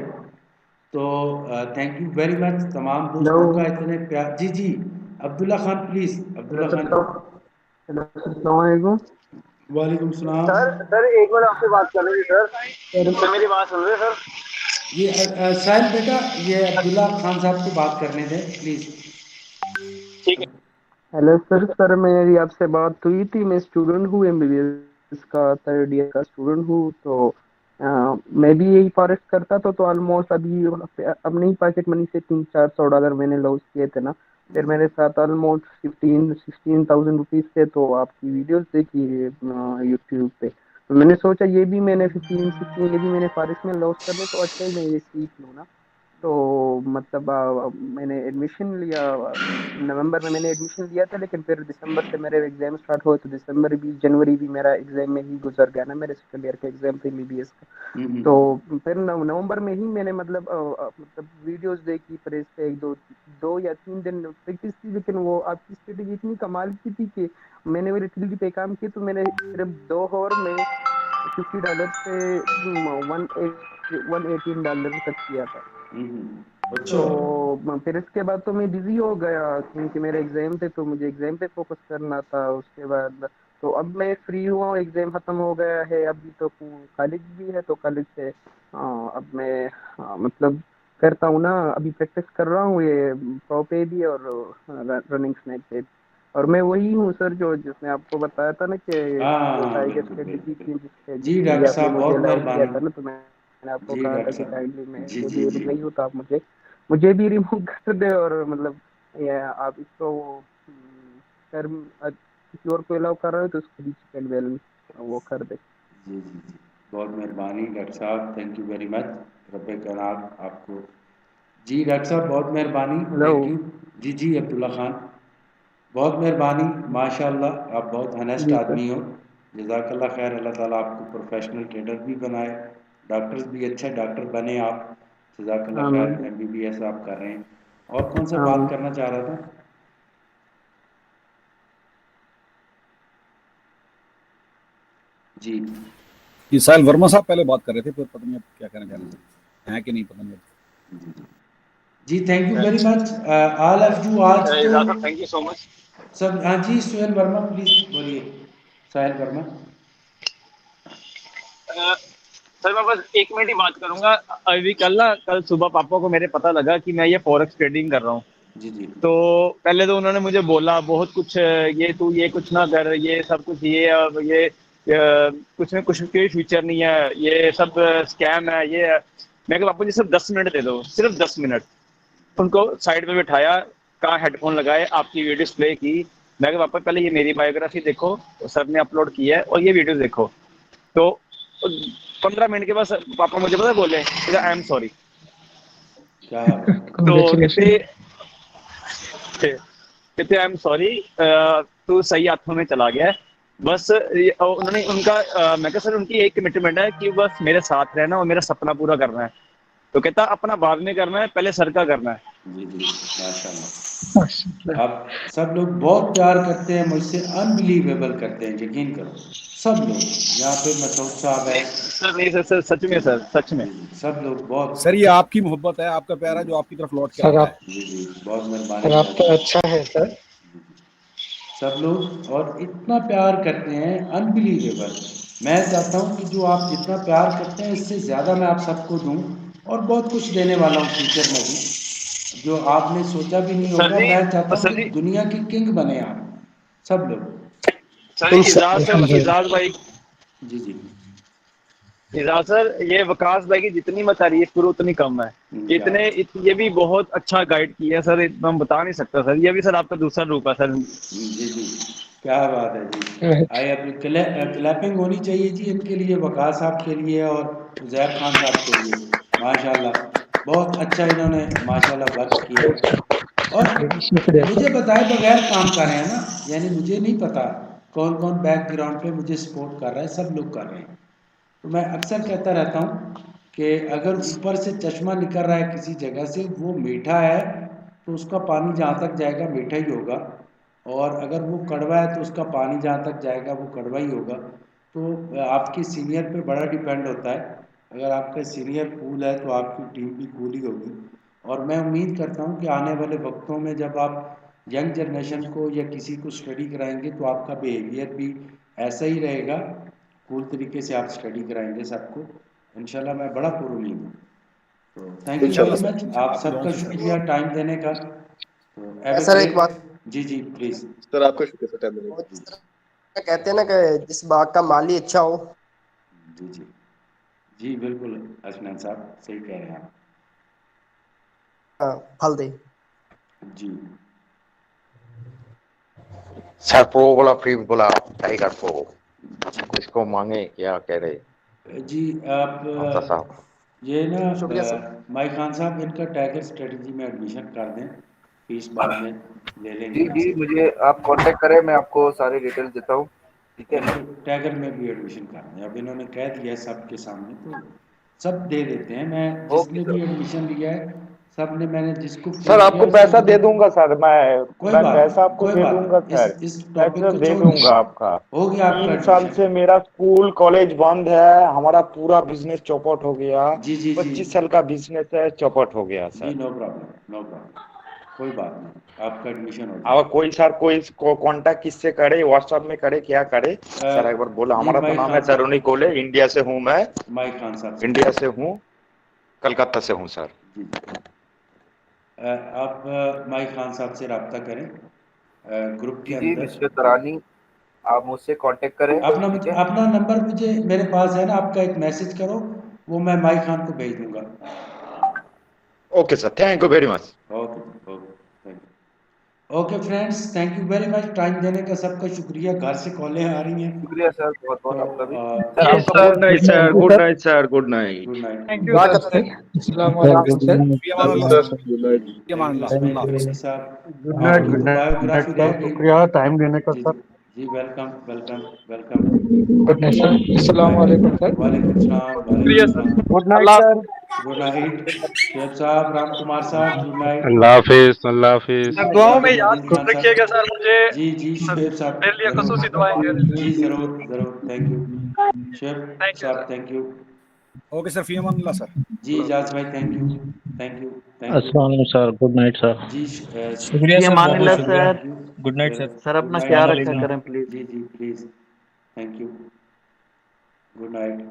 तो थैंक यू वेरी मच तमाम दोस्तों का इतने प्यार। जी जी, अब्दुल्ला खान प्लीज, अब्दुल्ला खान। वालेकुम सलाम। सर एक मिनट आपसे बात कर रही थी सर मेरी बात सुन रहे सर? ये साहिल बेटा, ये अब्दुल्ला खान साहब को बात करने दें प्लीज। ठीक है। हेलो सर, मेरी आपसे बात हुई थी। मैं स्टूडेंट हूँ, एमबीबीएस का 3rd ईयर का स्टूडेंट हूँ। तो मैं भी यही फॉरेक्स करता था। तो ऑलमोस्ट अभी अब नहीं, पॉकेट मनी से $300-400 मैंने लॉस किए थे ना। फिर मेरे साथ ऑलमोस्ट 16,000 रुपीज़ थे। तो आपकी वीडियोस देखी यूट्यूब पे, तो मैंने सोचा ये भी मैंने 15-16 ये भी मैंने फॉरेक्स में लॉस कर दे, तो अच्छा ही मैं ये सीख लूँ ना। तो मतलब मैंने एडमिशन लिया, नवंबर में मैंने एडमिशन लिया था। लेकिन फिर दिसंबर से मेरे एग्जाम स्टार्ट हुए, तो दिसंबर भी जनवरी भी मेरा एग्जाम में ही गुजर गया ना, मेरे सेकंड ईयर का एग्जाम थे एमबीबीएस का। तो फिर नवंबर में ही मैंने मतलब वीडियोस देखी प्रेस पे, 2 या 3 दिन प्रैक्टिस की। लेकिन वो आपकी स्ट्रेटेजी इतनी कमाल की थी कि मैंने मेरी ट्रिल्डी पे काम किया, तो मैंने सिर्फ 2 ओवर में $50 से $118 तक किया था। तो फिर इसके बाद तो मैं बिजी हो गया, क्योंकि मेरे एग्जाम थे, तो मुझे एग्जाम पे फोकस करना था। उसके बाद तो अब मैं फ्री हुआ, एग्जाम खत्म हो गया है अभी। तो कॉलेज भी है, तो कॉलेज से अब मैं मतलब करता हूँ ना, अभी प्रैक्टिस कर रहा हूँ ये प्रो पे भी और रनिंग स्नैक पे। और मैं वही हूँ सर जो जिसने आपको बताया था ना कि जो टाइगर स्ट्रेटजी थी, जी जिसके लिए डॉक्टर आपने साहब, मुझे बहुत अलाउ किया था मेहरबानी। ना। तो मैंने आपको जी कहा था डॉक्टर कि साहब, काइंडली मैं जी जो जी भी जी। नहीं हो तो आप मुझे भी रिमूव कर दे। और मतलब ये आप इसको कर किसी और को अलाउ कर रहे हो तो उसको भी चिकन बैलेंस वो कर दे। जी जी जी, बहुत मेहरबानी डॉक्टर साहब, थैंक यू वेरी मच। रब्बे कायनात आपको। जी डॉक्टर साहब, बहुत मेहरबानी, थैंक यू। जी जी अब्दुल्ला खान, बहुत मेहरबानी, माशाल्लाह आप बहुत हनेस्ट जी सर। आदमी हो। जज़ाकल्लाह खैर, अल्लाह ताला आपको प्रोफेशनल ट्रेडर भी बनाए, डॉक्टर्स भी अच्छे डॉक्टर बने आप। जज़ाकल्लाह आमीन खैर, एमबीबीएस आप कर रहे हैं। और कौन सा आमीन। बात करना चाह रहा था? जी ये साहिल वर्मा साहब पहले बात कर रहे थे, फिर पता नहीं अब क्या कहना चाह रहे थे, हैं कि नहीं पता नहीं। जी thank you very much all of you. आज तो थैंक यू सो मच सब। हाँ जी सुहेल वर्मा प्लीज बोलिए। साहिल वर्मा। सर मैं बस 1 मिनट ही बात करूंगा। अभी कल सुबह पापा को मेरे पता लगा कि मैं ये फॉरेक्स ट्रेडिंग कर रहा हूँ। जी जी। तो पहले तो उन्होंने मुझे बोला बहुत कुछ, ये तू ये कुछ ना कर, ये सब कुछ ये अब ये कुछ में कुछ कोई फ्यूचर नहीं है, ये सब स्कैम है ये है। मैं कहा पापा जी सिर्फ 10 मिनट दे दो, सिर्फ 10 मिनट। उनको साइड पे बिठाया, कहा हेडफोन लगाए, आपकी वीडियोस प्ले की। मैं कहा पापा पहले ये मेरी बायोग्राफी देखो, सर ने अपलोड की है, और ये वीडियो देखो। तो 15 मिनट के बाद पापा मुझे पता बोले, आई एम सॉरी। तो कहते आई एम सॉरी, तू सही हाथों में चला गया है। बस उन्होंने उनका मैं कहा सर उनकी एक कमिटमेंट है कि बस मेरे साथ रहना और मेरा सपना पूरा करना है। तो कहता अपना बाद में करना है, पहले सर का करना है। जी जी माशाल्लाह। आप सब लोग बहुत प्यार करते हैं मुझसे, अनबिलीवेबल करते हैं, यकीन करो सब लोग। यहाँ पे मसूद साहब है सर, नहीं सर सच में सर, सच में सब लोग बहुत। सर ये आपकी मोहब्बत है, आपका प्यार है जो आपकी तरफ लौट के सर आता आप है। जी जी बहुत मेहरबानी। सर आप तो अच्छा है सर। सब लोग और इतना प्यार करते हैं, अनबिलीवेबल। मैं चाहता हूँ कि जो आप जितना प्यार करते हैं इससे ज़्यादा मैं आप सबको दूँ, और बहुत कुछ देने वाला हूँ फ्यूचर में भी, जो आपने सोचा भी नहीं सर होगा। जी, मैं चाहता हूँ सर कि जी, दुनिया की किंग बने आप सब लोग। सर इजाज भाई, जी जी इजाज सर, ये वकास भाई की जितनी मैं तारीफ करूँ उतनी कम है। ये भी बहुत अच्छा गाइड किया सर, इतना मैं बता नहीं सकता सर। ये भी सर आपका दूसरा रूप है सर। जी जी, क्या बात है जी। आई अपनी क्लैपिंग होनी चाहिए जी इनके लिए, वकास साहब के लिए और उजैर खान साहब के लिए। माशाल्लाह, बहुत अच्छा इन्होंने माशाल्लाह वर्क किया है। और मुझे बताए बगैर काम कर रहे हैं ना, यानी मुझे नहीं पता कौन कौन बैकग्राउंड पे मुझे सपोर्ट कर रहा है, सब लोग कर रहे हैं। तो मैं अक्सर कहता रहता हूँ कि अगर ऊपर से चश्मा निकल रहा है किसी जगह से, वो मीठा है तो उसका पानी जहाँ तक जाएगा मीठा ही होगा, और अगर वो कड़वा है तो उसका पानी जहाँ तक जाएगा वो कड़वा ही होगा। तो आपके सीनियर पे बड़ा डिपेंड होता है। अगर आपका सीनियर कूल है तो आपकी टीम भी कूल ही होगी। और मैं उम्मीद करता हूँ कि आने वाले वक्तों में जब आप यंग जनरेशन को या किसी को स्टडी कराएंगे तो आपका बिहेवियर भी ऐसा ही रहेगा, कूल तरीके से आप स्टडी कराएंगे सबको इंशाल्लाह। मैं बड़ा पुरुमीद हूँ। तो थैंक यू वेरी मच, आप सबका शुक्रिया टाइम देने का। तो सर एक बात, जी जी प्लीज सर आपका शुक्रिया सर टाइम देने के लिए। कहते हैं ना कि जिस बाग का माली अच्छा हो, जी जी जी बिल्कुल हसनैन साहब सही कह रहे हैं आप। फल दे। जी सर प्रो बोला फ्री बोला टाइगर प्रो, इसको मांगे क्या कह रहे जी आप साहब? ये ना शुक्रिया सर। माई खान साहब इनका टाइगर स्ट्रेटजी में एडमिशन कर दें, फीस बाद में ले लेंगे जी इनसे। मुझे आप कांटेक्ट करें, मैं आपको सारी डिटेल देता हूँ, ठीक है। टाइगर में भी एडमिशन कर दें, अब इन्होंने कह दिया सबके सामने तो सब दे देते हैं। मैं जिसने भी एडमिशन लिया है सब ने, मैंने जिसको सर आपको पैसा दे दूंगा सर, मैं पैसा आपको दे दूंगा सर, इस टॉपिक पैसा को दे छोड़ दूंगा आपका। हो गया आपका 3 साल एडमिशन। से मेरा स्कूल कॉलेज बंद है, हमारा पूरा बिजनेस चौपट हो गया। जी जी 25 साल का बिजनेस है, चौपट हो गया जी। Sir. No problem no problem, कोई बात नहीं, आपका एडमिशन हो अब कोई सर कोई कांटेक्ट किससे करे, व्हाट्सएप में करे, क्या करे सर एक बार बोला। हमारा तो नाम है तरुणी कोले, इंडिया से हूँ मैं, माई खान साहब इंडिया से हूँ, कलकत्ता से हूँ सर। आप माई खान साहब से रब्ता करें ग्रुप के जी अंदर। मिस्टर तरानी, आप मुझसे कांटेक्ट करें, ठीक है। अपना नंबर मुझे मेरे पास है ना, आपका एक मैसेज करो, वो मैं माई खान को भेज दूंगा। Okay sir, thank you very much. Okay okay thank you. Okay friends, thank you very much, time देने का सबका शुक्रिया। घर से कॉलें आ रही हैं। शुक्रिया सर, बहुत बहुत आपका भी। सर आपका good night sir, good night sir, good night. Good night. Thank you sir. अस्सलाम वालेकुम सर। Good night. साहब गुड नाइट। आपकी तो बायोग्राफी रह गई। शुक्रिया टाइम देने का सर। जी welcome welcome welcome. Good night sir. अस्सलाम वालेकुम सर। वालेकुम सलाम शुक्रिया सर। Good night sir. Good night Sheikh साहब, राम कुमार साहब, गुड नाइट। अल्लाह हाफिज, अल्लाह हाफिज। सर दुआओं में याद रखिएगा सर मुझे। जी जी शेख साहब मेरे लिए खसूसी दुआएं करें। जी जरूर जरूर, थैंक यू शेख साहब, थैंक यू। ओके सर, फी अमान अल्लाह सर। जी इजाज भाई thank you thank you thank अस्सलाम वालेकुम सर, गुड नाइट सर। जी शुक्रिया सर, बहुत शुक्रिया। Good night sir. सर अपना ख्याल रखा करें प्लीज। जी जी please, thank you, good night.